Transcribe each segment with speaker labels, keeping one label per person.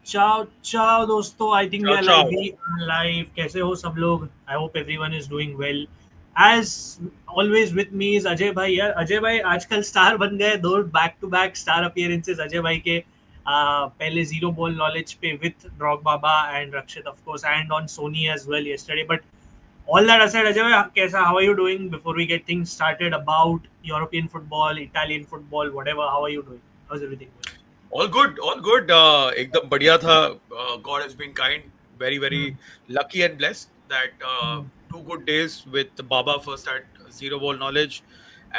Speaker 1: Ciao, ciao, दोस्तों. I think we
Speaker 2: Ciao,
Speaker 1: are live.
Speaker 2: ciao.
Speaker 1: We are live. कैसे हो सब लोग? I hope everyone is doing well. As always with me is Ajay भाई. यार अजय भाई आजकल स्टार बन गए. दो back to back star appearances Ajay भाई के. पहले जीरो बॉल नॉलेज पे with ड्रॉग बाबा and Rakshit of course and on Sony as well yesterday. But all that aside, Ajay भाई कैसा? How are you doing? Before we get things started about European football, Italian football, whatever. How are you doing? How's everything going?
Speaker 2: All good, all good. एकदम बढ़िया था. God has been kind. Very,
Speaker 1: Hmm.
Speaker 2: very lucky and blessed that
Speaker 1: Hmm.
Speaker 2: 2 good days with Baba first at zero ball knowledge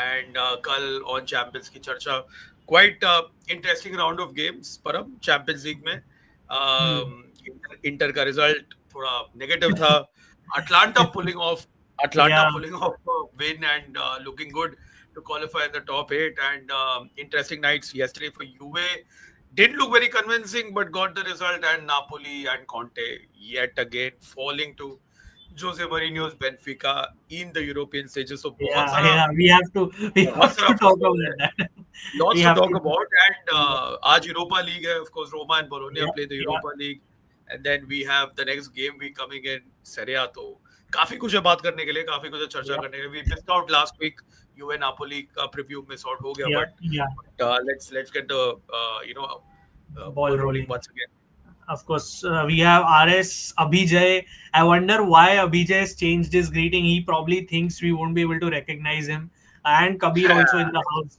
Speaker 2: and कल on Champions की चर्चा. Quite interesting round of games. परम Champions League में
Speaker 1: Hmm.
Speaker 2: Inter का result थोड़ा negative था. Atlanta pulling off, Atlanta
Speaker 1: Yeah.
Speaker 2: pulling off a win and looking good to qualify in the top eight. And interesting nights yesterday for Juve. Didn't look very convincing, but got the result. And Napoli and Conte yet again falling to Jose Mourinho's Benfica in the European stages. So
Speaker 1: Yeah, yeah, we
Speaker 2: बहुत
Speaker 1: have
Speaker 2: सारा
Speaker 1: to talk
Speaker 2: football
Speaker 1: about
Speaker 2: है.
Speaker 1: that. We
Speaker 2: Lots to
Speaker 1: have
Speaker 2: talk
Speaker 1: to.
Speaker 2: about. And
Speaker 1: Yeah,
Speaker 2: आज Europa League है. Of course, Roma and Bologna
Speaker 1: yeah,
Speaker 2: play the
Speaker 1: yeah,
Speaker 2: Europa League. And then we have the next game week coming in Serie A. तो काफी कुछ है बात करने के लिए, काफी कुछ है चर्चा
Speaker 1: yeah,
Speaker 2: करने के लिए. We missed out last week. UA Napoli का preview miss out हो गया,
Speaker 1: yeah,
Speaker 2: but
Speaker 1: yeah.
Speaker 2: let's get the
Speaker 1: Ball
Speaker 2: ball rolling
Speaker 1: rolling.
Speaker 2: once again.
Speaker 1: Of course, we have RS Abhijay. I wonder why Abhijay has changed his greeting. He probably thinks we won't be able to recognize him. And Kabir also in the house.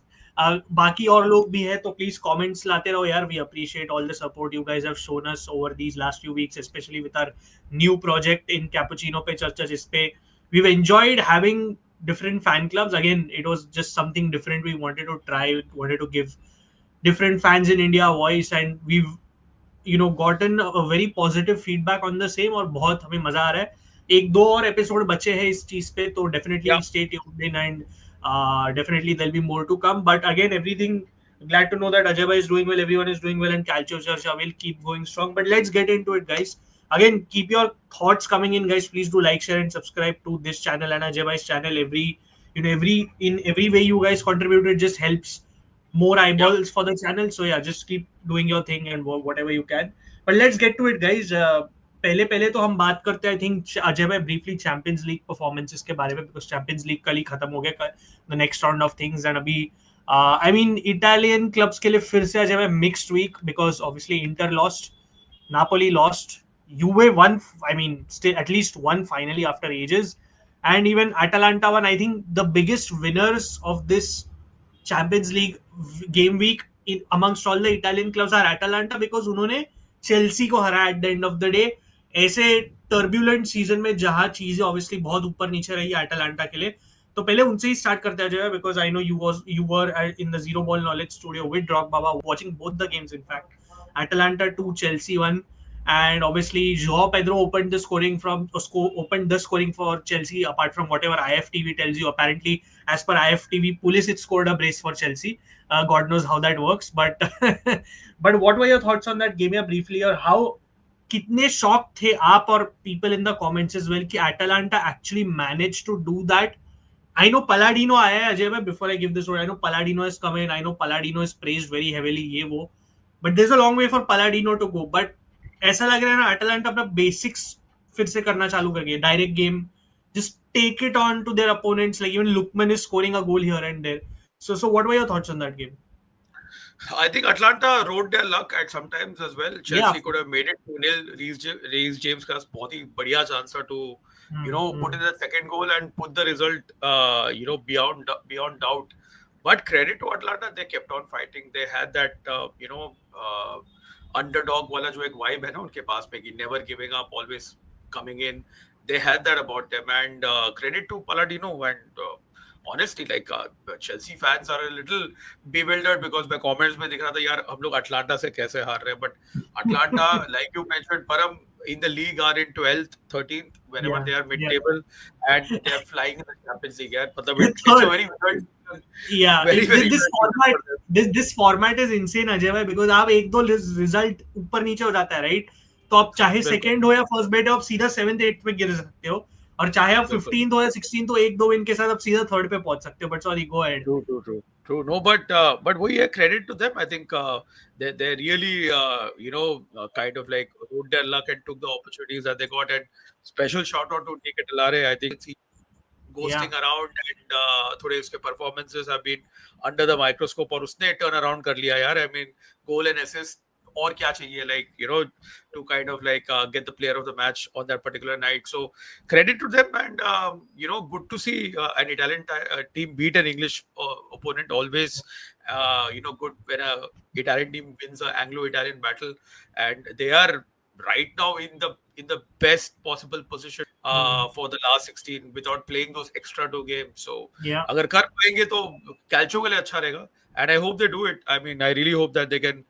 Speaker 1: बाकी और लोग भी है तो please comments लाते रहो यार. We appreciate all the support you guys have shown us over these last few weeks, especially with our new project in cappuccino पे चर्चा, जिस पे we've enjoyed having different fan clubs. Again, it was just something different we wanted to try, wanted to give different fans in India a voice, and we've gotten a very positive feedback on the same, और बहुत हमें मजा आ रहा है. एक दो और episode बचे हैं इस चीज पे, तो
Speaker 2: Yeah,
Speaker 1: definitely stay tuned in and definitely there'll be more to come. But again, everything, glad to know that Ajay bhai is doing well, everyone is doing well, and Calcio Charcha will keep going strong. But let's get into it, guys. Again, keep your thoughts coming in, guys. Please do like, share, and subscribe to this channel and Ajay bhai's channel. Every way you guys contribute, it just helps more
Speaker 2: yeah.
Speaker 1: eyeballs for the channel. So yeah, just keep doing your thing and whatever you can. But let's get to it, guys. पहले पहले तो हम बात करते हैं, I think Ajay भाई briefly champions league performances के बारे में, बिकॉज चैंपियंस लीग कल ही खत्म हो गया, the next round of things. And अभी आई मीन इटालियन क्लब्स के लिए फिर से अजय भाई mixed week, because obviously Inter lost, Napoli lost, Juve won. I mean, still at least one finally after ages, and even Atalanta won. I think the biggest winners of this Champions League game week amongst all the Italian clubs are Atalanta, because उन्होंने Chelsea को हराया at the end of the day. ऐसे turbulent season में जहां चीजें obviously बहुत ऊपर नीचे रही है अटलांटा के लिए, तो पहले उनसे ही स्टार्ट करते हैं, because I know you were in the zero ball knowledge studio with ड्रॉग बाबा watching both the games. In fact, Atalanta 2, Chelsea 1, and obviously Joao Pedro opened the scoring for Chelsea. Apart from whatever IFTV tells you, apparently as per IFTV, Pulisic scored a brace for Chelsea. God knows how that works, but but what were your thoughts on that game, yeah, briefly, or how कितने shock थे आप और people in the comments as well कि Atalanta actually manage to do that. I know Palladino आया है अजय भाई, before I give this, I know Palladino is come in, I know Palladino is praised very heavily, ये वो, but there is a long way for Palladino to go. बट ऐसा लग रहा है ना अटलांटा अपना बेसिक्स फिर से करना चालू कर गया. Direct game, just take it on to their opponents. Like even Lookman is scoring a goal here and there. So what were your thoughts on that game?
Speaker 2: I think Atlanta rode their luck at sometimes as well.
Speaker 1: Yeah.
Speaker 2: Chelsea could have made it 2-0. Reece James का बहुत ही बढ़िया chance था to put in the second goal and put the result beyond doubt. But credit to Atlanta, they kept on fighting. They had that underdog वाला जो एक vibe है ना उनके पास में कि never giving up, always coming in. They had that about them, and credit to Palladino. And honestly, like Chelsea fans are a little bewildered because मैं comments में दिख रहा था यार हम लोग अटलांटा से कैसे हार रहे हैं. But Atlanta, like you mentioned, Param, in the league are in 12th, 13th, whenever
Speaker 1: Yeah,
Speaker 2: they are
Speaker 1: yeah.
Speaker 2: mid-table, and they are flying in the Champions League. यार मतलब it's a
Speaker 1: Third.
Speaker 2: very weird,
Speaker 1: Yeah,
Speaker 2: very very
Speaker 1: this
Speaker 2: weird season
Speaker 1: format,
Speaker 2: for them.
Speaker 1: this format is insane Ajay भाई, because आप एक दो result ऊपर नीचे हो जाता है, राइट? तो आप चाहे
Speaker 2: बिल्कुल.
Speaker 1: सेकंड हो या फर्स्ट बेट हो, आप सीधा सेवेंथ एट्थ में गिर सकते हो. और चाहे आप 15th हो या 16th हो, 1-2 विन के साथ आप सीधा थर्ड पे पहुंच सकते हो. But sorry, go ahead.
Speaker 2: True. No, but we are credit to them. I think they really kind of like rode their luck and took the opportunities that they got. And special shout out to Nick Delare. I think he ghosting around and थोड़े उसके performances have been under the microscope और उसने turn around कर लिया यार. I mean goal and assist और क्या चाहिए, like to kind of like get the player of the match on that particular night. So credit to them, and good to see an Italian team beat an English opponent. Always good when a Italian team wins an Anglo-Italian battle, and they are right now in the best possible position for the last 16 without playing those extra 2 games. So अगर कर पाएंगे तो कैल्चो के लिए अच्छा रहेगा, and I hope they do it. I mean, I really hope that they can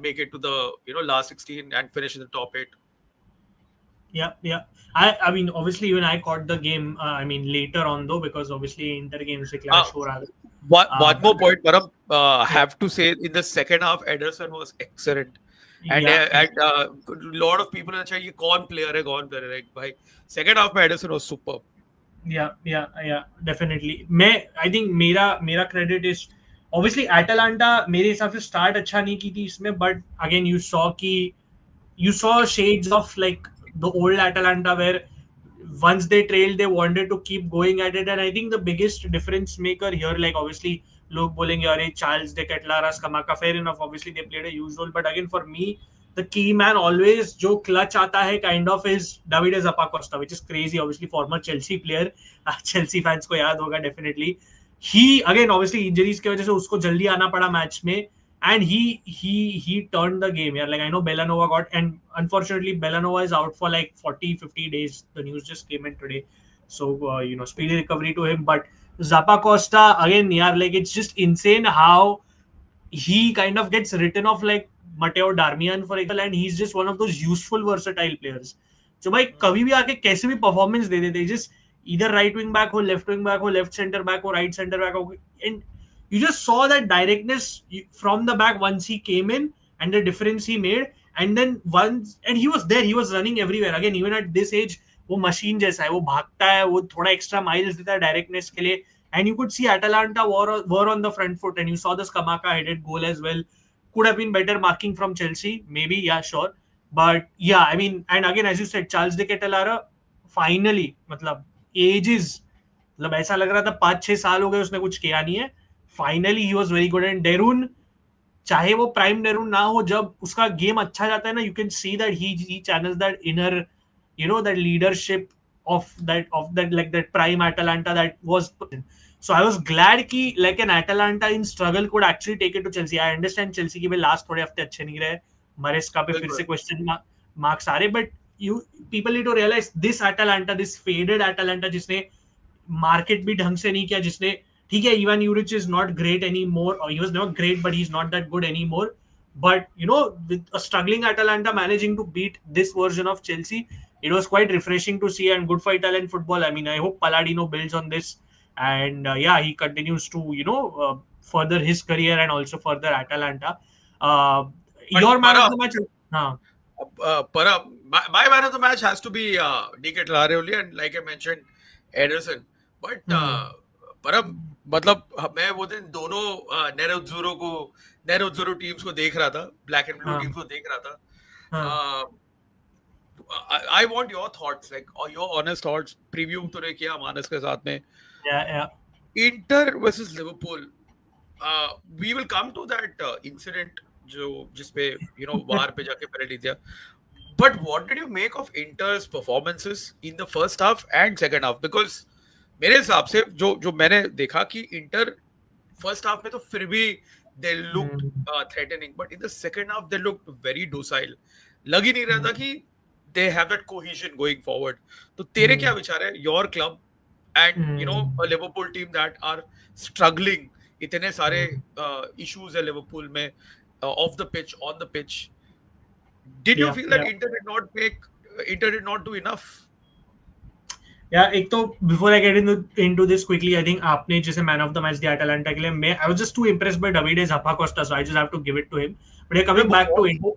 Speaker 2: make it to the last 16 and finish in the top 8.
Speaker 1: Yeah. I mean, obviously, even I caught the game. I mean, later on though, because obviously inter games se clash ho raha hai.
Speaker 2: One more point, Param. Have to say, in the second half, Ederson was excellent. And a lot of people are saying, "Kaun player hai, kaun player hai." Bhai, second half, Ederson was superb.
Speaker 1: Yeah, definitely. I think मेरा credit is obviously Atalanta. मेरे हिसाब से start अच्छा नहीं की थी इसमें, but again you saw shades of like the old Atalanta where once they trailed, they wanted to keep going at it. And I think the biggest difference maker here, like obviously लोग बोलेंगे अरे Charles De Ketelaere, Scamacca, fair enough, obviously they played a huge role, but again for me the key man always जो clutch आता है kind of is Davide Zappacosta, which is crazy. Obviously former Chelsea player, Chelsea fans को याद होगा definitely. He again obviously injuries की वजह से उसको जल्दी आना पड़ा मैच में, and he turned the game. Yeah, like I know Bellanova got, and unfortunately Bellanova is out for like 40-50 days. The news just came in today, so speedy recovery to him. But Zappacosta again, yeah, like it's just insane how he kind of gets written off like Matteo Darmian for example, and he's just one of those useful versatile players. So भाई कभी भी आके कैसे भी performance दे देते, just either right wing back हो, left wing back हो, left center back हो, right center back हो, and you just saw that directness from the back once he came in and the difference he made. And then and he was there, he was running everywhere. Again, even at this age, वो machine जैसा है, वो भागता है, वो थोड़ा extra miles देता है directness के लिए. And you could see Atalanta were on the front foot, and you saw the Scamacca headed goal as well. Could have been better marking from Chelsea, maybe, yeah, sure. But yeah, I mean, and again, as you said, Charles de Ketelara, finally, मतलब ages, मतलब ऐसा लग रहा था 5-6 साल हो गए उसने कुछ किया नहीं है. Finally, he was very good. And Derun, चाहे वो प्राइम डेरून ना हो, जब उसका गेम अच्छा जाता है ना, you can see that he channels that inner, that leadership of that like that prime Atalanta that was. So I was glad कि like an Atalanta in struggle could actually take it to Chelsea. I understand Chelsea की भी last थोड़े हफ्ते अच्छे नहीं रहे, मरेस्का पे फिर से question marks आ रहे, but people need to realize this Atalanta, this faded Atalanta जिसने market भी ढंग से नहीं किया, जिसने ठीक है, Ivan Juric is not great anymore, or he was never great, but he's not that good anymore. But with a struggling Atalanta managing to beat this version of Chelsea, it was quite refreshing to see, and good for Italian football. I mean, I hope Palladino builds on this, and he continues to further his career and also further Atalanta. Your man of the match?
Speaker 2: My man of the match has to be Di Ketelare only, and like I mentioned, Ederson. But Param, मतलब मैं वो दिन दोनों नेरोज़ुरो teams को देख रहा था, black and blue teams को देख रहा था. I want your thoughts, like or your honest thoughts. Preview तूने किया मानस के साथ में. Inter versus Liverpool. We will come to that incident जिसपे बाहर पे जाके पेनल्टी दिया. But what did you make of Inter's performances in the first half and second half? Because मेरे हिसाब से जो मैंने देखा कि इंटर फर्स्ट हाफ में तो फिर भी they looked threatening, but in the second half they looked very docile. लग ही नहीं रहा था कि they have that cohesion going forward. तो तेरे क्या विचार है, your club and a Liverpool team that are struggling, इतने सारे issues है लिवरपूल में, off the pitch, on the pitch. Did you feel that Inter did not do enough?
Speaker 1: एक तो before I get into this quickly, I think आपने जैसे man of the match दिया Atalanta के लिए, I was just too impressed by Davide Zappacosta, so I just have to give it to him. But coming back to Inter,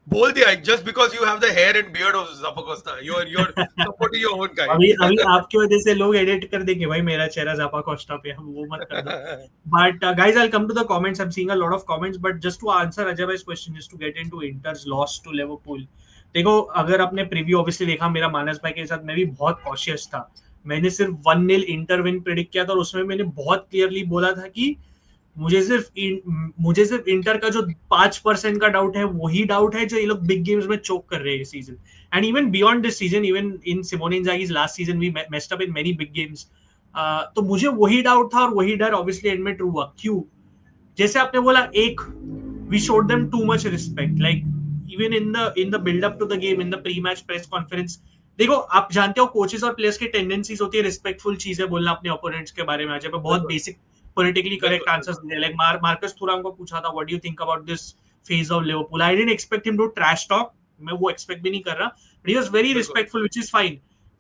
Speaker 2: बोल दिया, just because you have the hair and beard of Zappacosta, you're supporting your own
Speaker 1: अभी
Speaker 2: kind.
Speaker 1: अभी आपकी वजह से लोग edit कर देंगे भाई मेरा चेहरा जापा कोस्टा पे, हम वो मत कर दो. But guys, I'll come to the comments. I'm seeing a lot of comments, but just to answer Ajay bhai's question, just to get into Inter's loss to Liverpool. देखो, अगर आपने प्रीव्यू ऑब्वियसली देखा मेरा मानस भाई के साथ, मैं भी बहुत कॉशियस था. मैंने सिर्फ 1-0 इंटर विन प्रेडिक्ट किया था और उसमें मैंने बहुत क्लियरली बोला था कि मुझे सिर्फ इंटर का जो 5% का डाउट है वही डाउट है जो ये लोग बिग गेम्स में चोक कर रहे हैं season. And even beyond this season, even in Simone Inzaghi's last season we messed up in many big games. तो मुझे वही डाउट था और वही डर ऑब्वियसली एंड में ट्रू हुआ. क्यों? जैसे आपने बोला, एक we showed them too much respect, like even in the build up to the game, in the pre match press conference. देखो, आप जानते हो कोचेस और प्लेयर्स की टेंडेंसीज होती है रिस्पेक्टफुल चीजें बोलना अपने ओपोनेंट्स के बारे में. जब बहुत basic politically correct answers there. Like Marcus Thuram को पूछा था, what do you think about this phase of Liverpool? I didn't expect him to trash talk. मैं वो expect भी नहीं कर रहा. But he was very respectful, which is fine.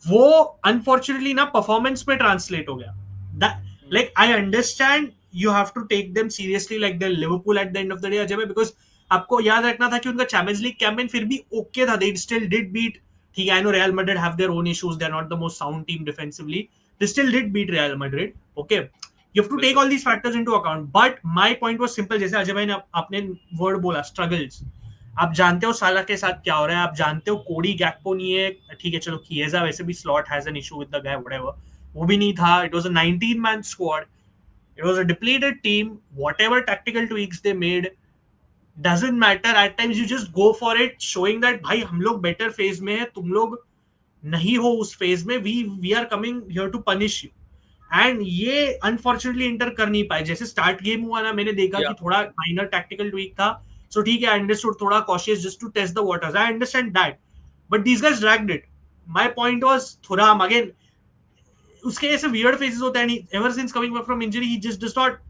Speaker 1: वो unfortunately ना performance में translate हो गया. That, like, I understand you have to take them seriously like they're Liverpool at the end of the day, Ajay, because आपको याद रखना था कि उनका Champions League campaign फिर भी okay था. They still did beat. ठीक है, I know Real Madrid have their own issues. They're not the most sound team defensively. They still did beat Real Madrid. Okay. You have to take all these factors into account. But my point was simple. जैसे अजय भाई ने आपने word बोला struggles. आप जानते हो साला के साथ क्या हो रहा है. आप जानते हो कोडी गैक्पो नहीं है. ठीक है, चलो किएजा वैसे भी slot has an issue with the guy, whatever. वो भी नहीं था. It was a 19 man squad. It was a depleted team. Whatever tactical tweaks they made doesn't matter. At times you just go for it, showing that भाई हम लोग better phase में है, तुम लोग नहीं हो उस फेज में. We are coming here to punish you. And ये अनफॉर्चुनेटली इंटर कर नहीं पाए. जैसे स्टार्ट गेम हुआ ना, मैंने देखा कि थोड़ा माइनर टैक्टिकल ट्वीक था. सो ठीक है, आई अंडरस्टूड, थोड़ा cautious just to test the waters. I understand that. But these guys dragged it. My point was Thuram again. उसके ऐसे वियर्ड फेसेस होते हैं. Ever since coming back from injury he just does not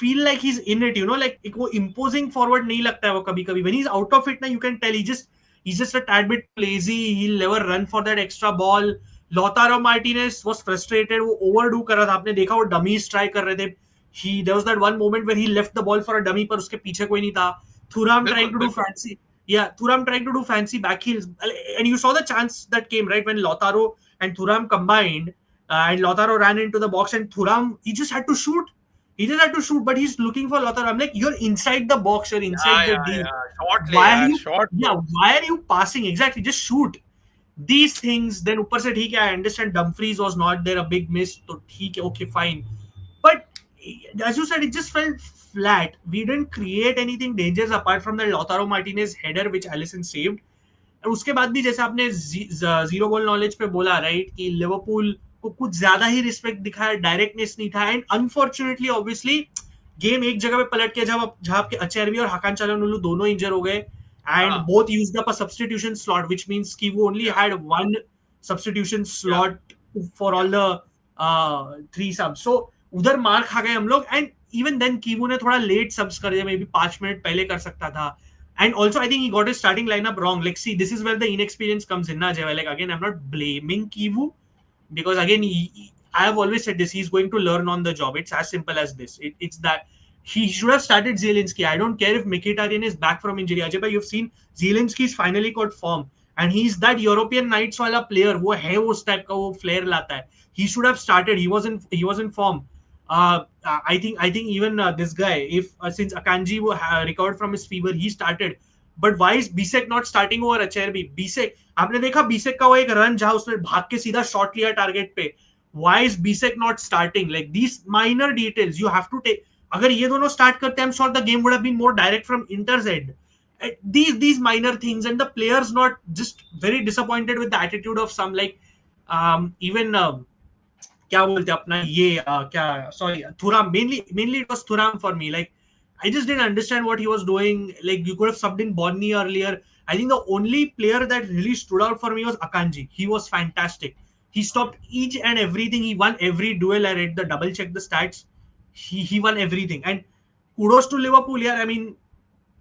Speaker 1: feel like he's in it, you know, like एक वो imposing forward नहीं लगता है वो कभी-कभी. When he's out of it ना, you can tell he's just a tad bit lazy. He'll never run for that extra ball. Lautaro Martinez was frustrated. वो overdo कर रहा था. आपने देखा वो dummies try कर रहे थे. There was that one moment where he left the ball for a dummy पर उसके पीछे कोई नहीं था. Thuram trying to do fancy. Yeah, Thuram trying to do fancy back heels. And you saw the chance that came, right, when Lautaro and Thuram combined, and Lautaro ran into the box and Thuram, he just had to shoot. He just had to shoot, but he's looking for Lautaro. I'm like, you're inside the box, you're inside the deal. Why are you passing? Exactly, just shoot. These things, then ऊपर से ठीक है, I understand Dumfries was not there, a big miss, तो ठीक है, okay, fine. But as you said, it just felt flat. We didn't create anything dangerous apart from the Lautaro Martinez header, which Alisson saved. और उसके बाद भी जैसे आपने zero ball knowledge पे बोला, राइट, कि लिवरपूल को कुछ ज्यादा ही रिस्पेक्ट दिखाया, डायरेक्टनेस नहीं था. एंड अनफॉर्चुनेटली ऑब्वियसली गेम एक जगह पे पलट के जहां आपके अचेरबी और हाकान चालहानोगलू दोनों इंजर हो गए, and both used up a substitution slot, which means कि वो only had one substitution slot for all the 3 subs. सो उधर मार खा गए हम लोग. एंड इवन देन कीवू ने थोड़ा लेट सब्स कर दिया, मे बी 5 मिनट पहले कर सकता था. And also, I think he got his starting lineup wrong. Like, see, this is where the inexperience comes in, na, Jai. Like, again, I'm not blaming Chivu, because again, I have always said this. He's going to learn on the job. It's as simple as this. It's that he should have started Zielinski. I don't care if Mkhitaryan is back from injury. Ajay bhai, you've seen Zielinski's finally got form, and he's that European Knights wala player. वो है उस type का, वो flair लाता है. He should have started. He was in form. I think even this guy, if since Akanji recovered from his fever, he started. But why is Bisek not starting over Acerbi? Bisek, आपने देखा Bisek का वो एक run जहां उसने भाग के सीधा शॉट लिया टारगेट पे. Why is Bisek not starting? Like, these minor details you have to take. अगर ये दोनों start करते, I'm sure the game would have been more direct from Inter's end. These minor things, and the players not just very disappointed with the attitude of some, like even क्या बोलते अपना ये क्या, sorry, Thuram, mainly it was Thuram for me. Like, I just didn't understand what he was doing. Like, you could have subbed in Bonny earlier. I think the only player that really stood out for me was Akanji. He was fantastic. He stopped each and everything. He won every duel. I read double check the stats. He won everything. And kudos to Liverpool. Yeah, I mean,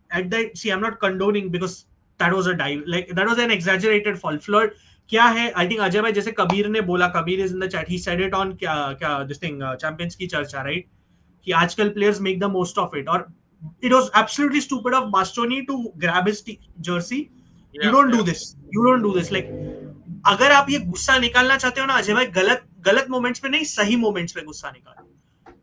Speaker 1: at that, see, I'm not condoning, because that was a dive. Like, that was an exaggerated fall. Flood. क्या है, I think Ajay भाई जैसे कबीर ने बोला, Kabir is in the chat, he said it on क्या this thing champions की चर्चा, right, कि आजकल players make the most of it. और it was absolutely stupid of Bastoni to grab his jersey. You
Speaker 2: Yeah,
Speaker 1: don't do
Speaker 2: yeah.
Speaker 1: this. You don't do this. Like, अगर आप ये गुस्सा निकालना चाहते हो ना अजय भाई, गलत गलत मोमेंट्स पे नहीं, सही मोमेंट्स पे गुस्सा निकालो.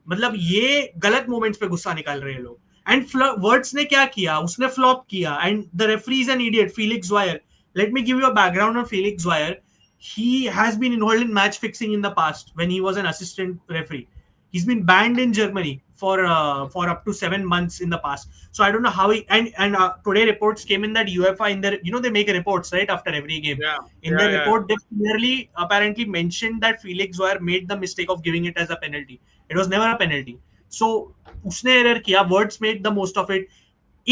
Speaker 1: मतलब ये गलत मोमेंट्स पे गुस्सा निकाल रहे हैं लोग. एंड वर्ड्स ने क्या किया, उसने फ्लॉप किया. And the referee is an idiot, Felix wire. Let me give you a background on Felix wire. He has been involved in match fixing in the past when he was an assistant referee. He's been banned in Germany for up to 7 months in the past. So I don't know how he, and today reports came in that UEFA in their, they make reports right after every game.
Speaker 2: Yeah,
Speaker 1: In their
Speaker 2: yeah, yeah.
Speaker 1: report, they clearly apparently mentioned that Felix Zoyer made the mistake of giving it as a penalty. It was never a penalty. So उसने error किया. Words made the most of it.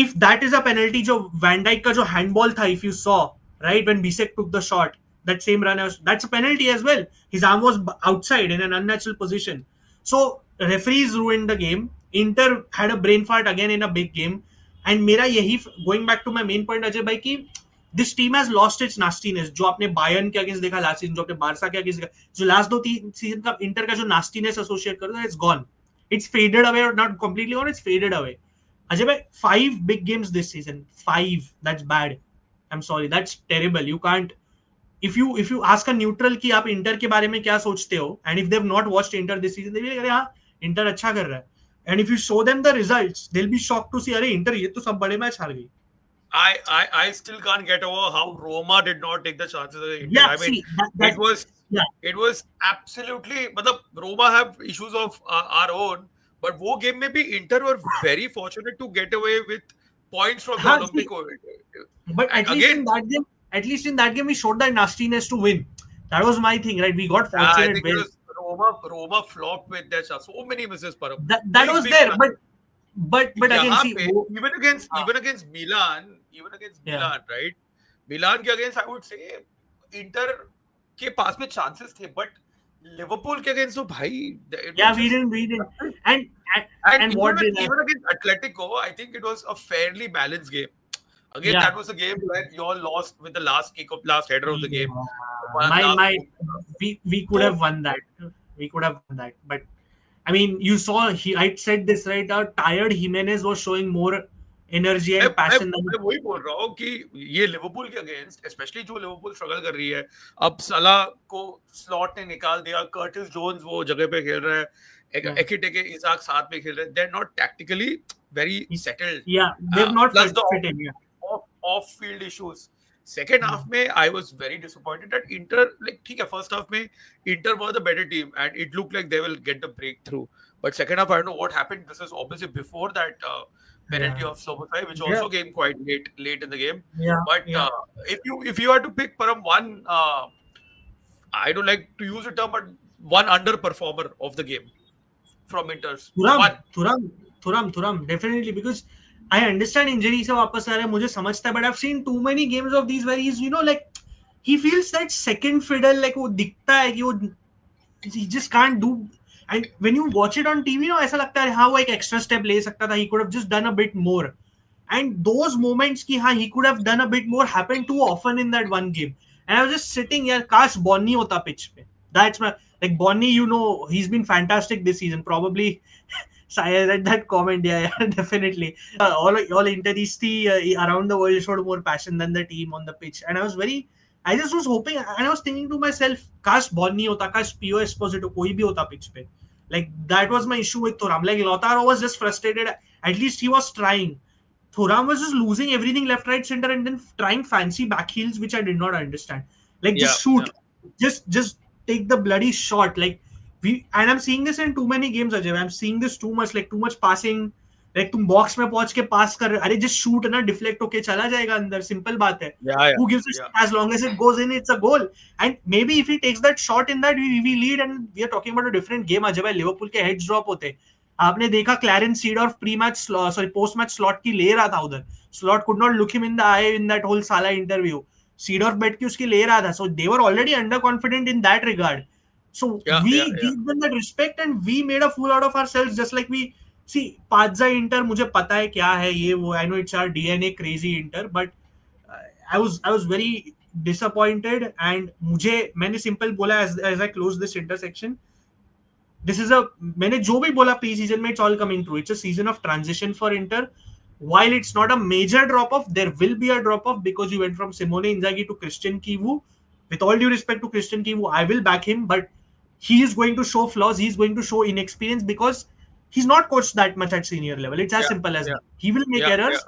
Speaker 1: If that is a penalty, जो Van Dijk का जो handball था, if you saw right when Bisek took the shot, that same run, that's a penalty as well. His arm was outside in an unnatural position. So referees ruined the game. Inter had a brain fart again in a big game. And मेरा यही, going back to my main point Ajay भाई, कि this team has lost its nastiness. जो आपने Bayern के against देखा last season, जो आपने बारसा के अगेंस्ट देखा, जो लास्ट 2-3 सीजन का इंटर का जो nastiness associate करो, it's gone. It's faded away, or not completely gone, it's faded away. Ajay bhai, 5 big games this season. 5. That's bad. I'm sorry. That's terrible. You can't. If you ask a neutral कि आप inter के बारे में क्या सोचते हो, and if they've not watched Inter this season, they will say, हाँ, inter अच्छा कर रहा है. And if you show them the results, they'll be shocked to see, अरे इंटर ये तो सब बड़े मैच हार गई.
Speaker 2: I still can't get over how Roma did not take the chances of Inter.
Speaker 1: Yeah,
Speaker 2: I mean,
Speaker 1: see, that,
Speaker 2: it was absolutely. मतलब Roma have issues of our own, but वो game में भी Inter were very fortunate to get away with points from the
Speaker 1: हाँ,
Speaker 2: Olympic.
Speaker 1: But
Speaker 2: And
Speaker 1: at least in that game, we showed that nastiness to win. That was my thing, right? We got fortunate.
Speaker 2: I think it was Roma flopped with their shot. So many misses, Param.
Speaker 1: That was there, but again, see,
Speaker 2: even against Milan, right? Milan के against, I would say, Inter के पास में chances थे, but Liverpool के against तो भाई,
Speaker 1: we didn't, and what did
Speaker 2: even against Atletico, I think it was a fairly balanced game. Again, that was a game where you all lost with the last header of the game.
Speaker 1: We could have won that. We could have won that. But I mean, you saw, I said this right out. Tired Jimenez was showing more energy and passion.
Speaker 2: मैं वही बोल रहा हूँ कि ये Liverpool के against, specially जो Liverpool struggle कर रही है, अब सलाह को स्लॉट ने निकाल दिया, कर्टिस जोन्स वो जगह पे खेल रहा है, एकिटेके इसाक साथ में खेल रहे हैं. They're not tactically very settled.
Speaker 1: Yeah, they've not
Speaker 2: plus the
Speaker 1: fitted.
Speaker 2: off-field issues. Second half में I was very disappointed that Inter, like ठीक है, first half में Inter were the better team and it looked like they will get the breakthrough. But second half, I don't know what happened. This is obviously before that penalty of Sobosai, which also came quite late in the game. But if you had to pick Param one, I don't like to use the term, but one underperformer of the game from Inter's.
Speaker 1: Thuram, definitely, because I understand injury से वापस आ रहा है, मुझे समझता है, but I've seen too many games of these where he's, like, he feels that second fiddle, like वो दिखता है कि वो, he just can't do. And when you watch it on TV, ऐसा लगता है हाँ वो एक extra step ले सकता था, he could have just done a bit more. And those moments कि हाँ he could have done a bit more happened too often in that one game. And I was just sitting here, काश Bonnie होता pitch पे. That's my, like, Bonnie, he's been fantastic this season. Probably, I read that comment. Yeah, definitely. All Interisti around the world showed more passion than the team on the pitch. And I just was hoping, and I was thinking to myself, काश Bonnie होता, काश Pio Esposito, कोई भी होता pitch पे. Like, that was my issue with Thuram. Like, Lautaro was just frustrated. At least he was trying. Thuram was just losing everything left, right, center, and then trying fancy back heels, which I did not understand. Like, just shoot. Yeah. Just take the bloody shot. Like, and I'm seeing this in too many games, Ajay. I'm seeing this too much. Like, too much passing. Like, तुम box में पहुंच के pass कर, अरे just shoot ना, deflect होके चला जाएगा अंदर. Simple बात है. Who gives a shit? As long as it goes in, it's a goal. And maybe if he takes that shot in that, we lead, and we are talking about a different game. Ajay, Liverpool के heads drop होते. आपने देखा Clarence Seedorf post match Slot की ले रहा था उधर. Slot could not look him in the eye in that whole साला इंटरव्यू. सीडॉर्फ बैठ के उसकी ले रहा था. So they were already under confident in that regard. So we give them that respect and we made a fool out of ourselves just like we see Pazza Inter. मुझे पता है क्या है ये वो. आई know it's our DNA crazy Inter, but I was very disappointed. And मैंने simple बोला as I close this intersection, This is a मैंने जो भी बोला प्री सीजन में, it's all coming true. It's a season of transition for Inter. While it's not a major drop off, there will be a drop off because you went from Simone Inzaghi to Christian Chivu. With all due respect to Christian Chivu, I will back him, but he is going to show flaws. He's going to show inexperience because he's not coached that much at senior level. It's as simple as that. He will make errors,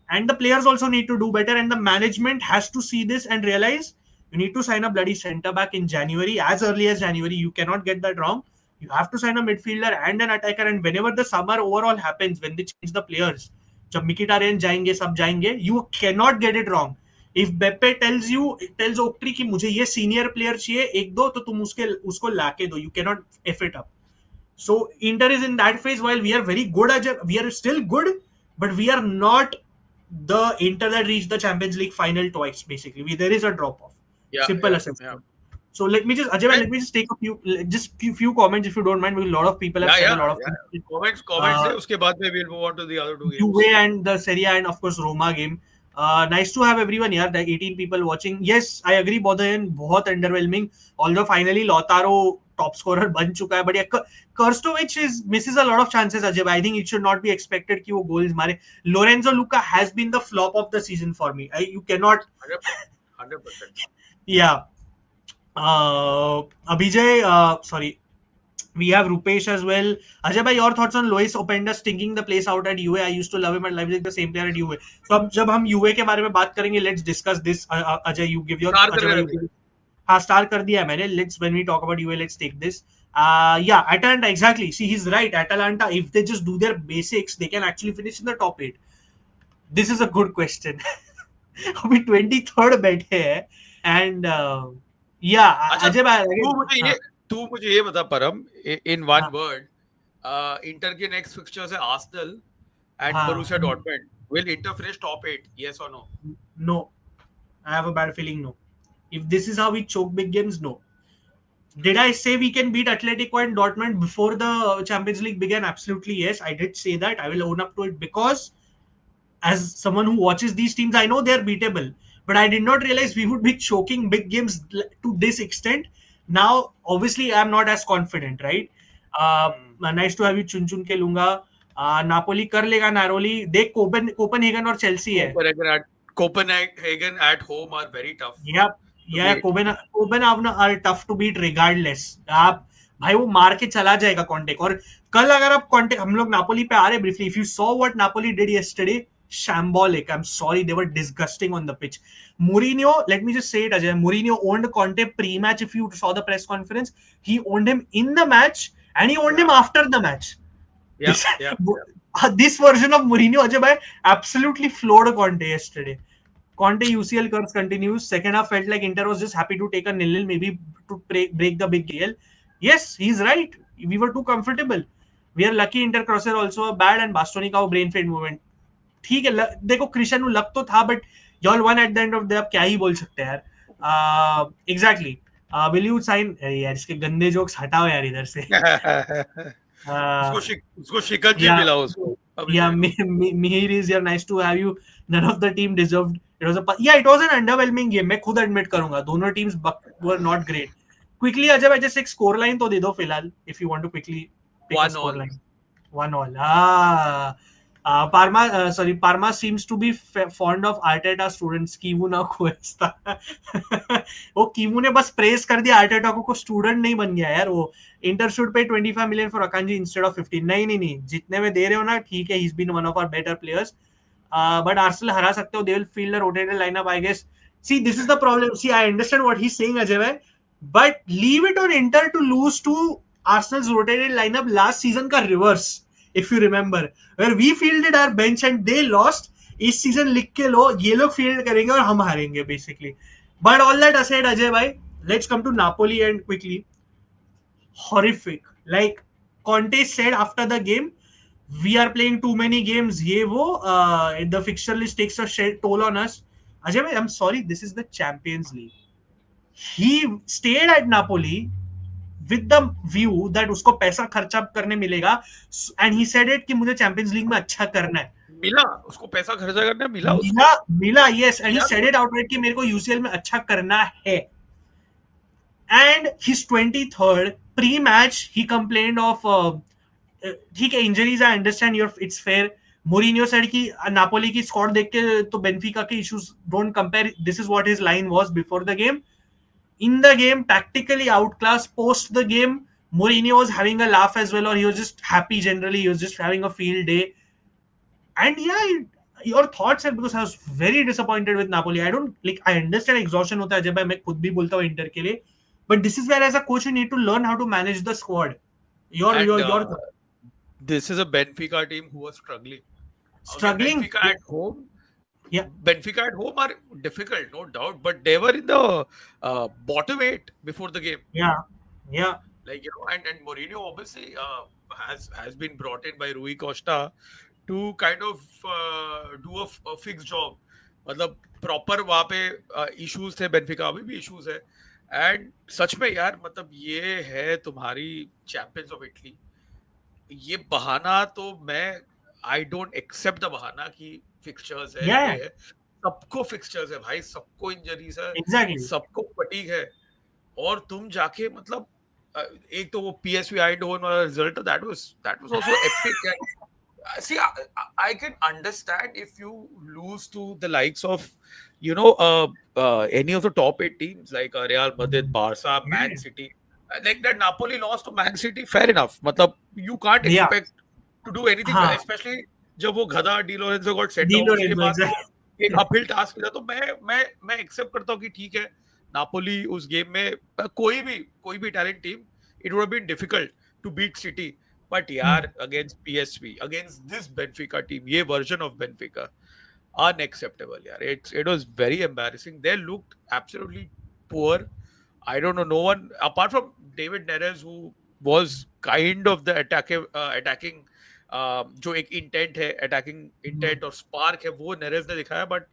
Speaker 1: and the players also need to do better. And the management has to see this and realize you need to sign a bloody centre back in January, as early as January. You cannot get that wrong. You have to sign a midfielder and an attacker. And whenever the summer overall happens, when they change the players, जब Mkhitaryan जाएंगे, सब जाएंगे, you cannot get it wrong. If Beppe tells Oaktree कि मुझे ये senior player चाहिए एक दो, तो तुम उसको लाके दो. You cannot f it up. So Inter is in that phase. While we are very good, we are still good, but we are not the Inter that reached the Champions League final twice. Basically, there is a drop off. Simple assessment. So let me just take a few comments if you don't mind, because a lot of people have said a lot of
Speaker 2: things. Comments उसके बाद में we'll move on to the other two games.
Speaker 1: Juve and the Serie A and of course Roma game. Nice to have everyone here. The 18 people watching. Yes, I agree. Bodhayan बहुत underwhelming. Although finally Lautaro top scorer बन चुका है, but yeah, Krstovic misses a lot of chances. Ajay, I think it should not be expected कि वो goals मारे. Lorenzo Luca has been the flop of the season for me. You cannot.
Speaker 2: 100%.
Speaker 1: Yeah. Abhijay, sorry, we have Rupesh as well. Ajay bhai, your thoughts on Lois Openda stinking the place out at UA? I used to love him at Leipzig, the same player at UA. So अब जब हम UA के बारे में बात करेंगे, let's discuss this. Ajay, you give your star कर दिया है मैंने. When we talk about UA, let's take this. Yeah, Atalanta, exactly. See, he's right. Atalanta, if they just do their basics, they can actually finish in the top 8. This is a good question. अभी 23rd बैठे हैं and Ajay भाई
Speaker 2: तू मुझे ये बता परम in one word, inter के नेक्स्ट फिक्सचर्स है Arsenal and Borussia Dortmund. Will Inter finish top 8? Yes or no?
Speaker 1: No. I have a bad feeling no. If this is how we choke big games, no. Did I say we can beat Atletico and Dortmund before the Champions League began? Absolutely yes. I did say that. I will own up to it because as someone who watches these teams, I know they're beatable. But I did not realize we would be choking big games to this extent. Now, obviously, I'm not as confident, right? Nice to have you, Chun Chun के लूंगा. Napoli कर लेगा Naroli. देख Copenhagen और Chelsea है.
Speaker 2: Copenhagen at home are very tough.
Speaker 1: Yeah, Copenhagen are tough to beat regardless. आप भाई वो मार के चला जाएगा कॉन्टेक. और कल अगर आप कॉन्टेक, हम लोग नापोली पे आ रहे briefly. If you saw what Napoli did yesterday, shambolic. I'm sorry, they were disgusting on the pitch. Mourinho, let me just say it, Ajay. Mourinho owned Conte pre-match. If you saw the press conference, he owned him in the match and he owned him after the match. This version of Mourinho, Ajay bhai, absolutely floored Conte yesterday. Conte UCL curse continues. Second half felt like Inter was just happy to take a 0-0, maybe to break the big gale. Yes, he's right. We were too comfortable. We are lucky Inter crosser also bad and Bastoni का वो brain fade moment. ठीक है, देखो Cristiano लग तो था, but y'all won at the end of the day. अब क्या ही बोल सकते हैं यार. Exactly. Will you sign? यार इसके गंदे जोक्स हटाओ यार इधर से.
Speaker 2: उसको शिकंजी पिलाओ उसको.
Speaker 1: Yeah, Mihir is here. Nice to have you. None of the team deserved. It was an underwhelming game. मैं खुद admit करूंगा. दोनों teams were not great. Quickly Ajay just एक score line तो दे दो फिलहाल. If you want to quickly pick a score line. 1-1. Parma seems to be fond of Arteta students. Chivu now Cuesta. वो Chivu ने बस praise कर दिया Arteta को student नहीं बन गया यार. वो Inter should pay 25 million for Akanji instead of 15. नहीं. जितने में दे रहे हो ना ठीक है. He's been one of our better players. But Arsenal हरा सकते हो. They will field a rotated lineup, I guess. See, this is the problem. See, I understand what he's saying, Ajay, but leave it on Inter to lose to Arsenal's rotated lineup last season का reverse. If you remember, where we fielded our bench and they lost, इस season लिख के लो, ये लोग field करेंगे और हम हारेंगे basically. But all that aside, Ajay bhai, let's come to Napoli and quickly. Horrific. Like Conte said after the game, we are playing too many games. ये वो, the fixture list takes a toll on us. Ajay bhai, I'm sorry, this is the Champions League. He stayed at Napoli with the view that उसको पैसा खर्चा करने मिलेगा, and he said it कि मुझे champions league में अच्छा करना है.
Speaker 2: मिला उसको पैसा खर्चा करना मिला
Speaker 1: yes, and he said it outright कि मेरे को यूसीएल में अच्छा करना है. and he's 23rd. Pre-match, he complained of ठीक है injuries. I understand your it's fair. Mourinho said कि नापोली की स्क्वाड देख के तो बेंफिका के issues don't compare. This is what his line was before the game. In the game, tactically outclassed. Post the game, Mourinho was having a laugh as well, or he was just happy generally. He was just having a field day. And yeah, your thoughts are, because I was very disappointed with Napoli. I don't like. I understand exhaustion होता है जब मैं खुद भी बोलता हूँ inter के लिए, but this is where as a coach you need to learn how to manage the squad.
Speaker 2: And
Speaker 1: Your
Speaker 2: this is a Benfica team who was struggling. Okay,
Speaker 1: struggling. Yeah,
Speaker 2: Benfica at home are difficult, no doubt, but they were in the bottom 8 before the game.
Speaker 1: yeah, yeah,
Speaker 2: Like, and Mourinho obviously has been brought in by Rui Costa to kind of do a fixed job. मतलब proper वहां पे issues थे, Benfica अभी भी issues है. And such में यार, मतलब ये है तुम्हारी चैंपियंस ऑफ इटली. ये बहाना तो मैं आई डोंट एक्सेप्ट द बहाना कि फिक्सचर्स है,
Speaker 1: yeah,
Speaker 2: ये है. सबको फिक्सचर्स है भाई, सबको इंजरीज है,
Speaker 1: exactly.
Speaker 2: सबको फटीग है. और तुम जाके मतलब एक तो वो पीएसवी आइंडहोवन वाला result, that was also epic. See, I can understand if you lose to the likes of, any of the top 8 teams like Real Madrid, Barca, Man City. Like that Napoli lost to Man City, fair enough. मतलब you can't
Speaker 1: Yeah,
Speaker 2: expect to do anything,
Speaker 1: हाँ,
Speaker 2: especially जब वो गधा D Lorenzo got sent
Speaker 1: Di
Speaker 2: off, उसके
Speaker 1: Lorenzo,
Speaker 2: बाद
Speaker 1: exactly.
Speaker 2: वो एक uphill task था. तो मैं एक्सेप्ट करता हूँ कि ठीक है, नापोली उस गेम में कोई भी talent team, it would have been difficult to beat City. But yaar, against PSV, against this Benfica team, ये version of Benfica, unacceptable yaar. It was very embarrassing. They looked absolutely poor. I don't know, no one apart from David Neres, who was kind of the attacking जो एक intent है, attacking intent और spark है, वो Neres ने दिखाया. But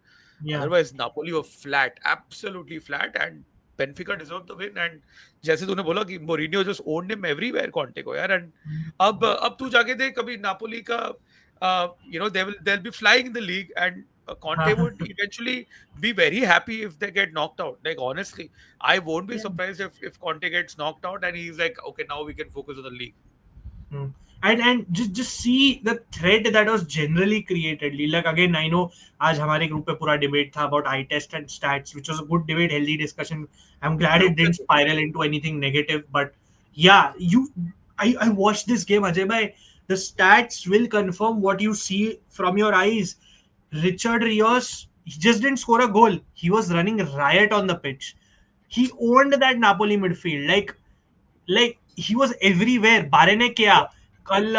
Speaker 1: Yeah,
Speaker 2: otherwise Napoli were flat, absolutely flat, and Benfica deserved the win. And जैसे तूने बोला कि Mourinho just owned him everywhere, Conte को यार. And अब तू जाके देख कभी नापोली का, they'll be flying in the league, and Conte would eventually be very happy if they get knocked out. Like honestly, I won't be surprised if Conte gets knocked out and he's like, okay, now we can focus on the league.
Speaker 1: and just see the thread that was generally created. Like again, I know आज हमारे group पे पूरा debate था about eye test and stats, which was a good debate, healthy discussion. I'm glad it didn't spiral into anything negative. But yeah, I watched this game, Ajay bhai. The stats will confirm what you see from your eyes. Richard Rios, he just didn't score a goal. He was running riot on the pitch. He owned that Napoli midfield. Like he was everywhere. बारे ने क्या कल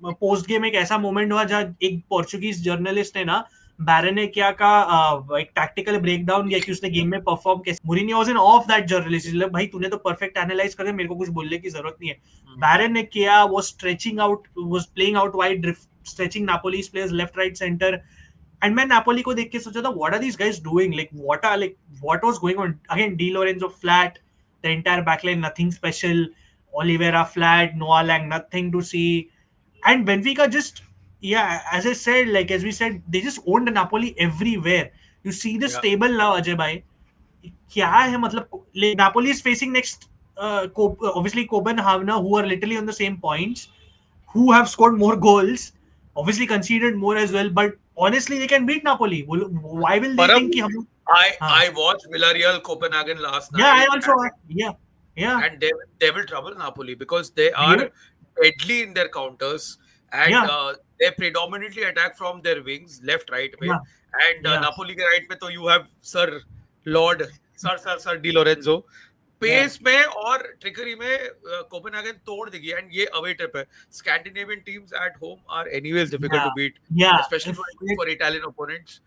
Speaker 1: post game एक ऐसा moment हुआ जहाँ एक Portuguese journalist ने ना बैरने क्या का एक टैक्टिकल ब्रेकडाउन किया कि उसने गेम में परफॉर्म कैसे. Mourinho was in of that journalist. भाई तूने तो परफेक्ट एनालाइज कर दिया, मेरे को कुछ बोलने की जरूरत नहीं है. बैरन ने किया, was stretching out, was playing out wide, stretching Napoli's players left right centre. And मैं नापोली को देख के सोचा था, what are these guys doing, like what was going on. Again Di Lorenzo flat, the entire backline nothing special. Oliveira flat, Noah Lang nothing to see. And Benfica just, yeah, as I said, like as we said, they just owned Napoli everywhere. You see this table now, Ajay bhai. क्या है मतलब, Napoli is facing next obviously Copenhagen, who are literally on the same points, who have scored more goals, obviously conceded more as well, but honestly they can beat Napoli. Why will they think कि हम
Speaker 2: I watched Villarreal Copenhagen last night.
Speaker 1: Yeah, I also yeah.
Speaker 2: And they will trouble Napoli because they are deadly in their counters, and they predominantly attack from their wings, left, right way. And Napoli के right पे तो you have Sir Di Lorenzo. Pace में और trickery में Copenhagen तोड़ देगी. And ये away trip है. Scandinavian teams at home are anyways difficult to beat, especially for Italian opponents.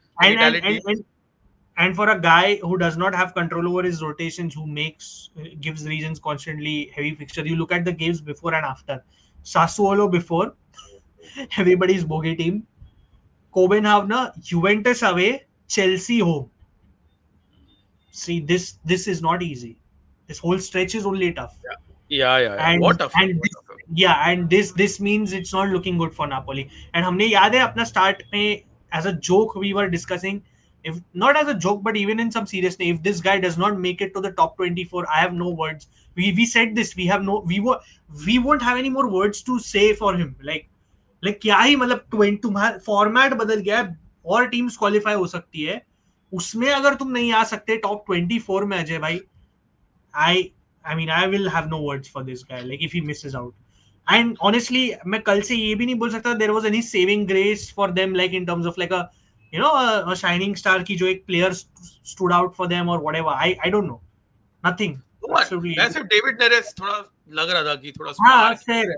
Speaker 1: And for a guy who does not have control over his rotations, who gives reasons constantly heavy fixture. You look at the games before and after. Sassuolo before, everybody's bogey team. Copenhagen, Juventus away, Chelsea home. See, this is not easy. This whole stretch is only tough.
Speaker 2: Yeah.
Speaker 1: And,
Speaker 2: what tough.
Speaker 1: And this means it's not looking good for Napoli. And हमने याद है अपना start में as a joke we were discussing, if not as a joke, but even in some seriousness, if this guy does not make it to the top 24, I have no words. We said this. We won't have any more words to say for him. Like क्या ही मतलब 20 तुम्हारा format बदल गया है और teams qualify हो सकती है उसमें अगर तुम नहीं आ सकते टॉप 24 में अजय भाई I I mean I will have no words for this guy like if he misses out. And honestly मैं कल से ये भी नहीं बोल सकता there was any saving grace for them like in terms of like a a shining star की जो एक player stood out for them or whatever. I don't know. Nothing. Absolutely.
Speaker 2: वैसे डेविड नेरेस थोड़ा लग रहा था कि थोड़ा
Speaker 1: हाँ,
Speaker 2: spark
Speaker 1: fair.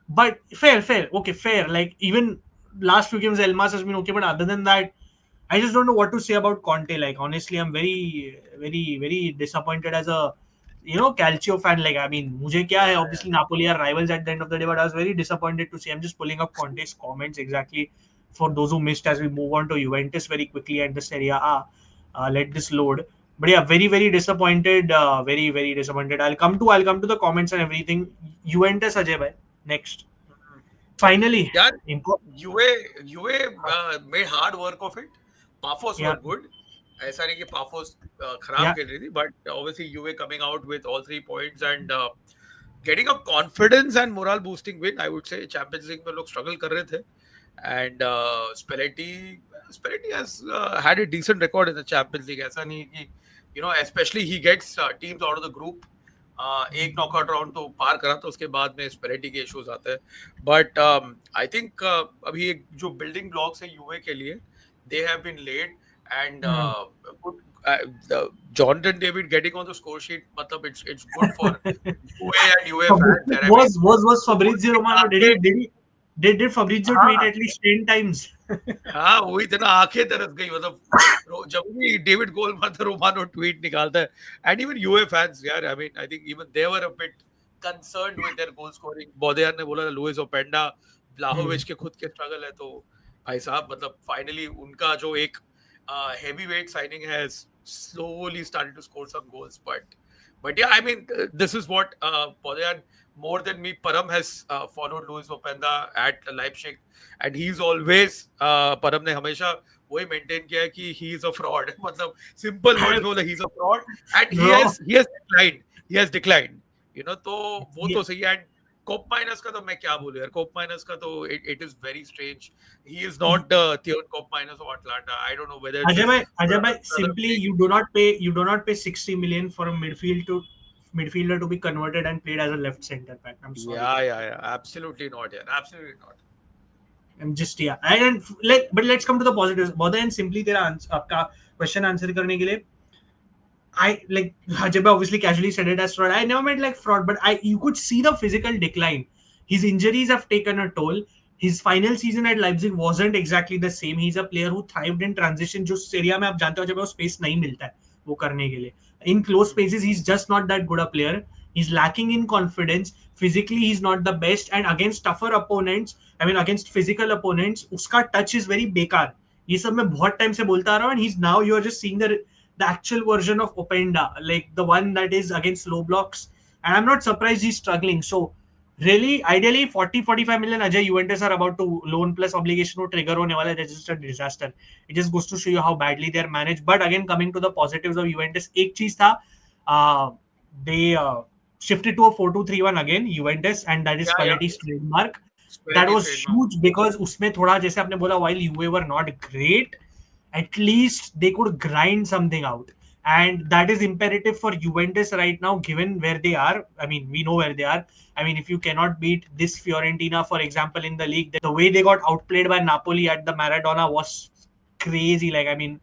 Speaker 1: But fair. Okay, fair. Like even last few games, Elmas has been okay, but other than that, I just don't know what to say about Conte. Like honestly, I'm very disappointed as a Calcio fan. Like I mean, मुझे क्या है? Obviously, Napoli are rivals at the end of the day, but I was very disappointed to see. I'm just pulling up Conte's comments exactly for those who missed as we move on to Juventus very quickly and the Serie A. Let this load. But yeah, very disappointed. Very disappointed. I'll come to the comments and everything. Juventus Ajay bhai. Next. Finally.
Speaker 2: यार UA made hard work of it. Pafos were good. ऐसा नहीं कि Pafos खराब खेल रही थी, but obviously UA coming out with all 3 points and getting a confidence and morale boosting win. I would say Champions League में लोग struggle कर रहे थे, and Spalletti has had a decent record in the Champions League. ऐसा नहीं कि especially he gets teams out of the group. एक knockout round तो पार करा था उसके बाद में स्पेरिटी के इश्यूज आते हैं बट आई थिंक अभी एक जो बिल्डिंग ब्लॉक्स है यूए के लिए they have been led and Jonathan David getting on the score sheet मतलब it's good for UA and UA fans.
Speaker 1: Was Fabrizio Romano did Fabrizio tweet at least 10 times?
Speaker 2: हाँ वही थे ना आंखें तरस गई मतलब जब भी डेविड गोल मारता रोमानो ट्वीट निकालता है एंड इवन यूए फैंस यार I mean I think even they were a bit concerned with their goal scoring बोदेयान ने बोला लुइस ओपेंडा व्लाहोविच के खुद के स्ट्रगल है तो भाई साहब मतलब फाइनली उनका जो एक heavy weight signing has slowly started to score some goals but yeah I mean this is what Bodeyan more than me Param has followed Luis Openda at Leipzig and he's always Param ने हमेशा वही maintain किया है कि he is a fraud मतलब simple words बोले he is a fraud and he has declined तो वो तो सही है and कोप माइनस का तो मैं क्या बोलूं यार कोप माइनस का तो it is very strange he is not the third Koopmeiners of Atlanta I don't know whether
Speaker 1: Ajay bhai simply you do not pay 60 million for a midfielder to be converted and played as a left center back. I'm sorry.
Speaker 2: Yeah. Absolutely not.
Speaker 1: I'm just but let's come to the positives. Boda and simply तेरा आपका question answer करने के लिए I like Ajay obviously casually said it as fraud. I never meant like fraud, but you could see the physical decline. His injuries have taken a toll. His final season at Leipzig wasn't exactly the same. He's a player who thrived in transition. जो Serie A में आप जानते हो जब वो space नहीं मिलता है वो करने के लिए. In close spaces, he's just not that good a player. He's lacking in confidence. Physically, he's not the best. And against tougher opponents, I mean against physical opponents, उसका touch is very बेकार. ये सब मैं बहुत time से बोलता आ रहा हूँ. And he's now you are just seeing the actual version of Openda, like the one that is against low blocks. And I'm not surprised he's struggling. So really, ideally, 40-45 million Ajay Juventus are about to loan plus obligation to trigger होने वाला है. That's just a disaster. It just goes to show you how badly they're managed. But again, coming to the positives of Juventus, एक चीज था, they shifted to a 4-2-3-1 again, Juventus, and that is Spalletti's trademark. That was huge because उसमें थोड़ा जैसे आपने बोला while UA were not great, at least they could grind something out. And that is imperative for Juventus right now, given where they are. I mean, we know where they are. I mean, if you cannot beat this Fiorentina, for example, in the league, the way they got outplayed by Napoli at the Maradona was crazy. Like, I mean,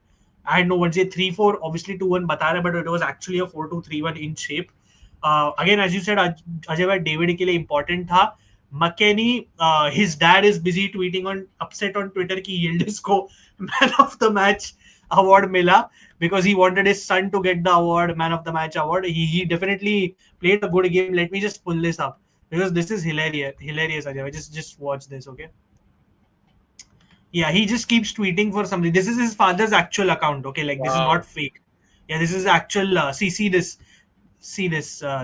Speaker 1: I had no words. 3-4, obviously 2-1 bata rahe, but it was actually a 4-2-3-1 in shape. Again, as you said, Ajay David ke liye important tha. McKennie, his dad is busy tweeting upset on Twitter ki Yildiz ko man of the match award mila because he wanted his son to get the award, man of the match award. He definitely played a good game. Let me just pull this up because this is hilarious Ajay. Just watch this, okay? Yeah, he just keeps tweeting for something. This is his father's actual account, okay? Like, this is not fake. Yeah, this is actual. See this.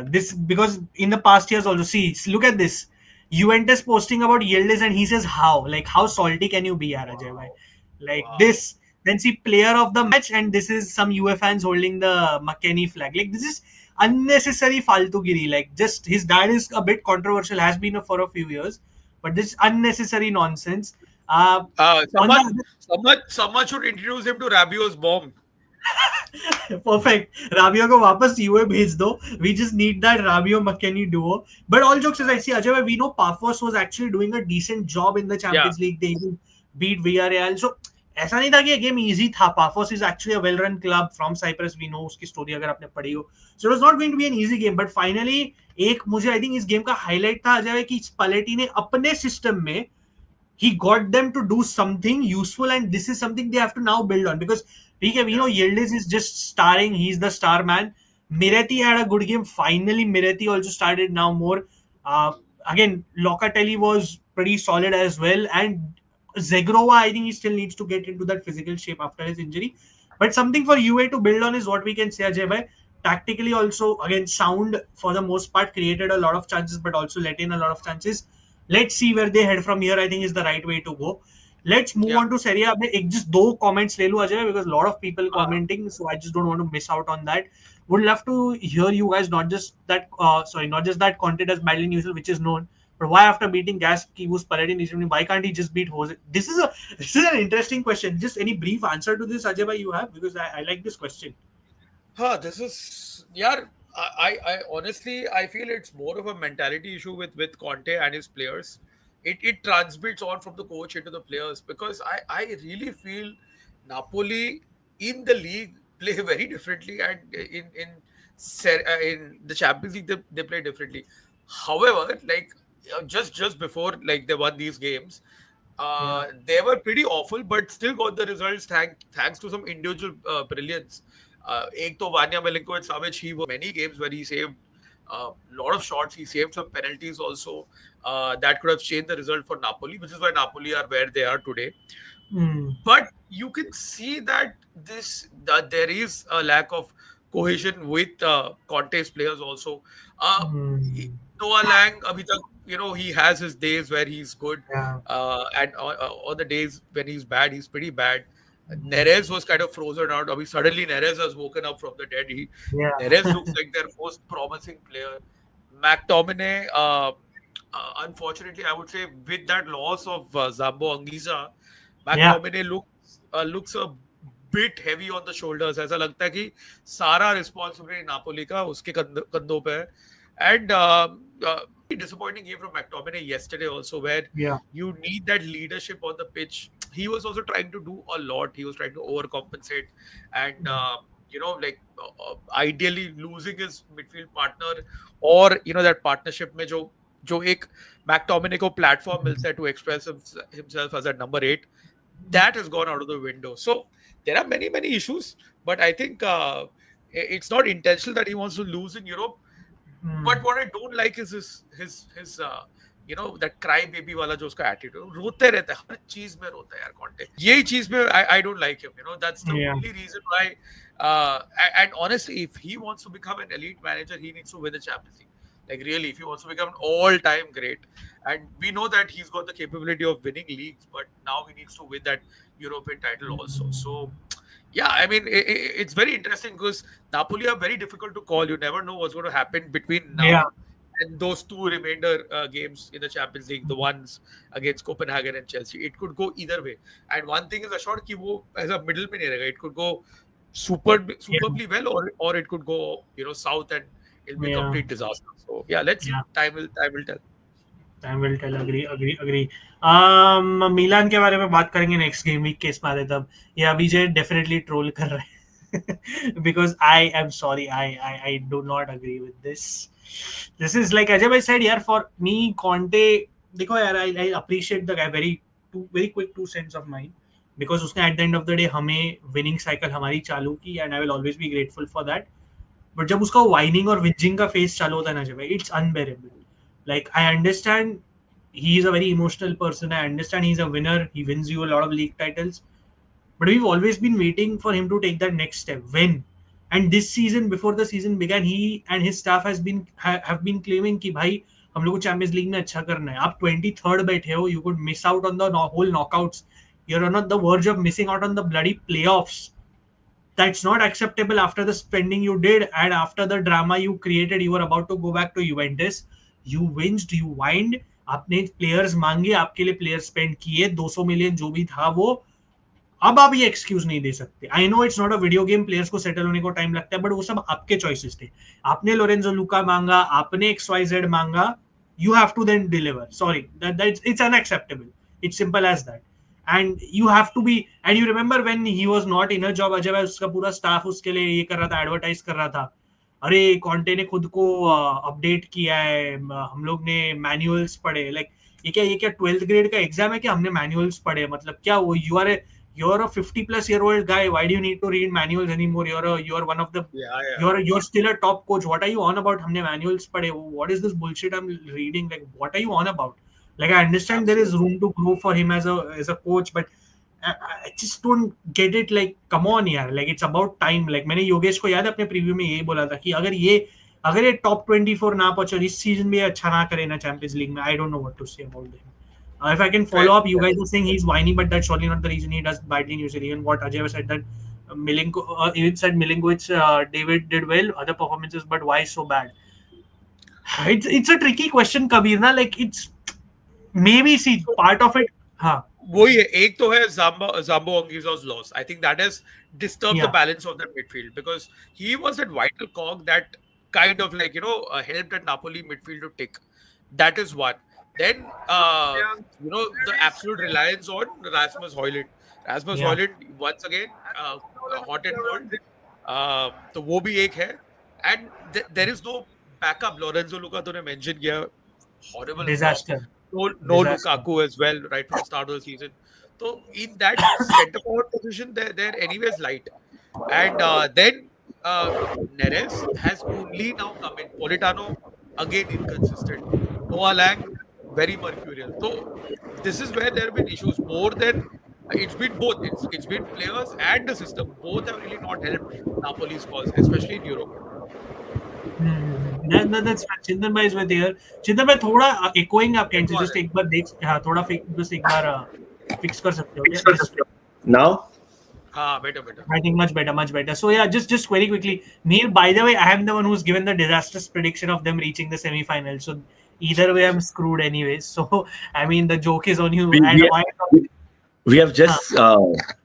Speaker 1: This because in the past years also, look at this. Juventus posting about Yildiz and he says how salty can you be, Ajay? Like this then see player of the match, and this is some UA fans holding the McKennie flag. Like, this is unnecessary faltugiri. Like, just his dad is a bit controversial, has been for a few years, but this unnecessary nonsense. On
Speaker 2: Someone,
Speaker 1: the
Speaker 2: someone should introduce him to Rabiot's bomb.
Speaker 1: Perfect. Rabio को वापस UA भेज दो. We just need that Rabio McKennie duo. But all jokes aside, see Ajay, we know Pafos was actually doing a decent job in the
Speaker 2: Yeah,
Speaker 1: Champions League. They even beat Villarreal. So ऐसा नहीं था कि ये game easy था. Pafos is actually a well-run club from Cyprus. We know उसकी story अगर आपने पढ़ी हो. So it was not going to be an easy game. But finally एक मुझे I think इस गेम का highlight था अजय कि Spalletti ने अपने system में he got them to do something useful, and this is something they have to now build on, because we know Yildiz is just starring, he's the star man. Miretti had a good game. Finally Miretti also started now more. Again, Locatelli was pretty solid as well, and Zegrova, I think he still needs to get into that physical shape after his injury, but something for UA to build on is what we can say. Ajay bhai, tactically also, again, sound for the most part, created a lot of chances but also let in a lot of chances. Let's see where they head from here. I think is the right way to go. Let's move
Speaker 2: yeah.
Speaker 1: on to Serie A. मैं just दो comments ले लूँ Ajay, because a lot of people
Speaker 2: Uh,
Speaker 1: commenting, so I just don't want to miss out on that. Would love to hear you guys, not just that Conte does badly in usual, which is known, but why after beating Gas Kivu's Paladin, why can't he just beat Jose? This is an interesting question. Just any brief answer to this, Ajay bhai, you have, because I like this question.
Speaker 2: this is, yeah. I honestly, I feel it's more of a mentality issue with Conte and his players. It transmits on from the coach into the players, because I really feel Napoli in the league play very differently, and in the Champions League they play differently. However, like, just before, like, they won these games,
Speaker 1: Yeah,
Speaker 2: they were pretty awful, but still got the results thanks to some individual brilliance. Ek to Vanya Milinkovic Savic, he was many games where he saved a lot of shots. He saved some penalties also, that could have changed the result for Napoli, which is why Napoli are where they are today.
Speaker 1: mm.
Speaker 2: But you can see that there is a lack of cohesion with Conte's players also. Uh,
Speaker 1: Mm.
Speaker 2: Noah Lang, abhi tak, he has his days where he's good,
Speaker 1: Yeah,
Speaker 2: and on the days when he's bad, he's pretty bad. Neres was kind of frozen out. Abhi suddenly Neres has woken up from the dead.
Speaker 1: yeah,
Speaker 2: Neres looks like their most promising player. McTominay, unfortunately, I would say, with that loss of Zambo Anguissa,
Speaker 1: yeah.
Speaker 2: McTominay looks a bit heavy on the shoulders. ऐसा लगता है कि सारा responsibility Napoli का उसके कंधों पे है. And disappointing game from McTominay yesterday also, where
Speaker 1: Yeah.
Speaker 2: you need that leadership on the pitch. He was also trying to do a lot. He was trying to overcompensate, and ideally losing his midfield partner, or that partnership में जो एक McTominay को platform मिलता है to express himself as a number 8, that has gone out of the window. So there are many issues, but I think it's not intentional that he wants to lose in Europe. But what I don't like is his that cry baby वाला जो उसका attitude, रोते रहता है, हर चीज में रोता है यार Conte. यही चीज में I don't like him. That's the
Speaker 1: Yeah.
Speaker 2: only reason why. And honestly, if he wants to become an elite manager, he needs to win the Champions League. Like, really, if he wants to become an all-time great, and we know that he's got the capability of winning leagues, but now he needs to win that European title also. So, yeah, I mean, it's very interesting because Napoli are very difficult to call. You never know what's going to happen between now
Speaker 1: Yeah.
Speaker 2: and those two remainder games in the Champions League, the ones against Copenhagen and Chelsea. It could go either way. And one thing is assured कि वो as a middle में नहीं रहेगा. It could go superbly well, or it could go south and it'll be a
Speaker 1: Yeah.
Speaker 2: complete disaster. So yeah, let's see.
Speaker 1: Yeah.
Speaker 2: Time will tell.
Speaker 1: Time will tell. Agree. मिलान के बारे में बात करेंगे next game week के इसमें आते तब. ये अभिजय डेफिनेटली ट्रोल कर रहा है because I am sorry, I do not agree with this. This is like Ajay bhai said, यार, for me Conte, देखो यार, I appreciate the guy. Very quick 2 cents of mine, because उसने at the end of the day हमें winning cycle हमारी चालू की, and I will always be grateful for that. But जब उसका whining और whinging का face चालू होता है ना अजय भाई, it's unbearable. Like, I understand he is a very emotional person. I understand he's a winner. He wins you a lot of league titles. But we've always been waiting for him to take that next step. When? And this season, before the season began, he and his staff have been claiming कि भाई हम लोग को champions league में अच्छा करना है. आप 23rd बैठे हो. You could miss out on the whole knockouts. You're on the verge of missing out on the bloody playoffs. That's not acceptable after the spending you did and after the drama you created. You were about to go back to Juventus. You whinged, you whined. आपने players मांगे, आपके लिए player spend किए, 200 million जो भी था वो. अब आप ये एक्सक्यूज नहीं दे सकते. आई know it's not a video game, players को सेटल होने को टाइम लगता है, बट वो सब आपके चॉइसेस थे. आपने लोरेंजो लुका मांगा, आपने XYZ मांगा. You have to then deliver. Sorry, that's it's unacceptable. It's simple as that. And you have to be. And you remember when he was not in a job, Ajay भाई उसका पूरा staff उसके लिए ये कर रहा था, एडवर्टाइज कर रहा था. अरे कॉन्टे ने खुद को अपडेट किया है, हम लोग ने मैनुअल्स पढ़े. लाइक ये क्या 12th ग्रेड का एग्जाम है कि हमने मैनुअल्स पढ़े? मतलब क्या वो you're a 50-plus-year-old guy. Why do you need to read manuals anymore? You're one of the you're still a top coach. What are you on about? हमने manuals पढ़े. What is this bullshit I'm reading? Like, what are you on about? Like, I understand there is room to grow for him as a coach, but I just don't get it. Like, come on यार. Like, it's about time. Like, मैंने योगेश को याद है अपने preview में यही बोला था कि अगर ये टॉप 24 ना पहुंचे, इस सीजन में अच्छा ना करे ना चैंपियंस लीग में, I don't know what to say about him. If I can follow up, you guys are saying he's whiny, but that's surely not the reason he does badly in New Zealand. Even what Ajay said that even said Milinkovic, David did well, other performances, but why so bad? It's a tricky question, Kabir. Na, like it's maybe see part of it. हाँ.
Speaker 2: वही है, एक तो है Zambo Anguissa's loss. I think that has disturbed the balance of the midfield because he was that vital cog that kind of like helped at Napoli midfield to tick. That is one. Then, the absolute reliance on Rasmus Højlund. Rasmus Højlund, once again, hot and cold. तो वो भी एक है. And there is no backup. Lorenzo Luca तूने mention किया, horrible
Speaker 1: disaster.
Speaker 2: No Lukaku as well, right from the start of the season. So in that centre forward position, they're anyways light. And then Neres has only now come in. Politano, again inconsistent. Noah Lang, very mercurial. So this is where there have been issues more than it's been both. It's been players and the system. Both have really not helped Napoli's cause, especially in Europe.
Speaker 1: That's right. Chintan bhai is with here. Chintan bhai थोड़ा echoing आप cancel just एक बार देख, हाँ थोड़ा बस एक बार fix कर सकते हो क्या?
Speaker 3: Now?
Speaker 2: Better.
Speaker 1: I think much better. So yeah, just very quickly, Neil. By the way, I am the one who's given the disastrous prediction of them reaching the semi-final. So either way, I'm screwed anyways. So I mean, the joke is on you.
Speaker 3: We have just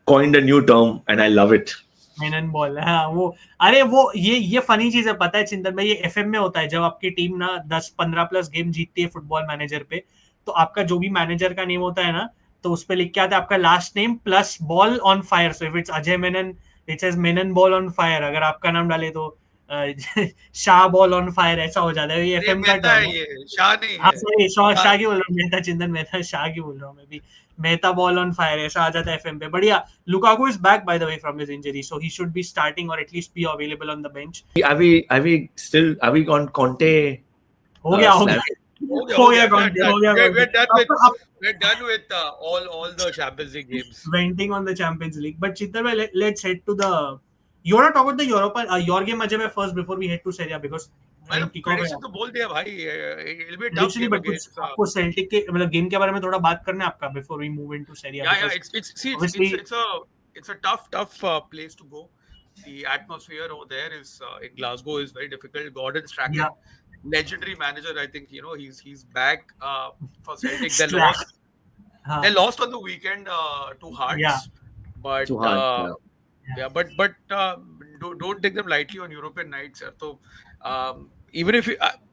Speaker 3: coined a new term, and I love it.
Speaker 1: Menon ball. हाँ वो ये funny चीज है, पता है चिंतन भाई, ये एफएम में होता है जब आपकी टीम ना 10-15 प्लस गेम जीतती है फुटबॉल मैनेजर पे, तो आपका जो भी मैनेजर का नेम होता है ना, तो उस पे लिख के आता है आपका last name plus ball on fire. So if it's Ajay Menon, it says Menon ball on fire. अगर आपका नाम डाले तो शाह बॉल ऑन फायर, ऐसा हो जाता है. ये एफएम का टर्म है.
Speaker 2: शाह नहीं है.
Speaker 1: हाँ सॉरी, शाह की बोल रहा हूँ. मेहता चिंतन मेहता शाह की बोल रहा हूँ मैं भी. Mehta ball on fire, ऐसा आ जाता है FM पे. But yeah, Lukaku is back by the way from his injury, so he should be starting or at least be available on the bench.
Speaker 3: Are we on Conte?
Speaker 1: हो गया.
Speaker 2: We're done with all the Champions League games.
Speaker 1: Venting on the Champions League. But Chitar, let's head to the. You want to talk about the Europa, your game Ajay first before we head to Serie A because.
Speaker 2: तो बोल दिया भाई, it'll be a tough game against.
Speaker 1: आपको Celtic के मतलब game के बारे में थोड़ा बात करना है आपका before we move into Serie A.
Speaker 2: Yeah, it's a tough place to go. The atmosphere over there is in Glasgow is very difficult. Gordon Strachan, legendary manager, I think he's back for Celtic. They lost on the weekend to Hearts, but but don't take them lightly on European nights. So even if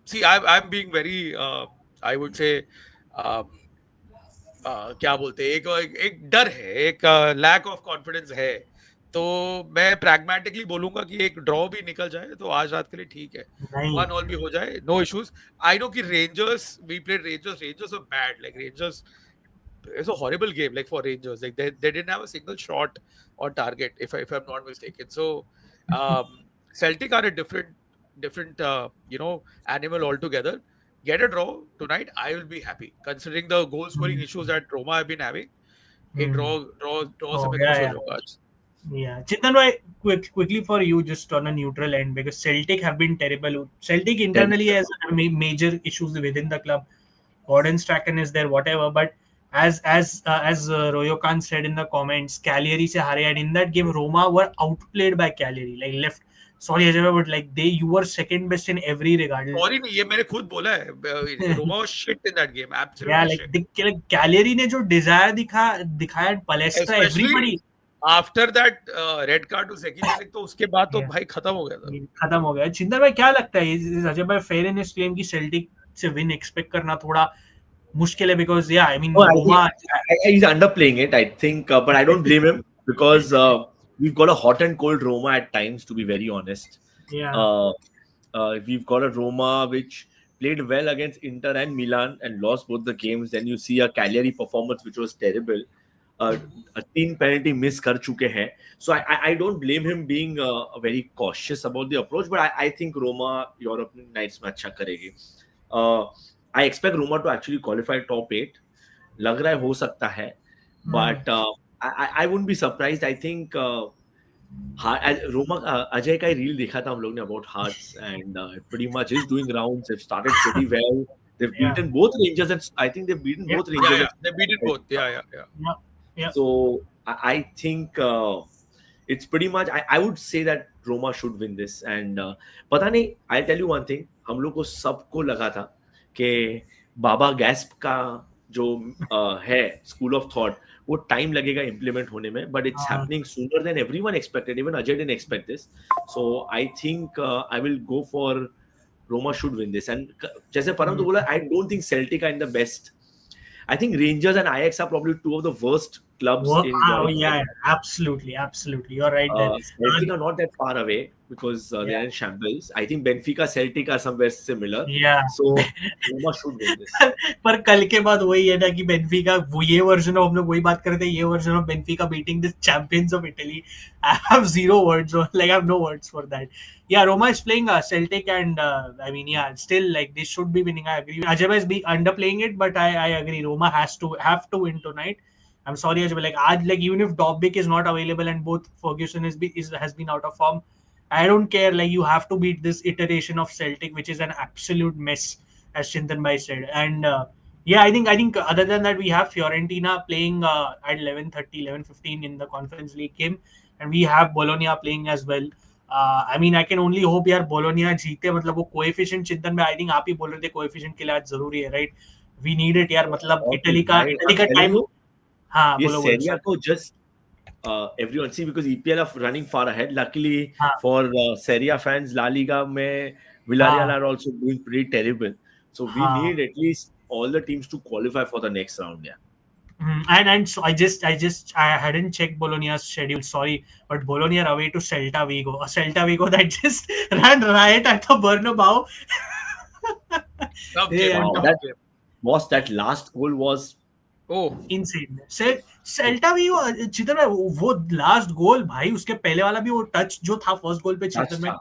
Speaker 2: see, I'm being very I would say क्या बोलते हैं, एक डर है, एक lack of confidence है. तो मैं प्रैग्मेटिकली बोलूंगा कि एक ड्रॉ भी निकल जाए तो आज रात के लिए ठीक है, 1-1 भी हो जाए, नो इश्यूज. आई नो कि Rangers, we played Rangers were bad. Like Rangers, it's a horrible game like for Rangers. Like they didn't have a single shot on target if I'm not mistaken. So Celtic are a different animal altogether. Get a draw tonight, I will be happy considering the goal scoring issues that Roma have been having. A draw se main खुश हो जाऊंगा आज.
Speaker 1: Yeah, Chintan bhai, quickly for you, just on a neutral end, because Celtic have been terrible. Celtic internally has major issues within the club. Gordon Strachan is there, whatever, but as Royokan said in the comments, Cagliari se हारे, and in that game Roma were outplayed by Cagliari. Like left, sorry Ajay, but like you were second best in every regard.
Speaker 2: Sorry नहीं, ये मैंने खुद बोला है. Roma was shit in that game,
Speaker 1: Yeah,
Speaker 2: absolutely shit.
Speaker 1: like Cagliari ने जो desire दिखाया Palestra,
Speaker 2: specially
Speaker 1: everybody
Speaker 2: after that red card to second, तो उसके बाद तो
Speaker 1: yeah,
Speaker 2: भाई खत्म हो गया था.
Speaker 1: खत्म हो गया. चिंदर भाई क्या लगता है इस अजय भाई फेयर इन हिज क्लेम की सेल्टिक से विन एक्सपेक्ट करना थोड़ा मुश्किल है, because yeah, I mean
Speaker 3: No,
Speaker 1: Roma
Speaker 3: he's underplaying it, I think, but I don't blame him because we've got a hot and cold Roma at times, to be very honest.
Speaker 1: yeah
Speaker 3: We've got a Roma which played well against Inter and Milan and lost both the games. Then you see a Cagliari performance which was terrible. A 3 penalty miss kar chuke hai. So I don't blame him being very cautious about the approach, but I think Roma European nights में अच्छा करेगी. I expect Roma to actually qualify top 8. लग रहा है हो सकता है, but I wouldn't be surprised. I think Roma Ajay का रील देखा था हम लोग ने about Hearts, and pretty much is doing rounds. They've started pretty well. They've beaten both Rangers, and I think they've beaten both Rangers.
Speaker 2: Yeah, they beat it both. Yeah.
Speaker 1: So
Speaker 3: I think it's pretty much. I would say that Roma should win this. And पता नहीं. I'll tell you one thing. हम लोग को सबको लगा था कि बाबा gasp का जो है स्कूल ऑफ थॉट, वो टाइम लगेगा इम्प्लीमेंट होने में, but it's happening sooner than everyone expected. Even Ajay didn't expect this. So I think I will go for Roma should win this. And जैसे परम तो बोला, I don't think Celtic are in the best. I think Rangers and Ajax are probably two of the worst clubs in Europe.
Speaker 1: Yeah, absolutely. You're right there.
Speaker 3: Celtic are not that far away because they are in shambles. I think Benfica, Celtic are somewhere similar.
Speaker 1: Yeah.
Speaker 3: So Roma should win this.
Speaker 1: पर कल के बाद वही है ना कि Benfica, वो ये वर्जन ऑफ, हम लोग वही बात कर रहे थे, ये version of Benfica beating this champions of Italy. I have zero words, like I have no words for that. Yeah, Roma is playing Celtic, and I mean, yeah, still like they should be winning. I agree. Ajay is underplaying it, but I agree. Roma have to win tonight. I'm sorry, Ajay, like even if Dobbik is not available and both Ferguson has been out of form, I don't care. Like you have to beat this iteration of Celtic, which is an absolute mess, as Chintan Bhai said. And yeah, I think other than that, we have Fiorentina playing at 11:30, 11:15 in the Conference League game, and we have Bologna playing as well. I mean, I can only hope यार Bologna जीते. मतलब वो coefficient चिंतन में, I think आप ही बोल रहे थे कोएफिशिएंट के लिए आज जरूरी है, राइट? वी नीड इट यार. मतलब इटली का टाइम. हाँ बोलो.
Speaker 3: Serie A को just everyone see because EPL are running far ahead. Luckily for Serie A fans, La Liga में Villarreal are also doing pretty terrible. So we need at least all the teams to qualify for the next round. Yeah.
Speaker 1: And so I hadn't checked Bologna's schedule, sorry, but Bologna are away to Celta Vigo, a Celta Vigo that just ran riot at the Bernabeu.
Speaker 3: That last goal was
Speaker 1: insane. Celta Vigo, चित्र में वो last गोल भाई, उसके पहले वाला भी वो touch जो था फर्स्ट गोल पे चित्र में,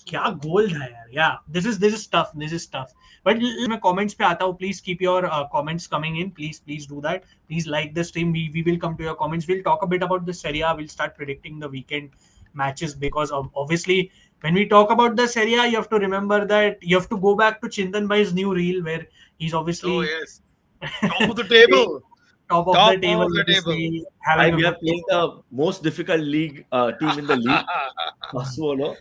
Speaker 1: क्या गोल था यार. Yeah, this is tough. But मैं comments पे आता हूँ. Please keep your comments coming in. Please do that. Please like the stream. We will come to your comments. We'll talk a bit about the Serie A. We'll start predicting the weekend matches, because obviously when we talk about the Serie A, you have to remember that you have to go back to Chintan Bhai's new reel where he's obviously
Speaker 2: top of the table.
Speaker 1: Top of the table.
Speaker 3: We are playing the most difficult league team in the league. Sassuolo.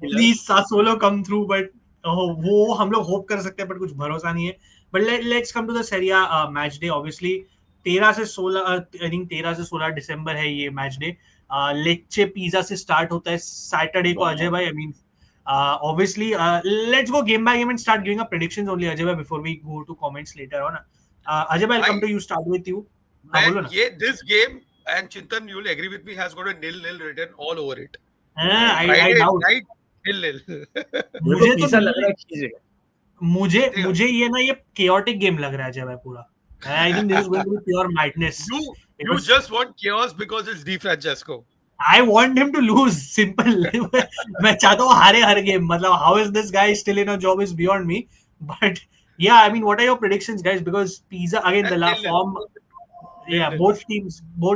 Speaker 1: Please Sassuolo come through, but वो हम लोग hope कर सकते हैं, पर कुछ भरोसा नहीं है. But let's come to the Serie A match day. Obviously 13 से 16 दिसंबर है ये मैच डे. लेच्चे पिज़ा से स्टार्ट होता है सैटरडे को. अजय भाई, I mean obviously let's go game by game and start giving up predictions only, Ajay bhai, before we go to comments later on. Ajay bhai, I'll come to you, start with you.
Speaker 2: Man, this game, and Chintan, you'll agree with me, has got a 0-0 written all over it.
Speaker 1: I doubt.
Speaker 2: 0-0.
Speaker 1: मुझे ये ना ये chaotic game लग रहा है अजय भाई पूरा. I think this is going to be pure madness.
Speaker 2: You just want chaos because it's Di Francesco.
Speaker 1: I want him to lose. Simple. मैं चाहता हूँ हारे हर game. मतलब how is this guy still in a job is beyond me. But yeah, I mean, what are your predictions, guys? Because Pisa again, the last form. Yeah, both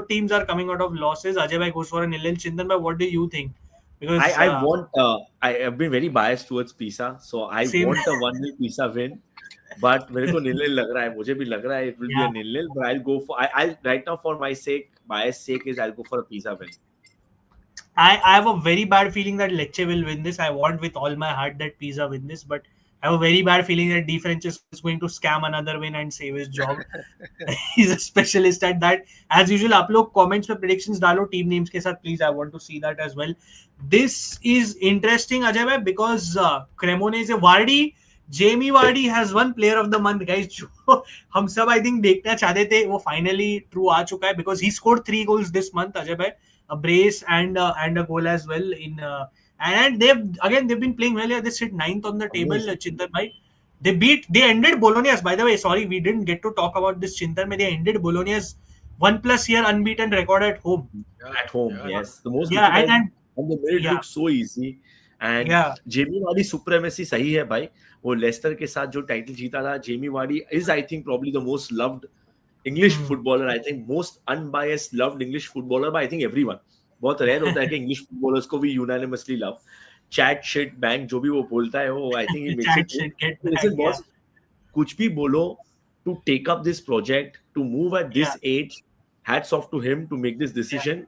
Speaker 1: teams are coming out of losses. Ajay bhai goes for a 0-0. Chintan bhai, what do you think? Because
Speaker 3: I have been very biased towards Pisa, so I want a 1-0 Pisa win. but मेरे को nil-nil लग रहा है, मुझे भी लग रहा है it will be a
Speaker 1: Yeah.
Speaker 3: nil-nil, but I'll go for I'll right now for my sake, bias sake is I'll go for a Pisa win.
Speaker 1: I have a very bad feeling that Lecce will win this. I want with all my heart that Pisa win this, but I have a very bad feeling that Di Francesco is going to scam another win and save his job. He's a specialist at that. As usual, आप लोग comments में predictions डालो team names के साथ, please. I want to see that as well. This is interesting, Ajay bhai, because Cremonese Vardy, Jamie Vardy has won Player of the Month, guys. जो हम सब I think देखना चाहते थे, वो finally true आ चुका है because he scored 3 goals this month, Ajay bhai. A brace and a goal as well in and they've been playing well. They sit 9th on the table. Chintan bhai, they ended Bologna's, by the way. Sorry, we didn't get to talk about this. Chintan mein they ended Bologna's 1+ year unbeaten record at home.
Speaker 3: At home, yes, the most
Speaker 1: Yeah,
Speaker 3: difficult,
Speaker 1: and
Speaker 3: they made it look so easy. And Jamie Vardy supremacy सही है भाई. वो Lester के साथ जो title जीता था, Jamie Vardy is I think probably the most loved English footballer. I think most unbiased loved English footballer by I think everyone. बहुत रेयर होता है कि English footballers को भी unanimously love. Chat shit bang जो भी वो बोलता है वो I think he makes it. Listen boss, कुछ भी बोलो, to take up this project, to move at this age, hats off to him to make this decision.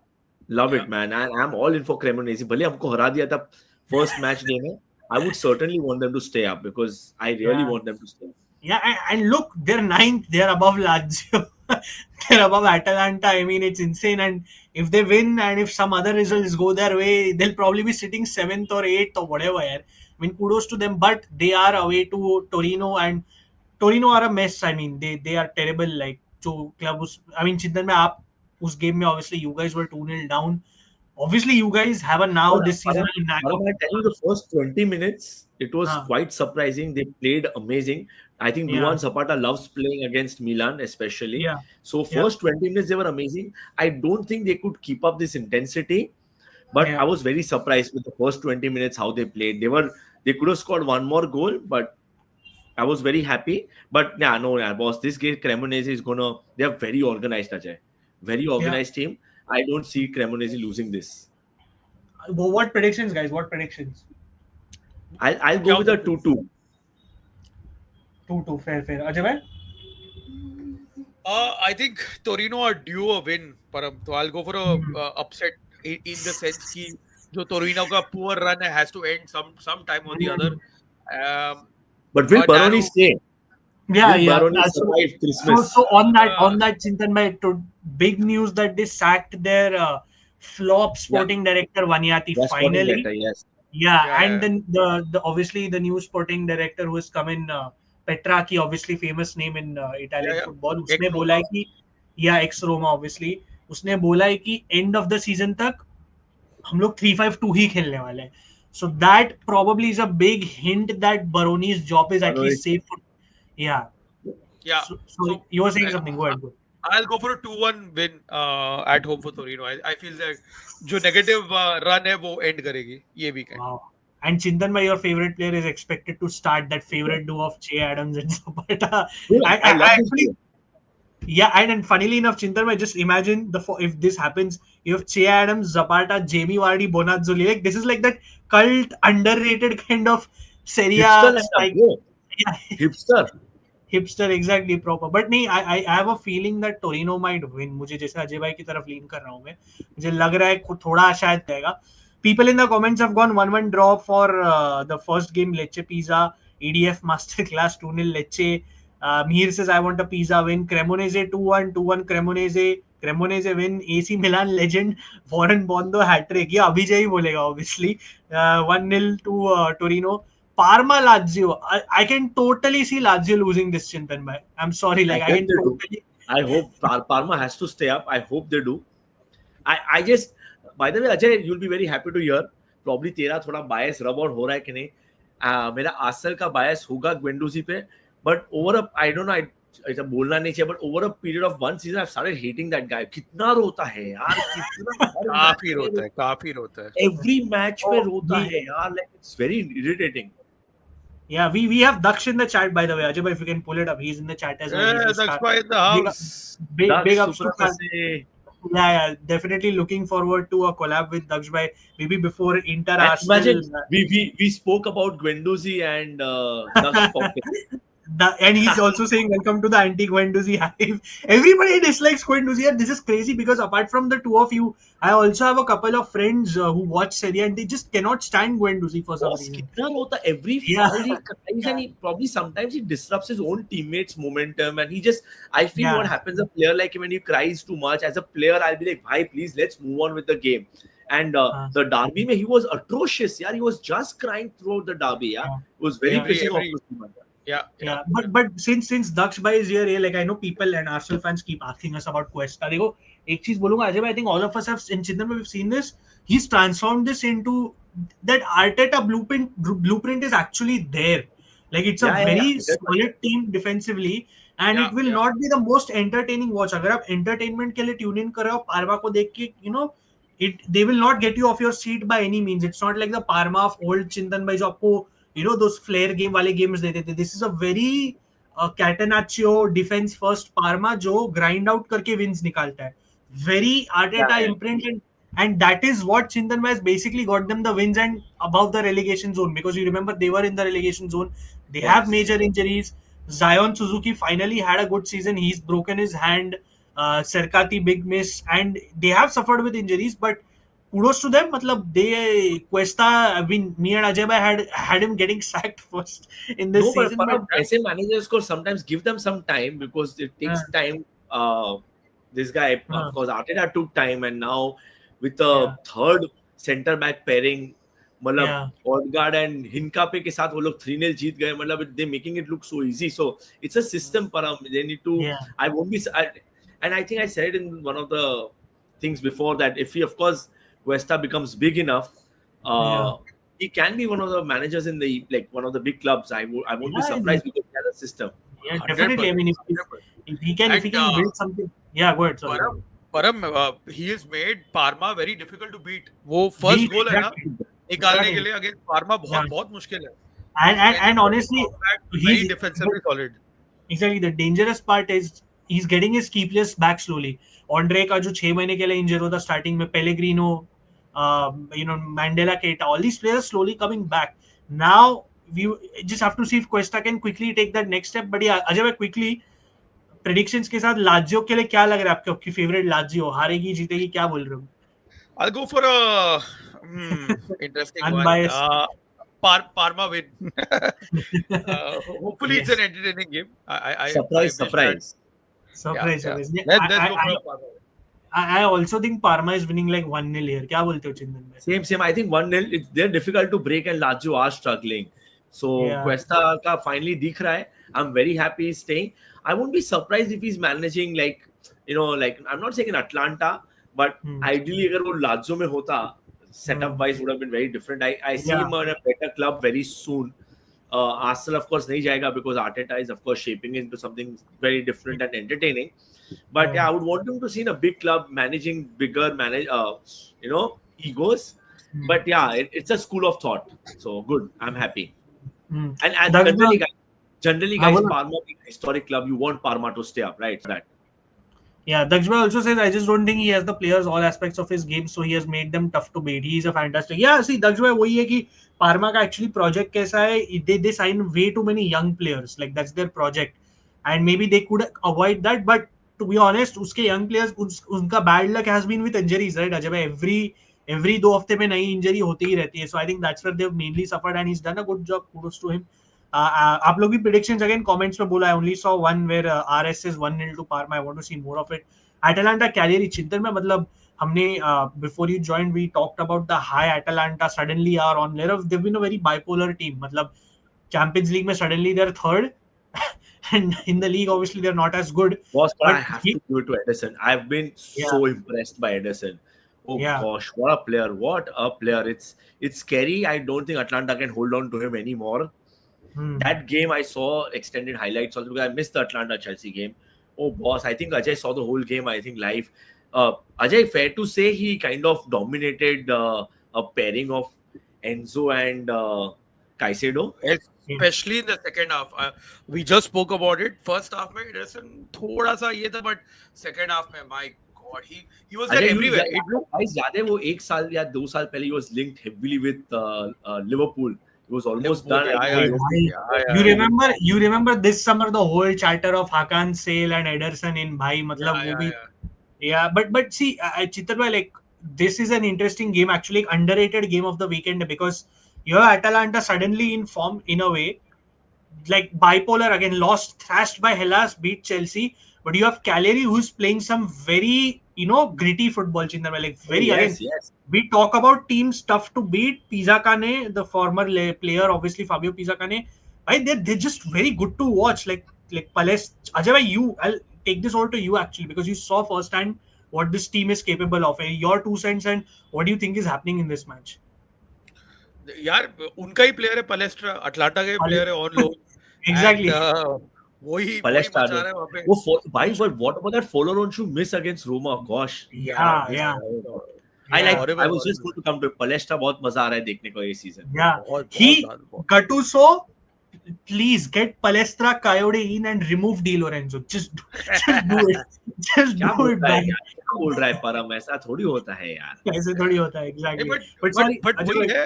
Speaker 3: Love it, man. I'm all in for Cremonese. भले हमको हरा दिया था first match day में, I would certainly want them to stay up because I really want them to stay up.
Speaker 1: Yeah, and look, they're 9th. They're above Lazio. They're above Atalanta. I mean, it's insane. And if they win and if some other results go their way, they'll probably be sitting 7th or 8th or whatever. I mean, kudos to them. But they are away to Torino, and Torino are a mess. I mean, they are terrible. Like, जो club I mean, Chintan में आप उस game में obviously you guys were 2-0 down. Obviously, you guys have a now this season.
Speaker 3: I tell you, the first 20 minutes, it was quite surprising. They played amazing. I think Duan Zapata loves playing against Milan, especially. So first 20 minutes, they were amazing. I don't think they could keep up this intensity, but I was very surprised with the first 20 minutes how they played. They could have scored one more goal, but I was very happy. But boss, this game Cremonese is they are very organized, Ajay. Very organized team. I don't see Cremonese losing this.
Speaker 1: What predictions, guys? What predictions?
Speaker 3: I'll go with a 2-2.
Speaker 1: 2-2, fair. Ajay bhai?
Speaker 2: I think Torino are due a win, Param. So I'll go for a upset in the sense that jo Torino ka poor run has to end some time or the other.
Speaker 3: But will Baroni stay?
Speaker 1: Baroni
Speaker 3: survive Christmas.
Speaker 1: So on that, Chintan bhai, big news that they sacked their flop sporting director Vaniati finally. And then the obviously the new sporting director who has come in, Petracchi, obviously famous name in Italian football. उसने बोला है कि ex Roma obviously उसने बोला है कि end of the season तक हम लोग 3-5-2 ही खेलने वाले हैं. So that probably is a big hint that Baroni's job is at least safe. So you were saying something. Go ahead.
Speaker 2: I'll go for a 2-1 win at home for Torino. I feel that जो negative run है वो end करेगी ये weekend.
Speaker 1: Wow. And Chintan bhai, your favorite player is expected to start that favorite duo of Che Adams and Zapata. I actually, and funnily enough, Chintan bhai, just imagine if this happens, you have Che Adams, Zapata, Jamie Vardy, Bonazzoli. Like this is like that cult, underrated kind of Serie A. Hipster, exactly, proper. But नहीं, I have a feeling that Torino might win. मुझे जैसे अजय भाई की तरफ लीन कर रहा हूँ मैं. मुझे लग रहा है थोड़ा शायद जाएगा. People in the comments have gone 1-1 draw for the first game. Lecce Pisa, EDF Masterclass 2-0 Lecce. Mihir says I want a Pisa win. Cremonese 2-1 Cremonese win. AC Milan legend Warren Bondo hat-trick. Yeah, Abhijay ही बोलेगा obviously. 1-0 to Torino. Parma Lazio. I can totally see Lazio losing this, Chintan bhai. I'm sorry,
Speaker 3: I hope Parma has to stay up. I hope they do. I just, by the way, Ajay, you'll be very happy to hear. Probably तेरा थोड़ा bias rub out हो रहा है कि नहीं. मेरा Arsenal का bias होगा Guendouzi पे. But I don't know. ऐसा बोलना नहीं चाहिए. But over a period of one season, I've started hating that guy. कितना रोता है यार.
Speaker 2: काफी रोता है.
Speaker 3: Every match में रोता है यार. Like it's very irritating.
Speaker 1: Yeah, we have Daksh in the chat, by the way. Ajay, if you can pull it up, he's in the chat as well.
Speaker 2: Daksh in the house.
Speaker 1: Big ups to definitely looking forward to a collab with Daksh bhai. Maybe before Inter Arsenal.
Speaker 3: Imagine we spoke about Guendouzi and Daksh.
Speaker 1: And he's also saying welcome to the anti-Guendouzi hive. Everybody dislikes Guendouzi, and this is crazy because apart from the two of you, I also have a couple of friends who watch Serie A and they just cannot stand Guendouzi for some
Speaker 3: Boss
Speaker 1: reason.
Speaker 3: कितना होता every
Speaker 1: Yeah,
Speaker 3: foul he cries and he probably sometimes he disrupts his own teammates' momentum and he just I feel what
Speaker 1: yeah,
Speaker 3: happens a player like him when he cries too much as a player I'll be like bhai please let's move on with the game and
Speaker 1: uh,
Speaker 3: the derby mein, he was atrocious yeah he was just crying throughout the derby yeah
Speaker 1: yeah.
Speaker 3: it was very
Speaker 1: Yeah.
Speaker 3: pissing off
Speaker 2: every
Speaker 3: to see, man.
Speaker 2: yeah.
Speaker 1: Yeah, but since Daksh bhai is here, like I know people and Arsenal fans keep asking us about Cuesta. देखो एक चीज बोलूंगा अजय भाई, I think all of us have in Chintan we've seen this. He's transformed this into that Arteta blueprint is actually there. Like it's a
Speaker 3: Yeah
Speaker 1: very
Speaker 3: 100%.
Speaker 1: solid team defensively, and
Speaker 2: Yeah,
Speaker 1: it will
Speaker 2: yeah.
Speaker 1: not be the most entertaining watch. अगर आप entertainment के लिए tune in कर रहे हो पारमा को देख के, they will not get you off your seat by any means. It's not like the Parma of old Chintan भाई जो आपको those flare game वाले games देते थे. This is a very catenaccio defense first Parma जो grind out करके wins निकालता है. Very Arteta
Speaker 3: Yeah.
Speaker 1: imprint, and that is what Chintan has basically got them the wins and above the relegation zone, because you remember they were in the relegation zone. They have
Speaker 3: Yes.
Speaker 1: major injuries. Zion Suzuki finally had a good season. He's broken his hand. Serkati big miss, and they have suffered with injuries, but kudos to them. Matlab, they Cuesta. I mean, me and Ajay bhai had him getting sacked first in this
Speaker 3: No,
Speaker 1: season,
Speaker 3: but
Speaker 1: but
Speaker 3: ऐसे managers को sometimes give them some time because it takes time. This guy, of course, Arteta took time, and now with the
Speaker 1: yeah,
Speaker 3: third center back pairing, मतलब
Speaker 1: yeah,
Speaker 3: Odegaard and Hincapié के साथ वो लोग 3-0 जीत गए. मतलब they making it look so easy. So it's a system. Param, they need to.
Speaker 1: yeah,
Speaker 3: I won't be. And I think I said in one of the things before that if he, of course, Cuesta becomes big enough.
Speaker 1: yeah.
Speaker 3: He can be one of the managers in the like one of the big clubs. I won't be
Speaker 1: Yeah,
Speaker 3: surprised because he has a system.
Speaker 1: yeah, definitely. I
Speaker 2: 100%.
Speaker 1: mean, if
Speaker 2: 100%.
Speaker 1: he can
Speaker 2: And
Speaker 1: build something, yeah, go ahead. Sorry.
Speaker 2: Param, he has made Parma very difficult to beat. वो first goal है ना निकालने के लिए against Parma बहुत
Speaker 1: Yeah.
Speaker 2: बहुत मुश्किल है.
Speaker 1: And honestly,
Speaker 2: very
Speaker 1: he's
Speaker 2: defensively solid.
Speaker 1: exactly the dangerous part is he's getting his key players back slowly. Andre का जो 6 महीने के लिए इंजर होता starting में, Pellegrino, Mandela, Keita, all these players slowly coming back. Now we just have to see if Cuesta can quickly take that next step. But yeah, Ajay, quickly predictions के साथ Lazio के लिए क्या लग रहा है आपके? आपकी फेवरेट लाजियो हारेगी जीतेगी, क्या बोल रहे हो?
Speaker 2: I'll go for a interesting one.
Speaker 1: Unbiased.
Speaker 2: Parma win. Hopefully it's an entertaining game. I
Speaker 3: Surprise.
Speaker 1: Surprise.
Speaker 2: Yeah.
Speaker 1: Yeah.
Speaker 2: Let's go for Parma.
Speaker 1: I also think Parma is winning like 1-0 here. क्या बोलते हो चिंतन भाई?
Speaker 3: Same. I think 1-0. They're difficult to break and Lazio are struggling. So
Speaker 1: Yeah.
Speaker 3: Cuesta का finally दिख रहा है. I'm very happy he's staying. I won't be surprised if he's managing like I'm not saying in Atlanta, but ideally अगर वो Lazio में होता, setup wise would have been very different. I see him in a better club very soon. Arsenal of course नहीं जाएगा because Arteta is of course shaping into something very different and entertaining. But yeah, I would want him to see in a big club managing bigger egos. But yeah, it's a school of thought. So good. I'm happy. And generally guys, Parma being a historic club, you want Parma to stay up, right? That.
Speaker 1: Yeah, Dakshbhai also says, I just don't think he has the players, all aspects of his game, so he has made them tough to beat. He is a fantastic. Yeah, see, Dakshbhai, वही है कि Parma का actually project कैसा है? They sign way too many young players. Like that's their project, and maybe they could avoid that. But to be honest, उसके young players, उनका bad luck has been with injuries, right? Ajay भाई, every 2 हफ्ते में नई injury होती ही रहती है. So I think that's where they've mainly suffered, and he's done a good job. Kudos to him. आप लोग भी predictions again comments में बोला. I only saw one where RS is 1-0 to Parma. I want to see more of it. Atalanta Cagliari चिंतन में मतलब हमने before you joined we talked about the high Atalanta suddenly are on. They've been a very bipolar team. मतलब Champions League में suddenly they're third, and in the league obviously they're not as good.
Speaker 3: Boss, but I have to give it to Ederson. I've been so impressed by Ederson. Oh gosh, what a player! What a player! It's scary. I don't think Atlanta can hold on to him anymore. That game I saw extended highlights also because I missed the Atlanta Chelsea game. Oh boss, I think Ajay saw the whole game. I think live. Ajay, fair to say he kind of dominated a pairing of Enzo and Caicedo.
Speaker 2: Especially in the second half. We just spoke about it. First half में Ederson थोड़ा सा ये था, but second half में my God, he was there everywhere.
Speaker 3: Guys, याद है वो 1 साल या 2 साल पहले he was linked heavily with Liverpool. It was almost done.
Speaker 1: You remember this summer the whole chatter of Hakan Sale and Ederson in Bhai, matlab wo bhi. Yeah, but see, Chitarbhai, like this is an interesting game, actually underrated game of the weekend, because you have Atalanta suddenly in form in a way, like bipolar again, lost, thrashed by Hellas, beat Chelsea, but you have Cagliari who's playing some very gritty football, Chitarbhai, like very again.
Speaker 3: Yes.
Speaker 1: We talk about teams tough to beat. Pisacane, the former player, obviously Fabio Pisacane, right? They're just very good to watch. Like Palestra. Ajay, bhai, I'll take this over to you actually, because you saw firsthand what this team is capable of. Your 2 cents, and what do you think is happening in this match?
Speaker 2: यार उनका ही player है पलेस्ट्रा, Atlanta का ही player है on loan.
Speaker 1: Exactly.
Speaker 2: वही मचा रहा है वहाँ पे.
Speaker 3: वो भाई, but what about that follow-on shoot miss against Roma? Gosh.
Speaker 1: Yeah.
Speaker 3: I was just going to come to Palestra. बहुत मजा आ रहा है देखने को ये season.
Speaker 1: Yeah. Gattuso, please get Palestra Coyote in and remove Di Lorenzo. Just do it. Just do it, man.
Speaker 3: क्या बोल रहा है परम? ऐसा थोड़ी होता है यार.
Speaker 1: ऐसे थोड़ी होता है, exactly.
Speaker 2: But वही है,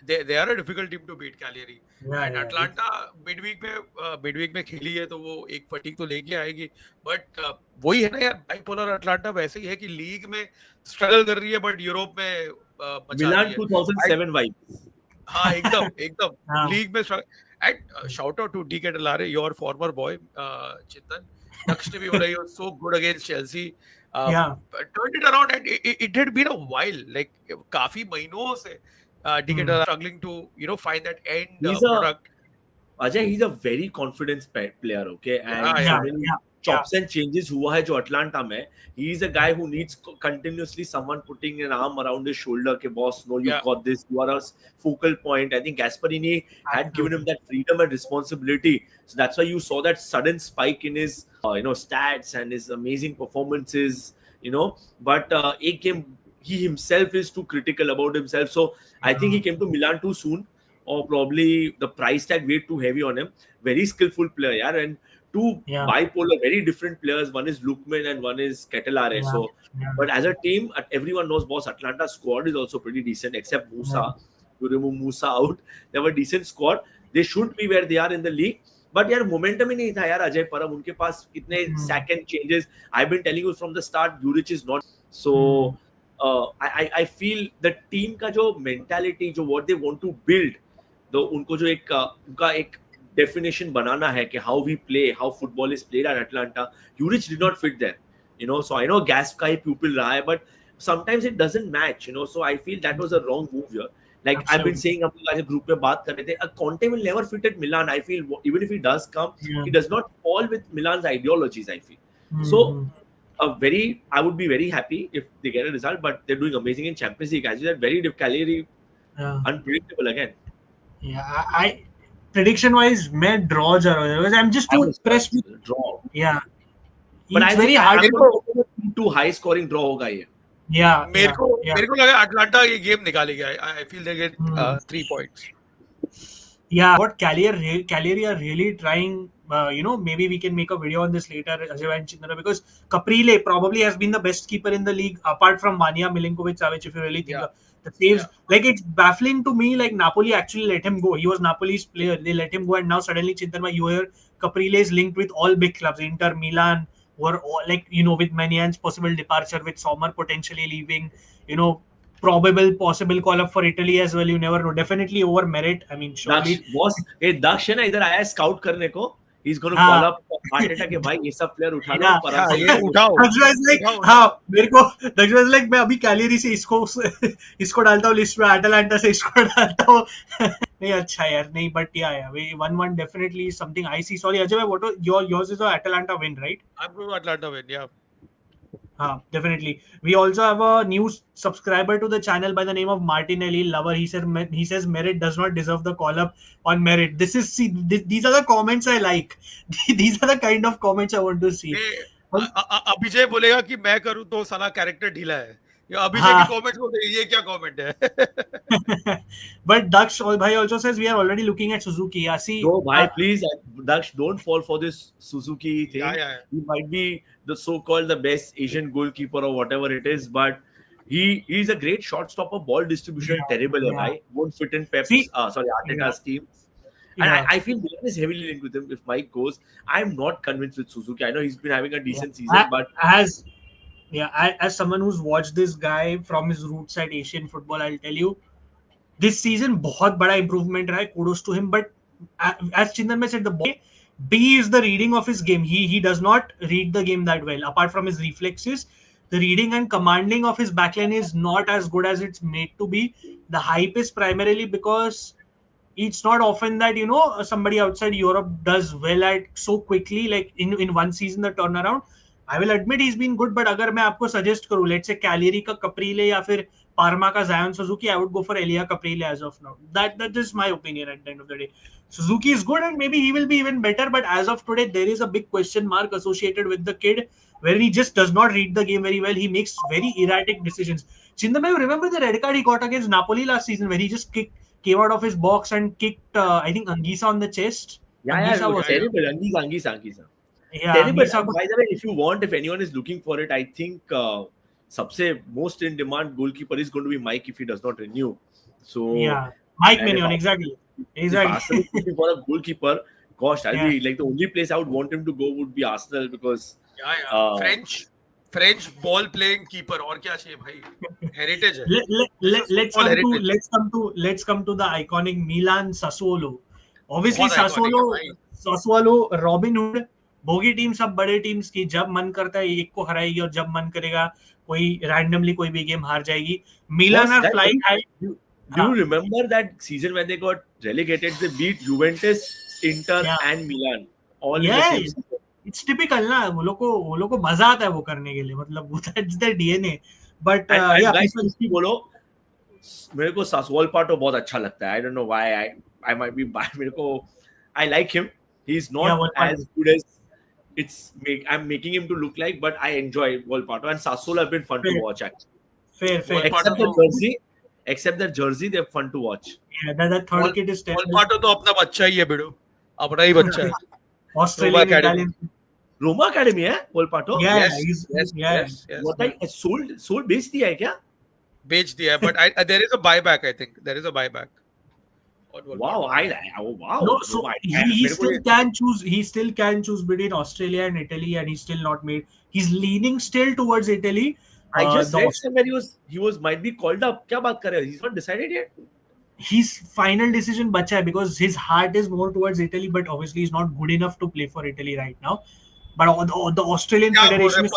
Speaker 2: they are a difficult team to beat, Cagliari. And Atlanta midweek में खेली है तो वो एक फटीक तो लेके आएगी. But वही है ना यार, बाइपोलर अटलांटा वैसे ही है कि लीग में स्ट्रगल कर रही है, बट यूरोप में
Speaker 3: Milan 2007 vibes.
Speaker 2: हाँ, एकदम लीग में struggle. And shout out to DK Della, your former boy, Chintan. Daksh ne bhi bola, he was so good against Chelsea. Turned it around, and it had been a while, like काफी महीनों से DK Della struggling to find that end product.
Speaker 3: Ajay, he's a very confident player, okay? And chops and changes हुआ है जो Atlanta में. He is a guy who needs continuously someone putting an arm around his shoulder. Okay, boss, no, you got this. You are a focal point. I think Gasperini had given him that freedom and responsibility. So that's why you saw that sudden spike in his, stats and his amazing performances. But एक game he himself is too critical about himself. So I think he came to Milan too soon, or probably the price tag way too heavy on him. Very skillful player, and two bipolar, very different players. One is Lukman and one is Ketelare. But as a team, everyone knows, boss, Atlanta squad is also pretty decent, except Musa. You remove Musa out, they have a decent squad. They should be where they are in the league. But यार momentum ही नहीं था यार अजय परम. उनके पास इतने second changes. I've been telling you from the start, Juric is not. So I feel the team का जो mentality, जो what they want to build, तो उनको जो उनका एक definition banana hai कि how we play, how football is played at Atlanta. Juric did not fit there, So I know Gas ka hi pupil raha hai, but sometimes it doesn't match, So I feel that was a wrong move here. Like I've been saying, हम लोग आज group में बात कर रहे थे, Conte will never fit at Milan. I feel even if he does come, he does not fall with Milan's ideologies. I feel so. I would be very happy if they get a result, but they're doing amazing in Champions League. As you said, very Cagliari, unpredictable again.
Speaker 1: Yeah, I prediction wise, मैं draw जा रहा हूँ. I'm just too impressed with
Speaker 3: draw.
Speaker 1: Yeah,
Speaker 3: but it's very hard to too high scoring draw होगा ये.
Speaker 1: Yeah,
Speaker 2: मेरे को लगा Atlanta ये गेम निकालेगा. I feel they get 3 points.
Speaker 1: Yeah, what Cagliari are really trying. Maybe we can make a video on this later, Ajay and Chindra, because Caprile probably has been the best keeper in the league apart from Vania Milinkovic-Savic. If you really think the saves, like it's baffling to me. Like Napoli actually let him go. He was Napoli's player. They let him go, and now suddenly Chindra, you hear Caprile is linked with all big clubs, Inter, Milan, or all, with Manian's possible departure, with Sommer potentially leaving. Possible call up for Italy as well. You never know. Definitely over merit. I mean, surely.
Speaker 3: Daksh है ना इधर आया scout करने को. He's going to call up Arteta के भाई ये सब player उठा लो.
Speaker 2: ये उठाओ.
Speaker 1: मेरे को Daksh was like मैं अभी Cagliari से इसको डालता हूँ लिस्ट में, Atalanta से इसको डालता हूँ. नहीं अच्छा यार नहीं, but yeah, 1-1 definitely is something I see. Sorry Ajay, what yours is a Atalanta win, right?
Speaker 2: I'm going to Atalanta win, yeah.
Speaker 1: Definitely. We also have a new subscriber to the channel by the name of Martinelli Lover. He says merit does not deserve the call up on merit. These are the comments I like. These are the kind of comments I want to see.
Speaker 2: Abhijay बोलेगा कि मैं करूं तो साला character ढीला है. अभिजय के comments को ये क्या कमेंट है?
Speaker 1: But Daksh bhai also says we are already looking at Suzuki.
Speaker 3: No, bhai, please, Daksh, don't fall for this Suzuki thing. He might be the so-called the best Asian goalkeeper or whatever it is, but He's a great shot stopper, ball distribution terrible है भाई. Won't fit in
Speaker 1: See,
Speaker 3: Arteta's team. And I feel Milan is heavily linked with him if Mike goes. I'm not convinced with Suzuki. I know he's been having a decent season, but
Speaker 1: as someone who's watched this guy from his roots at Asian football, I'll tell you, this season बहुत बड़ा improvement रहा है. Kudos to him. But as Chindan said, the B is the reading of his game. He does not read the game that well. Apart from his reflexes, the reading and commanding of his backline is not as good as it's made to be. The hype is primarily because it's not often that somebody outside Europe does well at so quickly, like in one season the turnaround. I will admit he's been good, but अगर मैं आपको suggest करूँ, let's say Cagliari का Caprile या फिर Parma का Zion Suzuki, I would go for Elia Caprile as of now. That is my opinion at the end of the day. Suzuki is good and maybe he will be even better, but as of today, there is a big question mark associated with the kid where he just does not read the game very well. He makes very erratic decisions. Chindam, you remember the red card he got against Napoli last season where he just came out of his box and kicked, I think, Anguissa on the chest?
Speaker 3: Anguissa was terrible. Anguissa.
Speaker 1: Yeah,
Speaker 3: terrible. By the way, if anyone is looking for it, I think सबसे most in demand goalkeeper is going to be Mike if he does not renew. So
Speaker 1: yeah, Mike Mignon, exactly.
Speaker 3: If Arsenal is looking for a goalkeeper, gosh, I'll be like the only place I would want him to go would be Arsenal because
Speaker 2: French ball playing keeper और क्या चाहिए भाई? Heritage
Speaker 1: है. Let's come to the iconic Milan Sassuolo. Obviously Sassuolo, Robin Hood, भोगी team सब बड़े teams की जब मन करता है एक को हराएगी और जब मन करेगा कोई रैंडमली कोई भी गेम हार जाएगी. Milan are flying high.
Speaker 3: Do you remember that season when they got relegated? They beat Juventus, Inter, and Milan all in the same season.
Speaker 1: It's typical ना, वो लोग को मजा आता है वो करने के लिए, मतलब that's their DNA. But
Speaker 3: guys, बोलो, मेरे को Sassuolo Pato बहुत अच्छा लगता है. I don't know why I might be biased. मेरे को I like him. He's not as good as I'm making him to look like, but I enjoy Volpato and Sassuolo have been fun to watch actually.
Speaker 1: Fair.
Speaker 3: Except the jersey, they're fun to watch.
Speaker 1: Yeah, that third kid is terrible.
Speaker 2: Volpato तो अपना बच्चा ही है बेड़ो, अपना ही बच्चा है.
Speaker 1: Australian Italian.
Speaker 3: Roma Academy है Volpato?
Speaker 1: Yes.
Speaker 3: What I sold बेच दिया है क्या?
Speaker 2: बेच दिया है, but there is a buyback. I think there is a buyback.
Speaker 3: Wow!
Speaker 1: No, so he still can choose between Australia and Italy, and he's still not made. He's leaning still towards Italy.
Speaker 3: I just read somewhere he was might be called up. क्या बात कर रहे हो? He's not decided yet.
Speaker 1: His final decision बचा है because his heart is more towards Italy, but obviously he's not good enough to play for Italy right now. But the Australian Federation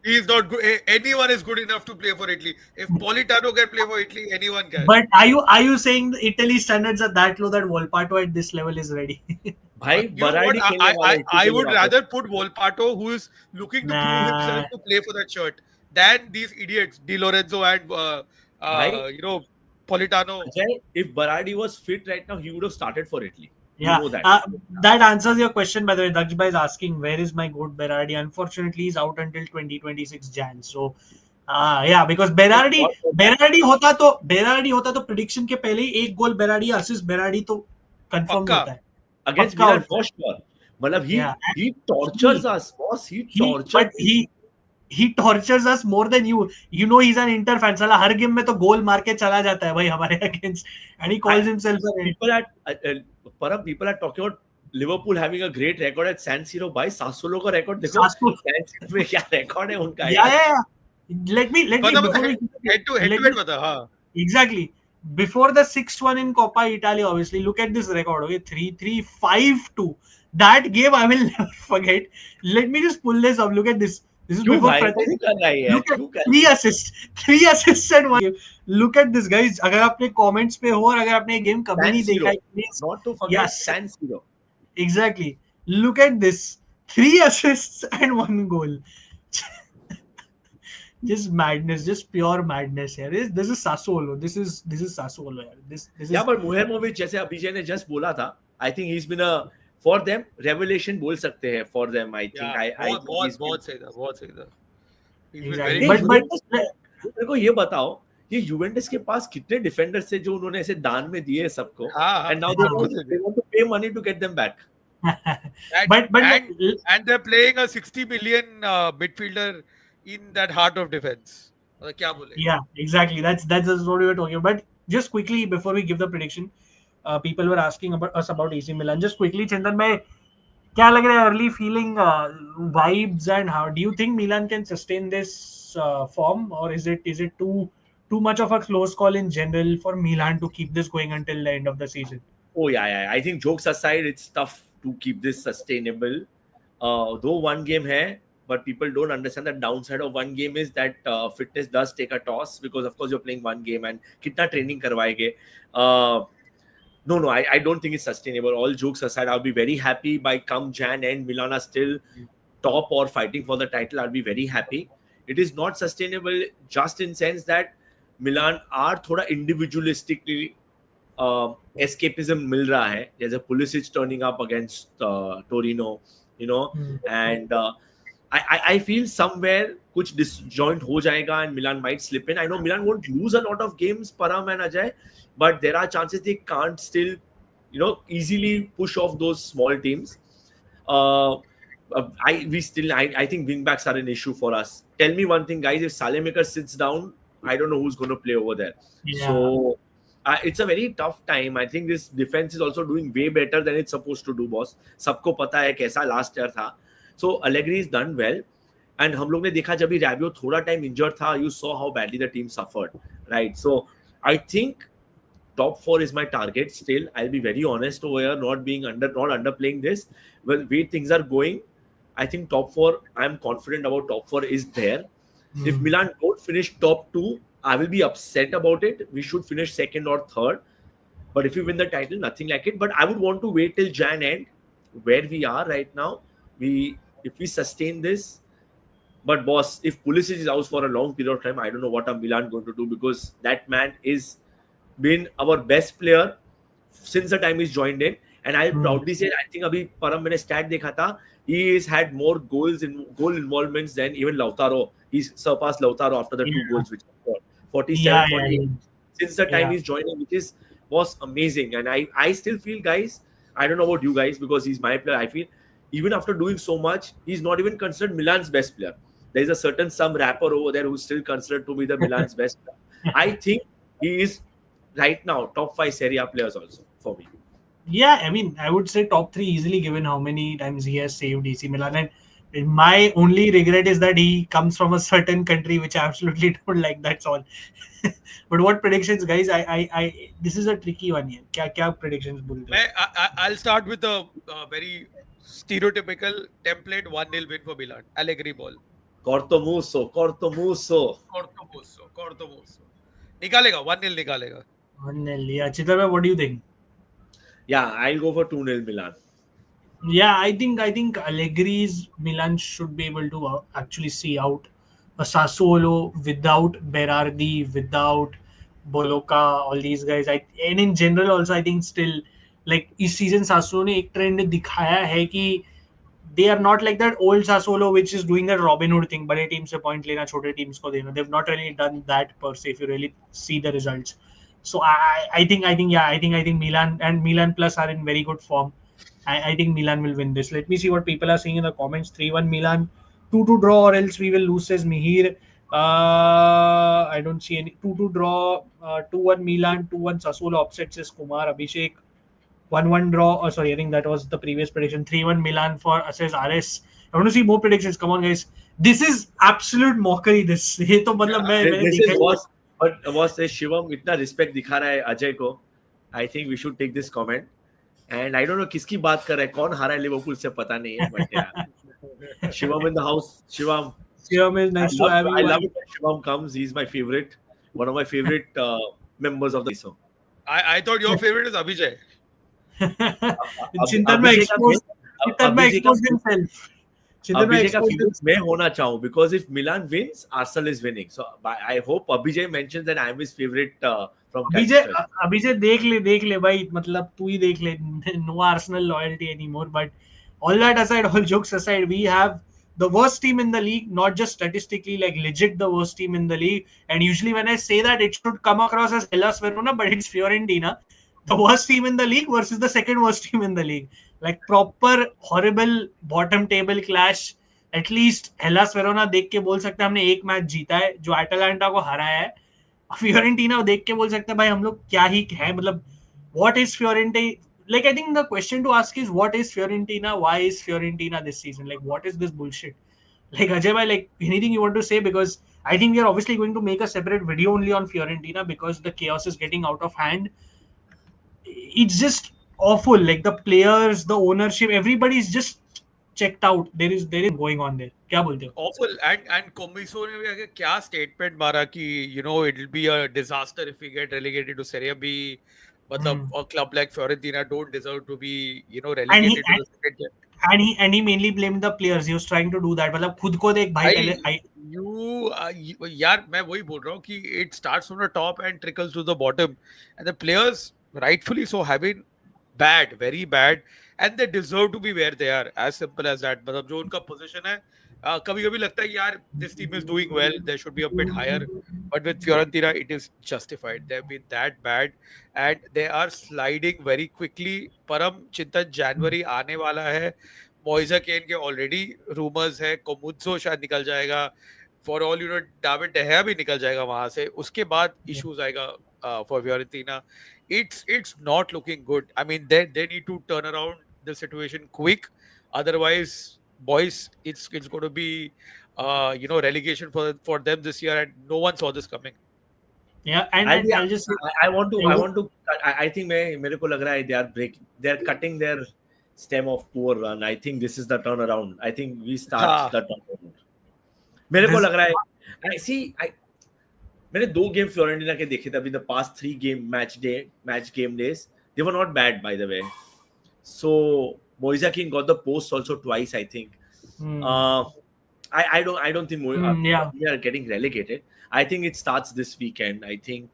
Speaker 2: he is not good. Anyone is good enough to play for Italy. If Politano can play for Italy, anyone can.
Speaker 1: But are you saying the Italy standards are that low that Volpato at this level is ready?
Speaker 2: I would rather put Volpato, who is looking to prove himself to play for that shirt, than these idiots, Di Lorenzo and Politano.
Speaker 3: If Berardi was fit right now, he would have started for Italy.
Speaker 1: Yeah, you know that answers your question. By the way, Dakshbhai is asking where is my goat Berardi. Unfortunately, he's out until 2026 Jan. So, because Berardi होता तो prediction के पहले ही एक गोल Berardi assist Berardi तो confirmed होता है.
Speaker 3: Against Milan, for sure. मतलब he tortures us, boss. He
Speaker 2: tortures
Speaker 1: us more than you. You know he's an Inter fan. साला हर गेम में तो गोल मार के चला जाता है भाई हमारे against, and he calls himself
Speaker 3: people are talking about Liverpool having a great record at San Siro. भाई Sassuolo का record देखो. San Siro में क्या record है उनका?
Speaker 1: Yeah. Let me
Speaker 2: head to head बता. हाँ.
Speaker 1: Exactly. Before the 6-1 in Coppa Italia, obviously, look at this record. Okay, 3-3, 5-2. That game I will never forget. Let me just pull this up. Look at this. This is before look at 3 assists and 1 game. Look at this, guys. अगर आपने comments पे हो और अगर आपने game कभी नहीं देखा है, please.
Speaker 3: Not to forget San Siro.
Speaker 1: Exactly. Look at this. 3 assists and 1 goal. Just madness, just pure madness here. This is Sassuolo. This is Sassuolo. This is.
Speaker 3: Yeah, but Muhemovic जैसे अभिजय ने just बोला था, I think he's been a for them revelation बोल सकते हैं for them. I think
Speaker 2: बहुत सही था.
Speaker 3: मेरे को ये बताओ, ये यूवेंटस के पास कितने डिफेंडर्स थे जो उन्होंने ऐसे दान में दिए सबको, and now they want to pay money to get them back.
Speaker 2: and they're playing a 60 million midfielder in that heart of defense. क्या बोले?
Speaker 1: Yeah, exactly. That's what we were talking about. But just quickly before we give the prediction, people were asking about us about AC Milan. Just quickly, Chintan, मैं क्या लग रहा है early feeling, vibes, and how do you think Milan can sustain this form, or is it too much of a close call in general for Milan to keep this going until the end of the season?
Speaker 3: Oh yeah. I think jokes aside, it's tough to keep this sustainable. Though one game hai, but people don't understand the downside of one game is that fitness does take a toss because of course you're playing one game and kitna training karwaenge. No, I don't think it's sustainable. All jokes aside, I'll be very happy by come Jan and Milan are still top or fighting for the title. I'll be very happy. It is not sustainable just in sense that Milan are thoda individualistically escapism मिल रहा है. There's a Pulisic turning up against Torino, you know, and I feel somewhere कुछ disjoint हो जाएगा and Milan might slip in. I know Milan won't lose a lot of games, Param and Ajay, but there are chances they can't still, easily push off those small teams. I think wingbacks are an issue for us. Tell me one thing, guys. If Salemaker sits down, I don't know who's going to play over there.
Speaker 1: Yeah.
Speaker 3: So it's a very tough time. I think this defense is also doing way better than it's supposed to do, boss. सबको पता है कैसा last year था. So Allegri is done well. And हम लोग ने देखा जब भी Rabiot थोड़ा time injured था, you saw how badly the team suffered, right? So I think top 4 is my target still. I'll be very honest over here, not underplaying this. Well, way things are going, I think top 4, I'm confident about top 4 is there. If Milan don't finish top 2, I will be upset about it. We should finish second or third. But if we win the title, nothing like it. But I would want to wait till Jan end, where we are right now. If we sustain this. But boss, if Pulisic is out for a long period of time, I don't know what Milan going to do, because that man is been our best player since the time he's joined in. And I'll proudly say, I think abhi Param मैंने stat देखा था, he has had more goal involvements than even Lautaro. He's surpassed Lautaro after the 2 goals which he got. 47, 48 since the time he's joining, which was amazing. And I still feel, guys, I don't know about you guys, because he's my player. I feel even after doing so much, he's not even considered Milan's best player. There is a certain some rapper over there who's still considered to be the Milan's best player. I think he is right now top 5 Serie A players also for me.
Speaker 1: Yeah, I mean, I would say top 3 easily, given how many times he has saved AC Milan. And my only regret is that he comes from a certain country which I absolutely don't like. That's all. But what predictions, guys? I this is a tricky one here. क्या predictions बोलते हो?
Speaker 2: I'll start with a very stereotypical template 1-0 win for Milan. Allegri ball.
Speaker 3: Cortomuso.
Speaker 2: निकालेगा 1-0 निकालेगा.
Speaker 1: 1-0. Yeah, Chitra, what do you think?
Speaker 3: Yeah, I'll go for 2-0 Milan.
Speaker 1: Yeah, I think Allegri's Milan should be able to actually see out a Sassuolo without Berardi, without Boloca, all these guys. And in general also, I think still, like इस season Sassuolo ने एक trend दिखाया है कि they are not like that old Sassuolo which is doing that Robin Hood thing, बड़े teams से point लेना, छोटे teams को देना. They've not really done that per se if you really see the results. So I think Milan plus are in very good form. I think Milan will win this. Let me see what people are saying in the comments. 3-1 Milan, 2-2 draw, or else we will lose, says Mihir. I don't see any. 2-2 draw, 2-1 Milan, 2-1 Sassuolo upset, says Kumar. Abhishek. 1-1 draw. Oh, sorry, I think that was the previous prediction. 3-1 Milan for, says RS. I want to see more predictions. Come on, guys. This is absolute mockery. This. ये तो मतलब मैं
Speaker 3: But was Shivam इतना respect दिखा रहा है अजय को. I think we should take this comment. And I don't know किसकी बात कर रहा है, कौन हारा है लिवरपूल से पता नहीं है. But yeah, Shivam in the house. Shivam is nice to have you. I love it when Shivam comes. He's my favorite, one of my favorite members of the show.
Speaker 2: I thought your favorite is Abhijay.
Speaker 1: Chintan may expose himself.
Speaker 3: Abhijay का feelings मैं होना चाहूँ, because if Milan wins, Arsenal is winning. So I hope Abhijay mentions that I am his favorite from
Speaker 1: Abhijay देख ले भाई, मतलब तू ही देख ले. No Arsenal loyalty anymore. But all that aside, all jokes aside, we have the worst team in the league, not just statistically, like legit the worst team in the league. And usually when I say that, it should come across as Hellas Verona, but it's Fiorentina. The worst team in the league versus the second worst team in the league. Like proper horrible bottom table clash. At least Hellas Verona देख के बोल सकते हैं हमने एक match जीता है जो एटलांटा को हराया है. फियोरेंटीना देख के बोल सकते हैं भाई हम लोग क्या ही है. मतलब what is Fiorentina? Like I think the question to ask is what is Fiorentina? Why is Fiorentina this season? Like what is this bullshit? Like Ajay bhai, like anything you want to say? Because I think we are obviously going to make a separate video only on Fiorentina because the chaos is getting out of hand. It's just awful. Like the players, the ownership, everybody is just checked out. There is going on there. क्या बोलते हो?
Speaker 2: Awful. And Comiso ने भी आगे क्या statement मारा कि it'll be a disaster if we get relegated to Serie B. मतलब a club like Fiorentina don't deserve to be
Speaker 1: And he
Speaker 2: relegated to the second tier.
Speaker 1: and he mainly blamed the players. He was trying to do that. मतलब खुद को देख भाई पहले
Speaker 2: यार मैं वही बोल रहा हूँ कि it starts from the top and trickles to the bottom, and the players rightfully so have been bad, very bad, and they deserve to be where they are. As simple as that. मतलब जो उनका position है, कभी कभी लगता है कि यार this team is doing well, they should be a bit higher, but with Fiorentina it is justified. They've been that bad and they are sliding very quickly. परम चिंतन जनवरी आने वाला है. मोइजा केन के ऑलरेडी रूमर्स है, कोमुत्सो शायद निकल जाएगा, फॉर ऑल डेविड डेहा भी निकल जाएगा वहां से. उसके बाद इश्यूज आएगा for Fiorentina. It's not looking good. I mean, they need to turn around the situation quick. Otherwise, boys, it's going to be relegation for them this year, and no one saw this coming.
Speaker 1: Yeah, and I'll just say,
Speaker 3: I want to. I think मेरे को लग रहा है they are cutting their stem of poor run. I think this is the turnaround. I think we start the turnaround. मेरे को लग रहा है. मैंने 2 गेम फ्लोरेंटीना के देखे थे अभी. The past 3 match game days, they were not bad by the way. So Moise Kean got the post also twice, I think. I don't think we are getting relegated. I think it starts this weekend. I think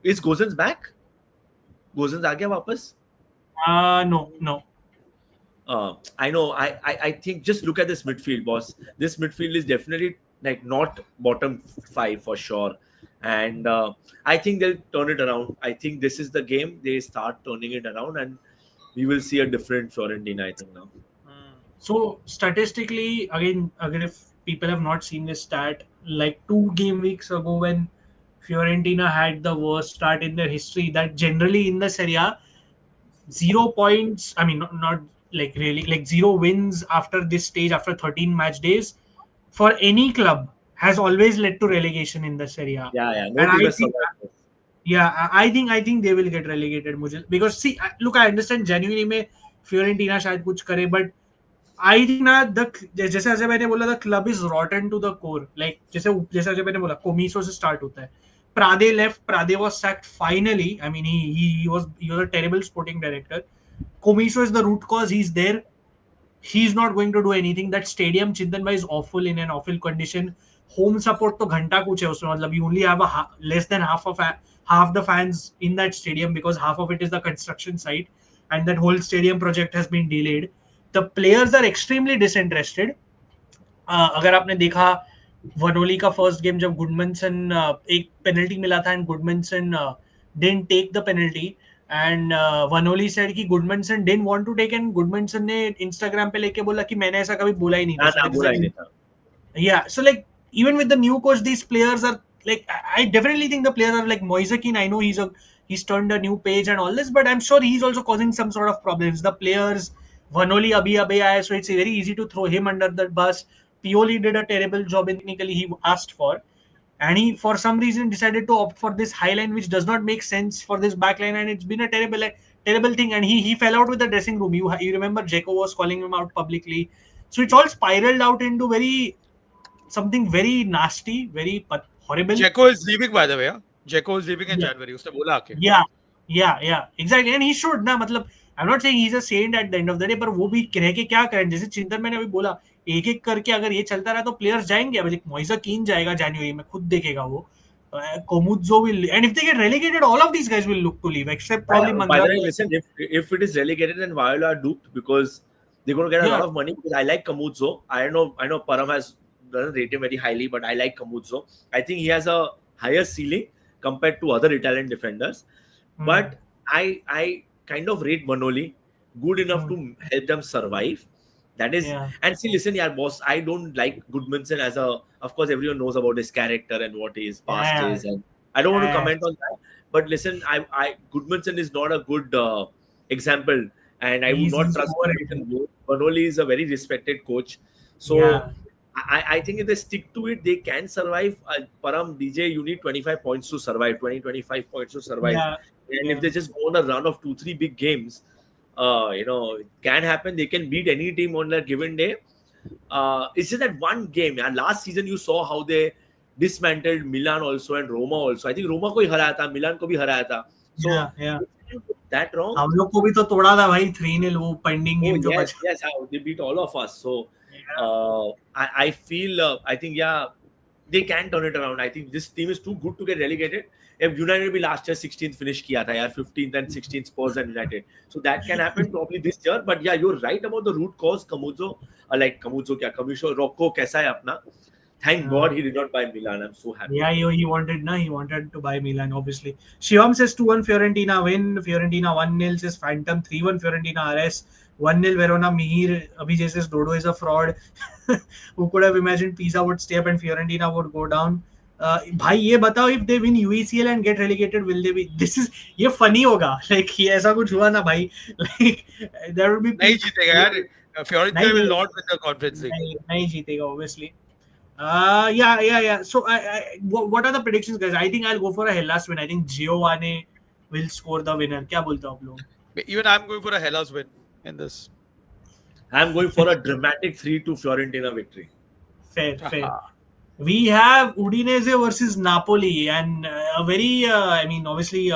Speaker 3: is Gozens back? Gozens आ गया वापस?
Speaker 1: No.
Speaker 3: I know. I think just look at this midfield, boss. This midfield is definitely like not bottom 5 for sure, and I think they'll turn it around. I think this is the game they start turning it around, and we will see a different Fiorentina, I think now.
Speaker 1: So statistically, again, if people have not seen this stat, like 2 game weeks ago when Fiorentina had the worst start in their history, that generally in the Serie A, 0 points. I mean, not like really, like 0 wins after this stage after 13 match days for any club has always led to relegation in the Serie A.
Speaker 3: Yeah.
Speaker 1: And I think they will get relegated. Because see, look, I understand genuinely में Fiorentina शायद कुछ करे, but I think ना जैसे अजय मैंने बोला, the club is rotten to the core. Like जैसे अजय मैंने बोला, Comiso से start होता है. Prade left. Prade was sacked finally. I mean, he was a terrible sporting director. Comiso is the root cause. He's there. He's not going to do anything. That stadium, Chintan bhai, is awful, in an awful condition. Home support to घंटा कुछ है उसमें. मतलब you only have less than half the fans in that stadium because half of it is the construction site, and that whole stadium project has been delayed. The players are extremely disinterested. अगर आपने देखा वनोली का first game जब गुडमनसन एक penalty मिला था and Gudmundsson didn't take the penalty, and Vanoli said कि Gudmundsson didn't want to take, and Gudmundsson ने इंस्टाग्राम पे लेके बोला कि मैंने ऐसा कभी बोला ही नहीं था. Yeah, so like even with the new coach, these players are like, I definitely think the players are like Moise Kean. I know he's turned a new page and all this, but I'm sure he's also causing some sort of problems. The players, Vanoli abhi aaya, so it's very easy to throw him under the bus. Pioli did a terrible job technically he asked for, and he for some reason decided to opt for this high line, which does not make sense for this back line, and it's been a terrible thing. And he fell out with the dressing room. You remember Dzeko was calling him out publicly, so it's all spiraled out into something very nasty, very horrible.
Speaker 2: Dzeko is leaving, by the way. Dzeko is leaving in January. उसने बोला आके.
Speaker 1: Yeah, exactly, and he should ना. मतलब I'm not saying he's a saint at the end of the day, पर वो भी रह के क्या करें. जैसे चिंतन मैंने अभी बोला, एक करके अगर ये चलता रहा तो प्लेयर्स जाएंगे. अब मोइसा कीन जाएगा जनवरी में, खुद देखेगा वो. Comuzo will, and if they get relegated, all of these guys will look to leave, except probably Manga.
Speaker 3: By the way, listen, if it is relegated, then Viola are duped because they're going to get a lot of money. Because I like Comuzo. I know Param doesn't rate him very highly, but I like Comuzo. I think he has a higher ceiling compared to other Italian defenders. But I kind of rate Vanoli good enough to help them survive. That is,
Speaker 1: Yeah.
Speaker 3: and see, listen, yeah, boss, I don't like Goodmanson as a. Of course, everyone knows about his character and what his past
Speaker 1: Yeah.
Speaker 3: is, and I don't want to
Speaker 1: Yeah.
Speaker 3: comment on that. But listen, I Goodmanson is not a good example, and I would not
Speaker 1: He's
Speaker 3: trust
Speaker 1: overrated.
Speaker 3: Goodmanson more. Banoli is a very respected coach, so
Speaker 1: Yeah.
Speaker 3: I think if they stick to it, they can survive. Param DJ, you need 25 points to survive, 25 points to survive,
Speaker 1: Yeah.
Speaker 3: and if
Speaker 1: Yeah.
Speaker 3: they just go on a run of 2-3 big games, it can happen. They can beat any team on a given day. It's just that one game. Yeah. Last season, you saw how they dismantled Milan also and Roma also. I think Roma को ही हराया था, Milan को भी हराया था. So
Speaker 1: Yeah.
Speaker 3: that wrong.
Speaker 1: हम लोग को भी तो तोड़ा था भाई 3-0 वो पेंडिंग
Speaker 3: Oh
Speaker 1: गेम जो
Speaker 3: yes,
Speaker 1: बचा.
Speaker 3: yes, how they beat all of us. So
Speaker 1: Yeah.
Speaker 3: I feel I think yeah, they can turn it around. I think this team is too good to get relegated. If United भी last year 16th finish किया था यार, 15th and 16th Spurs and United. So that can happen probably this year. But yeah, you're right about the root cause. Kamisho Rocco कैसा है अपना? Thank God he did not buy Milan. I'm so happy.
Speaker 1: Yeah, he wanted to buy Milan, obviously. Shivam says 2-1 Fiorentina win. Fiorentina 1-0 says Phantom. 3-1 Fiorentina RS. 1-0 Verona. Mihir Abhijay says Dodo is a fraud. Who could have imagined Pisa would stay up and Fiorentina would go down? भाई ये बताओ, if they win UECL and get relegated, will they be? This is ये funny होगा. Like ये ऐसा कुछ हुआ ना भाई. Like there will be.
Speaker 2: नहीं जीतेगा यार. Fiorentina will not win the Conference League.
Speaker 1: नहीं जीतेगा, obviously. Yeah. So, what are the predictions, guys? I think I'll go for a Hellas win. I think Giovanni will score the winner. क्या बोलते हो आप लोग?
Speaker 2: Even I'm going for a Hellas win in this.
Speaker 3: I'm going for a dramatic 3-2 Fiorentina victory.
Speaker 1: Fair. We have Udinese versus Napoli, and a very, obviously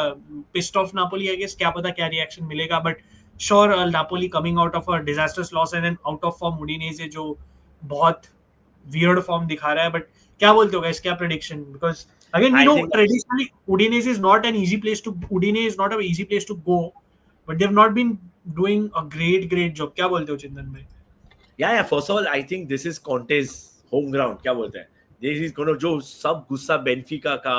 Speaker 1: pissed off Napoli. I guess क्या पता क्या reaction मिलेगा, but sure, Napoli coming out of a disastrous loss and then out of form Udinese जो बहुत weird form दिखा रहा है. But क्या बोलते हो guys? क्या prediction? Because again, we know traditionally Udinese is not an easy place to. Udine is not an easy place to go, but they've not been doing a great job. क्या बोलते हो चिंतन भाई?
Speaker 3: Yeah. First of all, I think this is Conte's home ground. क्या बोलते हैं? This is going to जो सब गुस्सा बेंफिका का,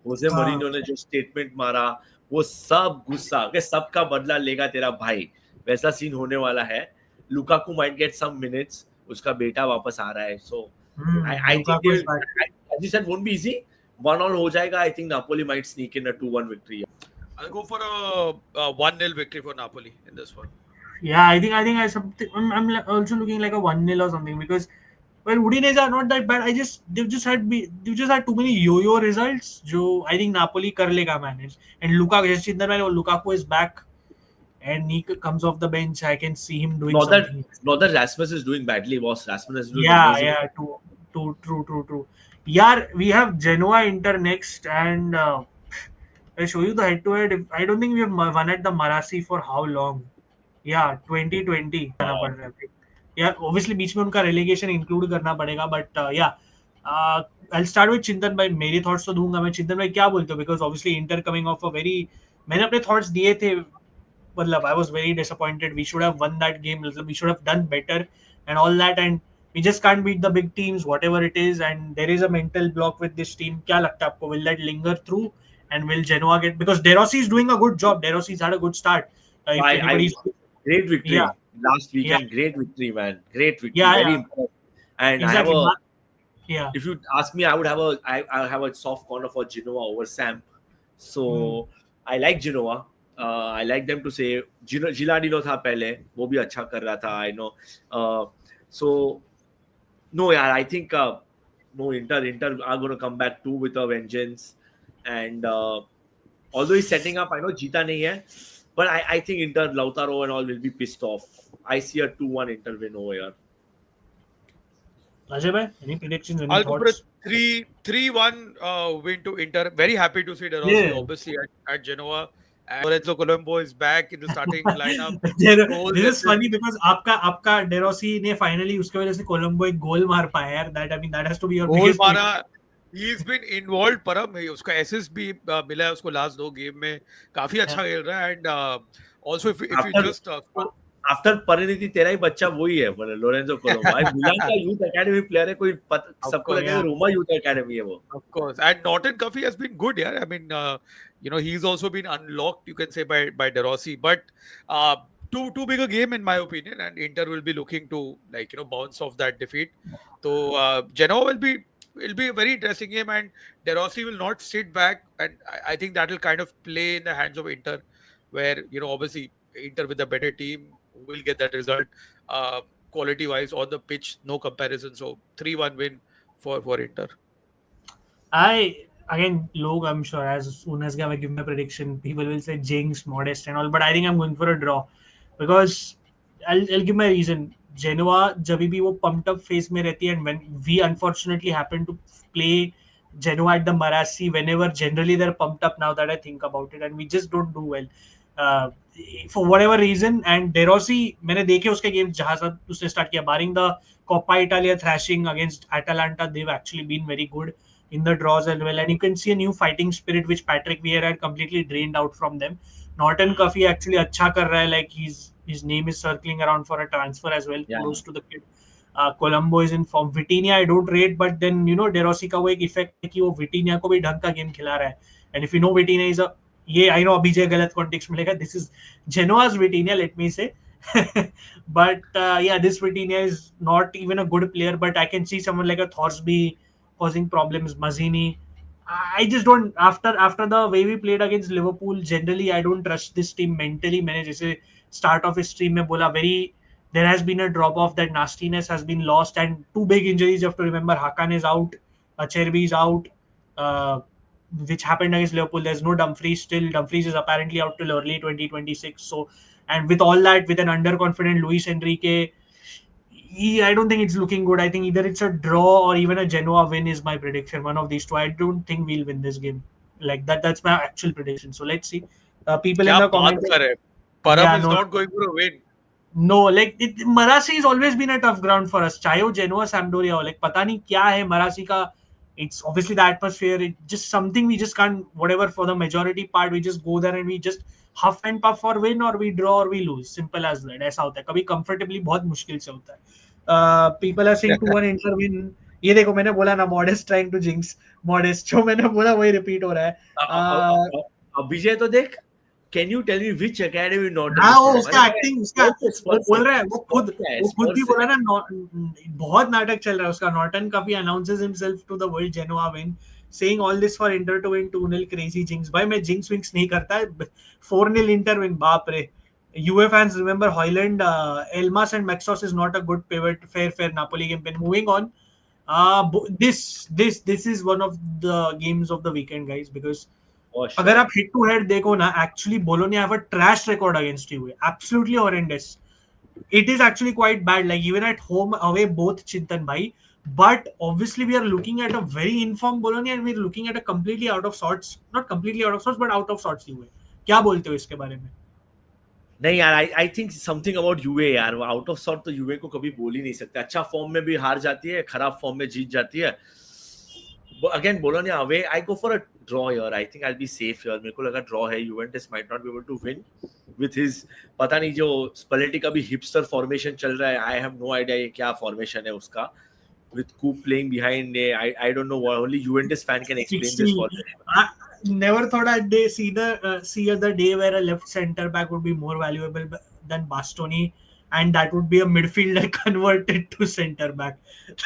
Speaker 3: होजे मरीनो ने जो स्टेटमेंट मारा, वो सब गुस्सा के सबका बदला लेगा तेरा भाई. वैसा सीन होने वाला है. Lukaku might get some minutes. उसका बेटा वापस आ रहा है. So I think as you said, won't be easy. 1-1 हो जाएगा. I think Napoli might sneak in a 2-1 victory.
Speaker 2: I'll go for a 1-0 victory for Napoli in this one.
Speaker 1: Yeah, I think I'm also looking like a 1-0 or something, because well, Udinese are not that bad. They've just had too many yo-yo results. जो I think Napoli कर लेगा manage. And Lukaku is back, and he comes off the bench. I can see him doing something.
Speaker 3: Not that Rasmus is doing badly, boss. Rasmus is doing
Speaker 1: amazing.
Speaker 3: Yeah,
Speaker 1: True. Yeah, we have Genoa Inter next, and I'll show you the head-to-head. I don't think we have won at the Marassi for how long? Yeah, 2020. Yeah, obviously बीच में उनका relegation include करना पड़ेगा, but I'll start with चिंतन भाई. मेरे thoughts तो दूंगा मैं. चिंतन भाई क्या बोलते हो? Because obviously Inter coming off a very, मैंने अपने thoughts दिए थे. मतलब I was very disappointed. We should have won that game. We should have done better and all that, and we just can't beat the big teams, whatever it is. And there is a mental block with this team. क्या लगता है आपको? Will that linger through? And will Genoa get? Because De Rossi is doing a good job. De Rossi's had a good start.
Speaker 3: Great victory.
Speaker 1: Yeah.
Speaker 3: Last weekend, great victory, man. Great victory.
Speaker 1: Yeah,
Speaker 3: very impressive. And
Speaker 1: exactly.
Speaker 3: If you ask me, I have a soft corner for Genoa over Samp. So I like Genoa. I like them to say Gilardino था पहले, वो भी अच्छा कर रहा था. I know. So no, yeah, I think no, Inter are going to come back too with a vengeance. And although he's setting up, I know जीता नहीं है, but I think Inter, Lautaro and all will be pissed off. I see a 2-1 Inter win over here.
Speaker 1: Ajay bhai, any predictions? Any
Speaker 2: I'll
Speaker 1: thoughts?
Speaker 2: go for a 3-1 win to Inter. Very happy to see De Rossi obviously at Genoa. And Lorenzo Colombo is back in the starting lineup.
Speaker 1: This is funny because आपका De Rossi ने finally उसके वजह से Colombo एक goal मार पाया यार. That has to be your biggest.
Speaker 2: Goal मारा. He's been involved. परम उसका assist भी मिला है उसको last 2 game में. काफी अच्छा खेल रहा है. And also if you just
Speaker 3: after परिणति तेरा ही बच्चा वही है लोरेंजो कोलोम्बो. भाई मिलान का यूथ एकेडमी प्लेयर है. कोई सबको लगेगा रोमा यूथ एकेडमी है वो.
Speaker 2: Of course. And Norton Cuffy has been good, yeah. I mean, he's also been unlocked, you can say, by De Rossi. But too big a game in my opinion, and Inter will be looking to bounce off that defeat. So Genoa will be a very interesting game, and De Rossi will not sit back, and I think that will kind of play in the hands of Inter, where obviously Inter with a better team will get that result. Quality wise on the pitch, no comparison. So 3-1 win for Inter.
Speaker 1: Look, I'm sure as soon as I give my prediction, people will say jinx, modest, and all. But I think I'm going for a draw because I'll give my reason. Genoa, जब भी वो pumped up phase में रहती है, and when we unfortunately happen to play Genoa at the Marassi, whenever generally they're pumped up. Now that I think about it, and we just don't do well. Uh, for whatever reason, and De Rossi, मैंने देखे उसके game जहाँ से उसने start किया, barring the Coppa Italia thrashing against Atalanta, they've actually been very good in the draws as well, and you can see a new fighting spirit which Patrick Vieira had completely drained out from them. Norton Cuffy actually अच्छा कर रहा है, like his name is circling around for a transfer as well.
Speaker 3: Yeah.
Speaker 1: Close to the kid. Colombo is in form. Vitinha I don't rate, but then De Rossi का वो एक effect है कि वो Vitinha को भी ढंग का गेम खिला रहा है. And if you know Vitinha is ये I know अभी गलत context मिलेगा. This is Genoa's Vitinha, let me say. But this Vitinha is not even a good player, but I can see someone like a Thorsby causing problems. Mazzini, I just don't. After the way we played against Liverpool, generally I don't trust this team mentally. मैंने जैसे start of his stream में बोला, there has been a drop off. That nastiness has been lost, and two big injuries you have to remember. Hakan is out, Acerbi is out, which happened against Liverpool. There's no Dumfries still. Dumfries is apparently out till early 2026. So, and with all that, with an underconfident Luis Enrique, I don't think it's looking good. I think either it's a draw or even a Genoa win is my prediction. One of these two. I don't think we'll win this game. Like that. That's my actual prediction. So let's see. People in the comments.
Speaker 2: Param is not going for a win.
Speaker 1: No, like Marassi has always been a tough ground for us. चाहे वो Genoa, Sampdoria हो, like पता नहीं क्या है Marassi का. It's obviously the atmosphere. It's just something we just can't. Whatever, for the majority part, we just go there and we just huff and puff for win, or we draw or we lose. Simple as that. ऐसा होता है. कभी comfortably बहुत मुश्किल से होता है. People are saying 2-1 Inter win. ये देखो मैंने बोला ना, Modest trying to jinx. Modest जो मैंने बोला वही repeat हो रहा है.
Speaker 3: अभिजय तो देख. Can you tell me which academy not?
Speaker 1: हाँ, वो उसका एक्टिंग उसका वो बोल रहा है, वो खुद भी बोला ना, बहुत नाटक चल रहा है उसका. नॉर्टन काफी announces himself to the world Genoa win, saying all this for Inter to win 2-0 crazy jinx. भाई मैं jinx wings नहीं करता. 4-0 Inter win, बाप रे. UA fans remember Højlund, Elmas and Maxos is not a good pivot. Fair Napoli game. Moving on, this is one of the games of the weekend, guys, because अगर आप head to head देखो ना, actually Bologna have a trash record against you. Absolutely horrendous. It is actually quite bad. Like even at home, away, both Chintan bhai. But obviously we are looking at a very informed Bologna, and we're looking at a completely out of sorts. Not completely out of sorts, but out of sorts UA. क्या बोलते हो इसके बारे में?
Speaker 3: नहीं यार, I think something about UA यार. Out of sort तो UA को कभी बोल ही नहीं सकते. अच्छा फॉर्म में भी हार जाती है, खराब फॉर्म में जीत जाती है. Again, Bologna away, I go for a draw here. I think I'll be safe here. मेरे को लगा draw है. Juventus might not be able to win with his पता नहीं जो Spalletti का भी hipster formation चल रहा है. I have no idea ये क्या formation है उसका. With Coop playing behind, I don't know what. Only Juventus fan can explain this formation.
Speaker 1: I never thought I'd see the day where a left center back would be more valuable than Bastoni, and that would be a midfielder converted to center back.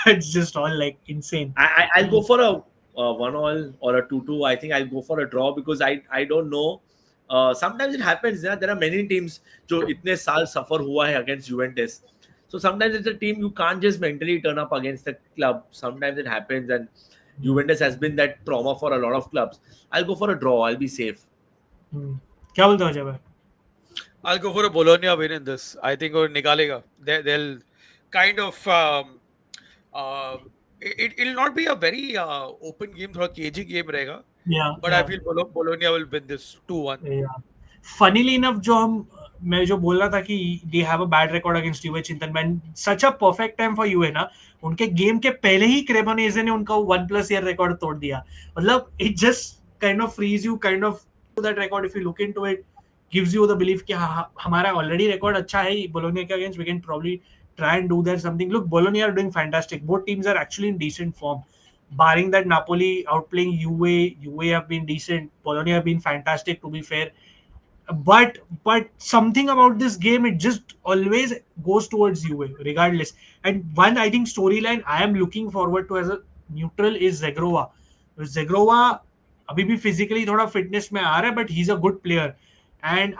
Speaker 1: That's just all like insane.
Speaker 3: I'll go for a 1-1 or a 2-2. I think I'll go for a draw because I don't know. Sometimes it happens. Yeah? There are many teams जो इतने साल suffer हुआ है against Juventus. So sometimes it's a team you can't just mentally turn up against the club. Sometimes it happens, and Juventus has been that trauma for a lot of clubs. I'll go for a draw. I'll be safe.
Speaker 1: क्या बोलते हो जब?
Speaker 2: I'll go for a Bologna win in this. I think वो निकालेगा. They'll kind of it'll not be a very open game, थोड़ा cagey game रहेगा.
Speaker 1: Yeah.
Speaker 2: But I feel Bologna will win this 2-1.
Speaker 1: Yeah. Funnily enough, मैं जो बोल रहा था कि they have a bad record against UA Chintan, man, such a perfect time for UA ना. उनके गेम के पहले ही क्रेमोनेजे ने उनका 1+ year record तोड़ दिया. मतलब it just kind of frees you kind of to that record. If you look into it, gives you the belief कि हमारा already record अच्छा है Bologna के against. We can probably try and do there something. Look, Bologna are doing fantastic. Both teams are actually in decent form. Barring that Napoli outplaying UA have been decent. Bologna have been fantastic, to be fair. but something about this game, it just always goes towards UA regardless. And one, I think, storyline I am looking forward to as a neutral is Zegrova. Zegrova अभी भी physically थोड़ा fitness में आ रहा है, but he's a good player, and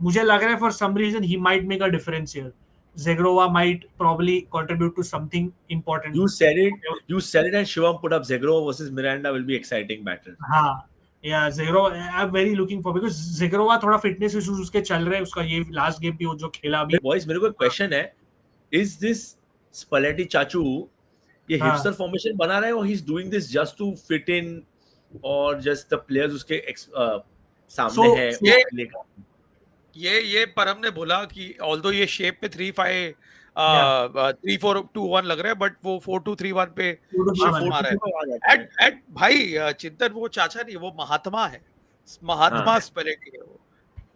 Speaker 1: मुझे लग रहा है for some reason he might make a difference here. Zegrova might probably contribute to something important.
Speaker 3: You said it. You said it, and Shivam put up Zegrova versus Miranda will be exciting battle.
Speaker 1: हाँ, या Zegrova I am very looking for, because Zegrova थोड़ा fitness issues उसके चल रहे हैं, उसका ये last game भी वो जो खेला अभी.
Speaker 3: बॉयज मेरे को एक क्वेश्चन है, इज दिस स्पेलेटी चाचू ये हिपस्टर फॉर्मेशन बना रहा है, और he is doing this just to fit in, और जस्ट द प्लेयर्स उसके सामने है.
Speaker 2: ये परम ने बोला कि ऑल्दो ये शेप पे 3-4-2-1 लग रहा है, बट वो 4-2-3-1 पे शिफ्ट मार रहा है. एट भाई चिंतन वो चाचा नहीं, वो महात्मा है, महात्मा स्पेलेटी है वो.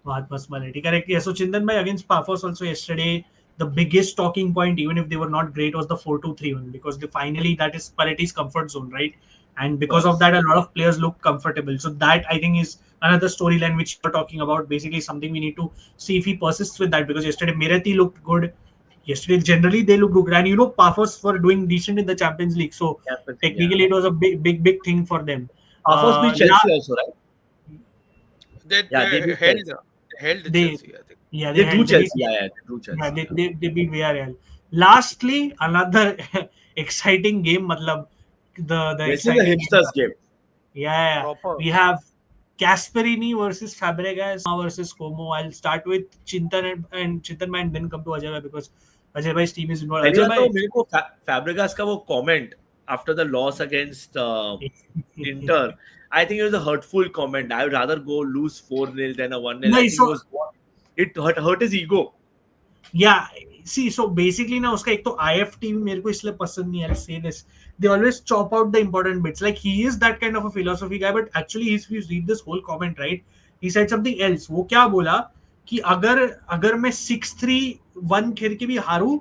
Speaker 1: महात्मा Spalletti, correct. Yeah, so Chintan bhai, against Pafos also yesterday, the biggest talking point, even if they were not great, was the 4-2-3-1, because finally that is Spalletti's comfort zone, right? And because of that, a lot of players look comfortable. So that, I think, is another storyline which you're talking about. Basically, something we need to see if he persists with that, because yesterday Mirati looked good. Yesterday, generally, they look good. And, Pafos were doing decent in the Champions League. So technically, it was a big thing for them.
Speaker 3: Pafos beat Chelsea also, right?
Speaker 2: They held Chelsea, I think.
Speaker 3: Yeah, they drew Chelsea. Yeah, they drew Chelsea.
Speaker 1: Yeah, they beat Villarreal. Lastly, another exciting game. Matlab,
Speaker 3: this is the hipsters game.
Speaker 1: Yeah, proper. We have Gasperini versus Fabregas versus Como. I'll start with Chintan and Chintan and then come to Ajay, because Ajay bhai's team is involved.
Speaker 3: Ajay bhai, मेरे को Fabregas का वो comment after the loss against Inter, I think it was a hurtful comment. I would rather go lose 4-0 than a 1-0. No, it hurt his ego.
Speaker 1: Yeah, see, so basically ना उसका एक तो IF team मेरे को इसलिए पसंद नहीं है. I'll say this. They always chop out the important bits. Like, he is that kind of a philosophy guy, but actually, if you read this whole comment, right, he said something else. वो क्या बोला कि अगर मैं 6-3-1 खेल के भी हारूं,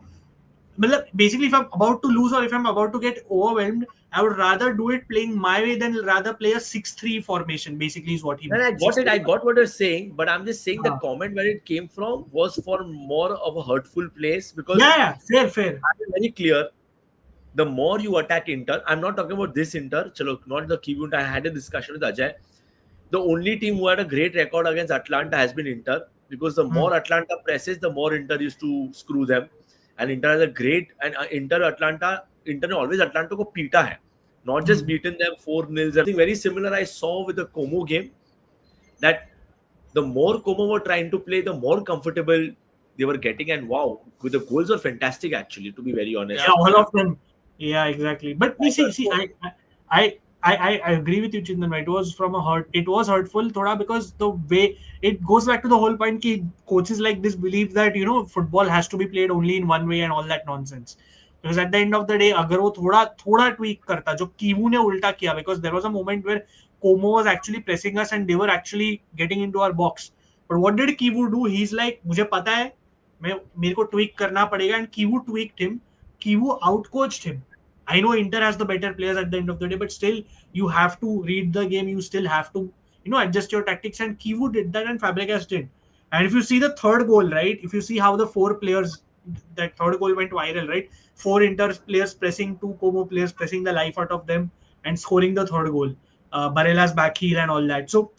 Speaker 1: मतलब basically if I'm about to lose or if I'm about to get overwhelmed, I would rather do it playing my way than rather play a 6-3 formation. Basically, is what he meant.
Speaker 3: I got what you're saying, but I'm just saying the comment where it came from was for more of a hurtful place, because
Speaker 1: fair.
Speaker 3: I'm very clear. The more you attack Inter, I'm not talking about this Inter, chalo, not the Chivu. I had a discussion with Ajay. The only team who had a great record against Atlanta has been Inter, because the more Atlanta presses, the more Inter used to screw them. And Inter has a great, and Inter ने always Atlanta को पीटा है, not just beaten them 4-0. Something very similar I saw with the Como game, that the more Como were trying to play, the more comfortable they were getting, and wow, the goals were fantastic actually, to be very honest.
Speaker 1: Yeah, all of them. Yeah, exactly. But we see, I agree with you, Chintan. It was it was hurtful, thoda, because the way it goes back to the whole point that coaches like this believe that football has to be played only in one way and all that nonsense. Because at the end of the day, अगर वो थोड़ा tweak करता, जो Kivu ने उल्टा किया, because there was a moment where Como was actually pressing us and they were actually getting into our box. But what did Chivu do? He's like, मुझे पता है, मेरे को tweak करना पड़ेगा, and Chivu tweaked him. Chivu outcoached him. I know Inter has the better players at the end of the day, but still you have to read the game. You still have to, adjust your tactics. And Chivu did that, and Fabregas did. And if you see the third goal, right? If you see how the 4 players, that third goal went viral, right? 4 Inter players pressing, 2 Como players pressing the life out of them and scoring the third goal. Barella's back heel and all that. So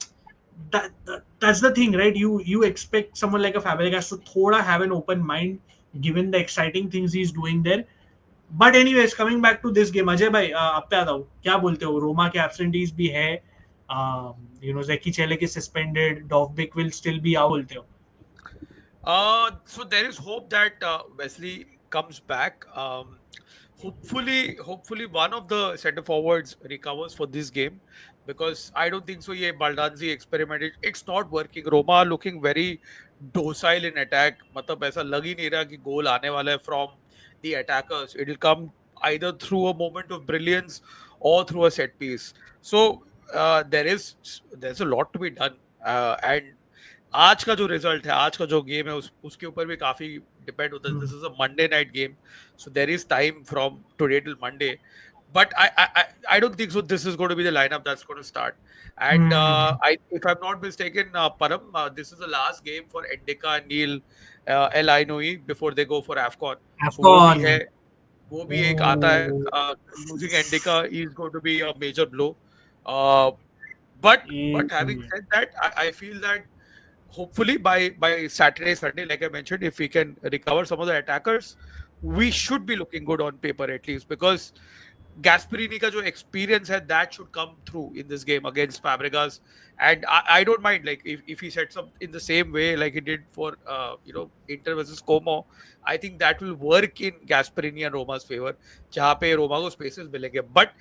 Speaker 1: that's the thing, right? You expect someone like a Fabregas to thoda have an open mind, given the exciting things he's doing there. But anyways, coming back to this game, Ajay bhai, आप पे आता हूँ, क्या बोलते हो? रोमा के absentees भी है, Zeki Chele is suspended, Dovbyk will still be out, बोलते हो?
Speaker 2: So there is hope that Wesley comes back. Hopefully one of the center forwards recovers for this game, because I don't think so. Ye Baldanzi experiment, it's not working. Roma looking very docile in attack. मतलब ऐसा लग ही नहीं रहा कि goal आने वाला है from the attackers. It will come either through a moment of brilliance or through a set piece. So there's a lot to be done. And आज का जो रिजल्ट है, आज का जो गेम है, उसके ऊपर भी काफी डिपेंड होता है. This is a Monday night game, so there is time from today till Monday. but I don't think so. This is going to be the lineup that's going to start. And if I'm not mistaken, Param, this is the last game for Endika and Neil El Ainoui before they go for AFCON. So वो भी है, वो भी एक आता है. Losing Endika is going to be a major blow. Uh, but having said that, I feel that hopefully by Saturday, Sunday, like I mentioned, if we can recover some of the attackers, we should be looking good on paper at least, because Gasperini ka jo experience hai, that should come through in this game against Fabregas. And I don't mind, like, if he sets up in the same way like he did for Inter versus Como, I think that will work in Gasperini and Roma's favor, jahan pe Roma ko spaces milenge. But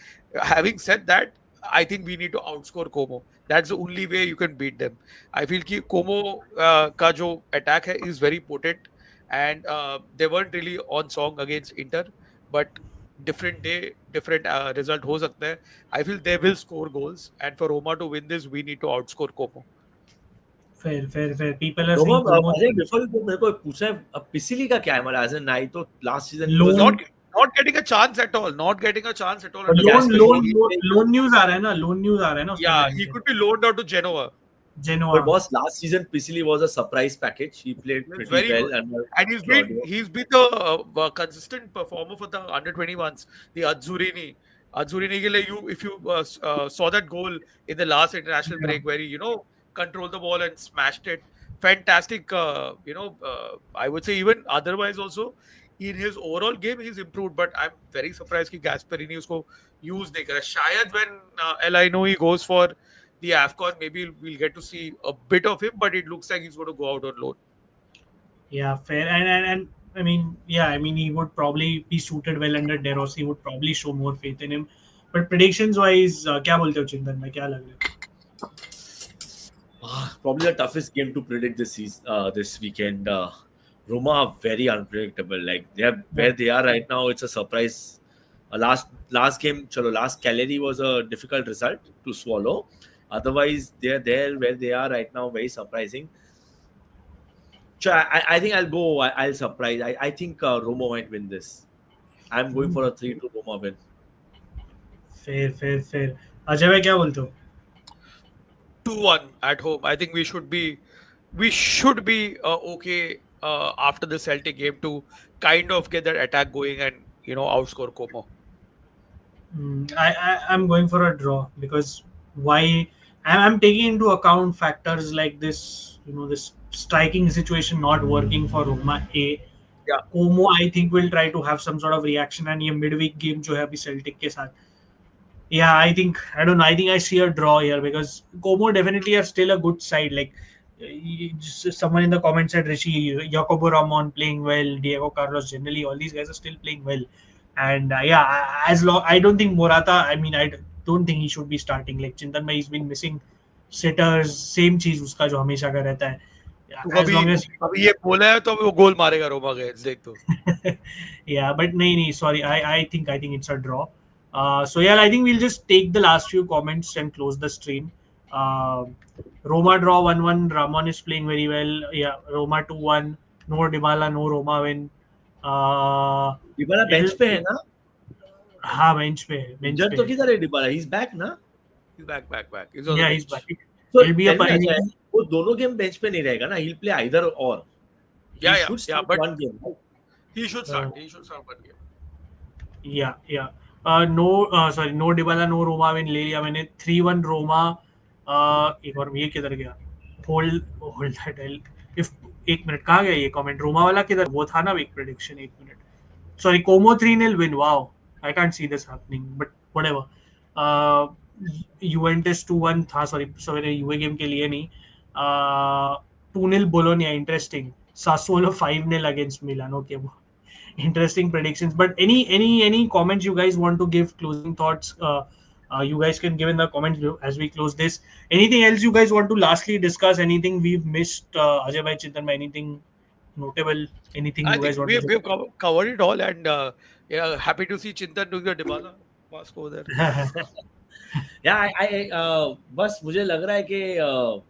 Speaker 2: having said that, I think we need to outscore Como. That's the only way you can beat them. I feel कि Como का जो attack है is very potent, and they weren't really on song against Inter, but different day, different result हो सकता है. I feel they will score goals, and for Roma to win this, we need to outscore Como.
Speaker 1: Fair. People are
Speaker 3: Roma,
Speaker 1: saying Como
Speaker 3: Ajay before को मेरे को पूछना है, अब पिसिली का क्या है? मतलब एज एन नाई तो last season
Speaker 1: Loan-
Speaker 2: Not getting a chance at all. Not getting a chance at all.
Speaker 1: Loan news आ रहा है ना, लोन न्यूज आ रहा है ना.
Speaker 2: Yeah, he could be loaned out to Genoa.
Speaker 3: But boss, last season Pisili was a surprise package. He played pretty
Speaker 2: Very
Speaker 3: well,
Speaker 2: good. And he's been the consistent performer for the under 21s. The Azzurrini ke liye, if you saw that goal in the last international break where he controlled the ball and smashed it. Fantastic. I would say even otherwise also in his overall game he's improved. But I'm very surprised कि Gasperini उसको use नहीं करा. शायद when I know he goes for the AFCON, maybe we'll get to see a bit of him, but it looks like he's going to go out on loan.
Speaker 1: Yeah, fair. And I mean, he would probably be suited well under De Rossi. He would probably show more faith in him. But predictions wise, क्या बोलते हो चिंतन भाई, क्या लग रहा है?
Speaker 3: Probably the toughest game to predict this weekend. Roma are very unpredictable. Like where they are right now, it's a surprise. Last game, last Cagliari was a difficult result to swallow. Otherwise, they're there where they are right now. Very surprising. I think I'll surprise. I think Roma might win this. I'm going for a 3-2 Roma win.
Speaker 1: Fair. Ajay भाई क्या बोलते हो?
Speaker 2: 2-1 at home. I think we should be okay after the Celtic game to kind of get that attack going and outscore Como.
Speaker 1: I'm going for a draw because why? I'm taking into account factors like this, this striking situation not working for Roma.
Speaker 2: Yeah.
Speaker 1: Como I think will try to have some sort of reaction, and ये midweek game जो है अभी Celtic के साथ. Yeah, I think I see a draw here because Como definitely are still a good side. Like someone in the comments said Rishi, Jacobo Ramon playing well, Diego Carlos generally, all these guys are still playing well. And as long I don't think Morata. I mean, I don't think he should be starting. Like Chintan bhai, he's been missing sitters. Same चीज उसका जो हमेशा का रहता है. As long as
Speaker 2: अभी ये बोला है तो वो गोल मारेगा रोमा अगेंस्ट, देख तो.
Speaker 1: Yeah, but नहीं, sorry. I think it's a draw. So yeah, I think we'll just take the last few comments and close the stream. Roma draw 1-1. Ramon is playing very well. Yeah, Roma 2-1. No Dybala, no Roma win.
Speaker 3: Dybala bench पे है ना?
Speaker 1: हाँ, bench पे है.
Speaker 3: Injured तो किधर है Dybala? He's back ना?
Speaker 2: He's back.
Speaker 1: Yeah, he's back.
Speaker 3: So
Speaker 1: He'll be a
Speaker 3: वो दोनों गेम बेंच पे नहीं रहेगा ना? He'll play either or.
Speaker 2: Yeah, but
Speaker 3: one game.
Speaker 2: He should start. He should start one game.
Speaker 1: Yeah. No Dybala, no Roma win ले लिया मैंने. 3-1 Roma. एक और ये किधर गया? Hold that hell. If एक मिनट कहाँ गया ये कमेंट? रोमा वाला किधर? वो था ना एक प्रेडिक्शन. एक minute. Sorry, Como 3-0 win. Wow, I can't see this happening. But whatever. Juventus 2-1 था. Sorry, UA गेम के लिए नहीं. 2-0 Bologna. Interesting. Sassuolo 5-0 against Milan. Okay. Interesting predictions. But any comments you guys want to give, closing thoughts, you guys can give in the comments as we close this. Anything else you guys want to lastly discuss? Anything we've missed, Ajay bhai, Chintan bhai, anything notable? Anything you guys want to
Speaker 2: we've covered it all, and happy to see Chintan doing the Dybala pass over there.
Speaker 3: Yeah, I बस मुझे लग रहा है कि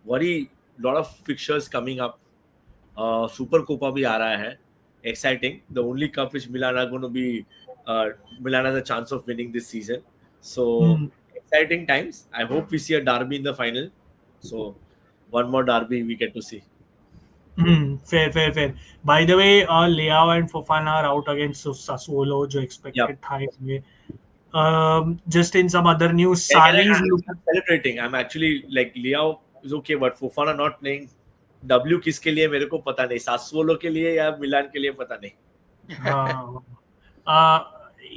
Speaker 3: very lot of fixtures coming up. Super Copa भी आ रहा है. Exciting. The only cup which Milan are going to be Milan has a chance of winning this season. So exciting times. I hope we see a derby in the final. So one more derby we get to see.
Speaker 1: Fair. By the way, Leao and Fofana are out against Sassuolo, जो
Speaker 3: Yep.
Speaker 1: expected था इसमें. Just in some other news,
Speaker 3: Like,
Speaker 1: Sarri is
Speaker 3: I'm celebrating. I'm actually like Leao is okay, but Fofana not playing. W किसके लिए मेरे को पता नहीं. Sassuolo के लिए या मिलान के लिए पता नहीं.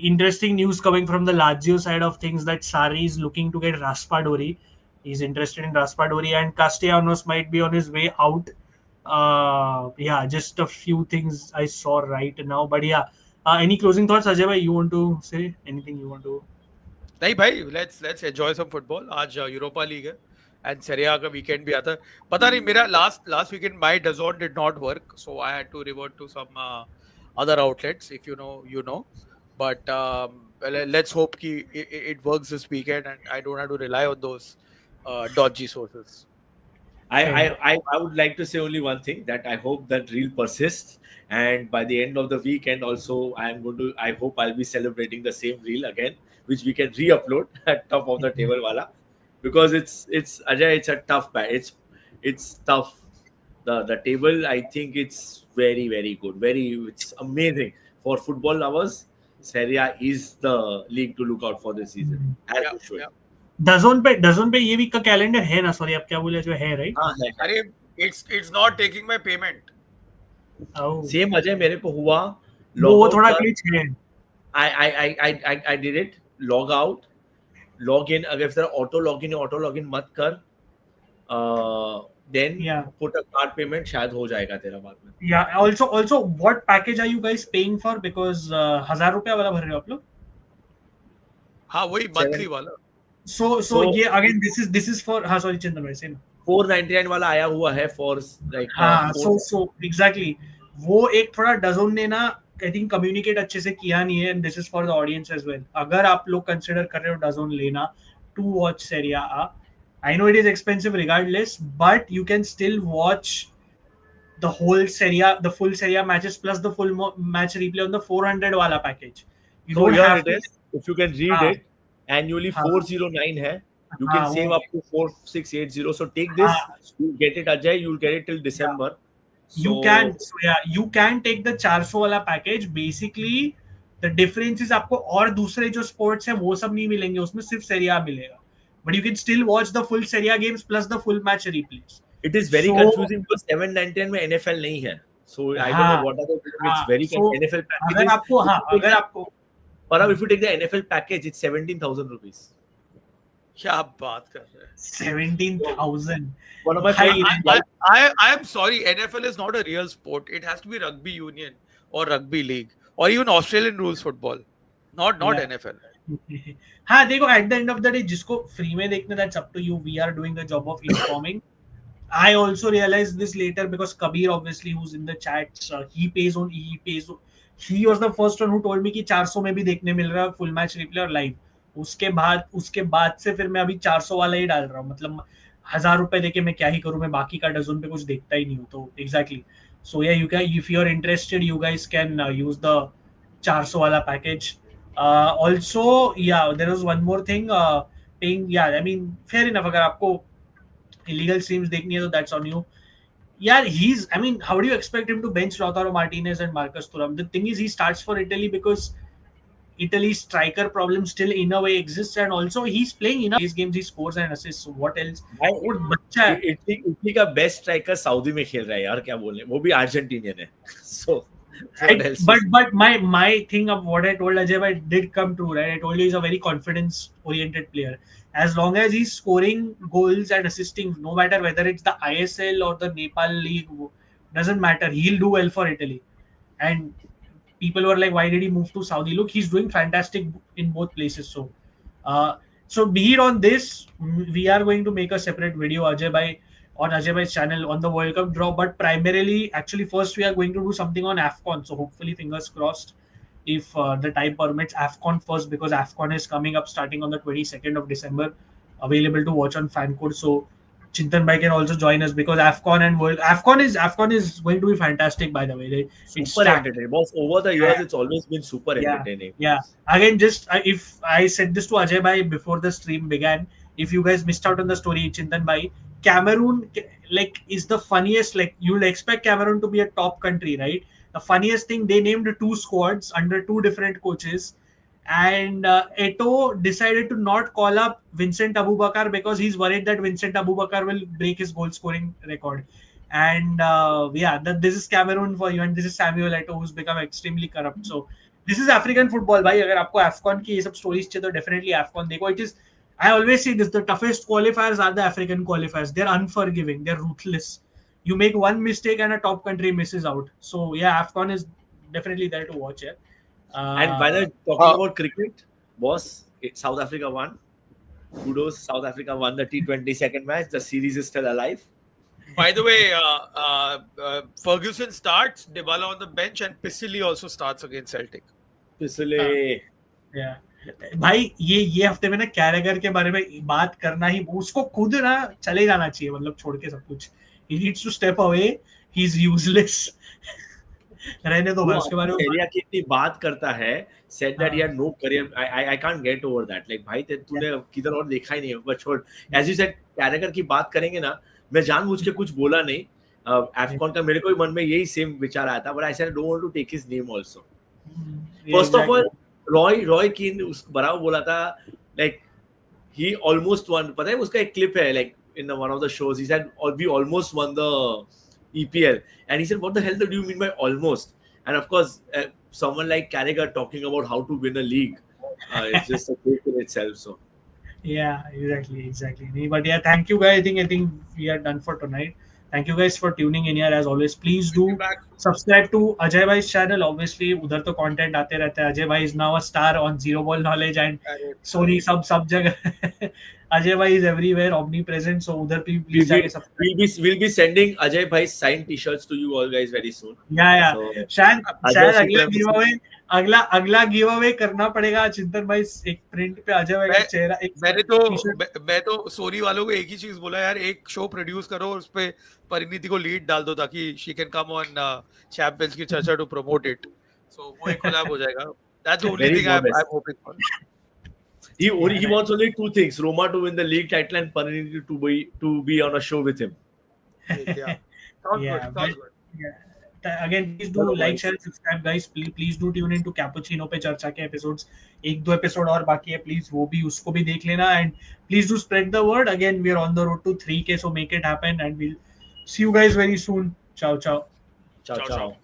Speaker 1: Interesting news coming from the Lazio side of things that Sarri is looking to get Raspadori. He's interested in Raspadori, and Castellanos might be on his way out. Yeah, just a few things I saw right now. But yeah, any closing thoughts, Ajay bhai? You want to say anything? You want to?
Speaker 2: नहीं भाई, let's enjoy some football. आज Europa league है and Serie A का weekend भी आता है. पता नहीं, मेरा last weekend my DAZN did not work, so I had to revert to some other outlets. If you know, you know. But let's hope कि it works this weekend and I don't have to rely on those dodgy sources.
Speaker 3: I would like to say only one thing, that I hope that reel persists, and by the end of the weekend also I hope I'll be celebrating the same reel again, which we can re-upload at top of the table wala, because it's Ajay, it's a tough batch. It's tough. The table, I think it's very, very good. It's amazing for football lovers. Serie A is the league to look out for this season. As you should.
Speaker 1: DAZN पे ये week का calendar है ना? Sorry, आप क्या बोले? जो है, राइट?
Speaker 3: हाँ है.
Speaker 2: अरे it's not taking my payment.
Speaker 3: Same Ajay मेरे को हुआ.
Speaker 1: वो थोड़ा ग्लिच है.
Speaker 3: I did it. Log out, log in. अगर फिर auto login मत कर. Then put a card payment, शायद हो जाएगा तेरा बाद में.
Speaker 1: Yeah. Also, what package are you guys paying for? Because 1000 रुपया वाला भर रहे हो आप लोग?
Speaker 2: हाँ, वही monthly वाला.
Speaker 1: So ये again this is for, हाँ sorry चंदन भाई, say ना.
Speaker 3: 499 वाला आया हुआ है for like.
Speaker 1: हाँ, so exactly. वो एक थोड़ा DAZN ने ना I think communicate अच्छे से किया नहीं है, and this is for the audience as well. अगर आप लोग consider कर रहे हो DAZN लेना to watch Serie A, I know it is expensive regardless, but you can still watch the whole Serie A, the full Serie A matches plus the full match replay on the 400 wala package. You
Speaker 3: So
Speaker 1: don't
Speaker 3: here
Speaker 1: have
Speaker 3: it is. If you can read it, annually 409 hai. You can save up to 4680. So take this. You get it, Ajay. You'll get it till December.
Speaker 1: So, you can take the 400 वाला package. Basically the difference is आपको और दूसरे जो sports है वो सब नहीं मिलेंगे, उसमें सिर्फ सेरिया मिलेगा, but you can still watch the full Serie A games plus the full match replays.
Speaker 3: It is very confusing because 799 में एनएफएल नहीं है, so I don't know what are the, it's very NFL package.
Speaker 1: अगर आपको
Speaker 3: पर if you take the NFL package, it's 17,000 rupees.
Speaker 2: क्या बात कर रहे हैं?
Speaker 1: 17,000.
Speaker 3: One of my
Speaker 2: I am sorry, NFL is not a real sport. It has to be rugby union or rugby league or even Australian rules football, not NFL.
Speaker 1: हाँ देखो, at the end of the day जिसको free में देखना, that's up to you. We are doing the job of informing. I also realized this later because Kabir, obviously, who's in the chats, he was the first one who told me कि 400 में भी देखने मिल रहा है full match replay और live. उसके बाद से फिर मैं अभी 400 वाला ही डाल रहा हूँ. मतलब 1000 रुपए देके मैं क्या ही करूँ, मैं बाकी का DAZN पे कुछ देखता ही नहीं हूँ. तो exactly, so yeah you can, if you are interested, you guys can use the 400 वाला package. Also yeah there was one more thing, paying, yeah I mean fair enough, अगर आपको इलीगल स्ट्रीम्स देखनी है तो that's on you. Yeah, I mean, how do you expect him to bench Lautaro Martinez and Marcus Thuram? The thing is, he starts for Italy because Italy's striker problem still in a way exists, and also he's playing enough these games, he scores and assists. So what else?
Speaker 3: बच्चा है. Italy का best striker Saudi में खेल रहा है यार, क्या बोले, वो भी अर्जेंटीनियन है. So
Speaker 1: but my thing of what I told Ajay did come true, right? I told you he's a very confidence oriented player. As long as he's scoring goals and assisting, no matter whether it's the ISL or the Nepal League, doesn't matter. He'll do well for Italy. And people were like, why did he move to Saudi? Look, he's doing fantastic in both places. So be it on this, we are going to make a separate video, Ajay Bhai's channel on the World Cup draw. But primarily, actually, first we are going to do something on AFCON. So hopefully, fingers crossed, if the time permits, AFCON first, because AFCON is coming up starting on the 22nd of December, available to watch on Fancode. So Chintan Bhai can also join us because AFCON and World AFCON is going to be fantastic. By the way, it's
Speaker 3: Super
Speaker 1: stacked.
Speaker 3: entertaining. Boss, over the years, it's always been super
Speaker 1: Yeah,
Speaker 3: entertaining.
Speaker 1: yeah. Again, just if I said this to Ajay Bhai before the stream began, if you guys missed out on the story, Chintan Bhai, Cameroon like is the funniest. Like you'll expect Cameroon to be a top country, right? The funniest thing, they named two squads under two different coaches, and Eto decided to not call up Vincent Abubakar because he's worried that Vincent Abubakar will break his goal scoring record. And this is Cameroon for you, and this is Samuel Eto, who's become extremely corrupt. So this is African football, भाई. अगर आपको AFCON की ये सब stories चाहिए तो definitely AFCON देखो. It is, I always say this, the toughest qualifiers are the African qualifiers. They're unforgiving, they're ruthless. You make one mistake and a top country misses out. So yeah, AFCON is definitely there to watch. Yeah.
Speaker 3: And by the talking about cricket, boss, South Africa won. Kudos, South Africa won the T20 second match. The series is still alive.
Speaker 2: By the way, Ferguson starts, Dybala on the bench, and Pisili also starts against Celtic.
Speaker 3: Pisili.
Speaker 1: Yeah. भाई ये हफ्ते में ना कैरेगर के बारे में बात करना ही, उसको खुद ना चले जाना चाहिए, मतलब छोड़ के सब कुछ. He needs to step away. He's useless. रहने दो, उसके बारे में
Speaker 3: सेरिया की इतनी बात करता है, said that he had no career. I can't get over that. Like भाई तूने किधर और देखा ही नहीं है, but छोड़. As you said, कैरेगर की बात करेंगे ना, मैं जानबूझ के कुछ बोला नहीं. AFCON का मेरे को मन में यही सेम विचार आया था, but I said I don't want to take his name also. First of all, Roy कीन उस बराबर बोला था, like he almost won. पता है उसका एक क्लिप है, like in one of the shows he said we almost won the EPL, and he said what the hell do you mean by almost? And of course someone like Carragher talking about how to win a league, it's just a joke in itself. So
Speaker 1: yeah, exactly. But yeah, thank you guys. I think we are done for tonight. Thank you guys for tuning in here as always. Please do subscribe to Ajay Bhai's channel. Obviously, उधर तो content आते रहता है. Ajay Bhai is now a star on Zero Ball Knowledge and Sony सब जगह. Ajay Bhai is everywhere, omnipresent. So उधर please जाके subscribe.
Speaker 3: We'll be sending Ajay Bhai's signed t-shirts to you all guys very soon.
Speaker 1: Yeah.
Speaker 3: So,
Speaker 1: शायद अगला give away करना पड़ेगा चिंतन भाई, एक प्रिंट पे अजय भाई का चेहरा.
Speaker 2: मैं तो सोनी वालों को एक ही चीज बोला यार, एक शो प्रोड्यूस करो और उस पे परिणीति को लीड डाल दो ताकि she can come on champions की चर्चा टू प्रमोट इट. सो वो एक कोलैब हो जाएगा. That's the only thing I am hoping for. He
Speaker 3: wants only two things: Roma to win the league title and Pariniti to be on a show with him.
Speaker 2: Yeah. Sounds good.
Speaker 1: Yeah. Again, please do like, share, subscribe, guys. Please do tune in to Cappuccino पे चर्चा के episodes. 1-2 episode और बाकी है, please वो भी उसको भी देख लेना, and please do spread the word. Again, we are on the road to 3K, so make it happen, and we'll see you guys very soon. Ciao.
Speaker 2: Ciao.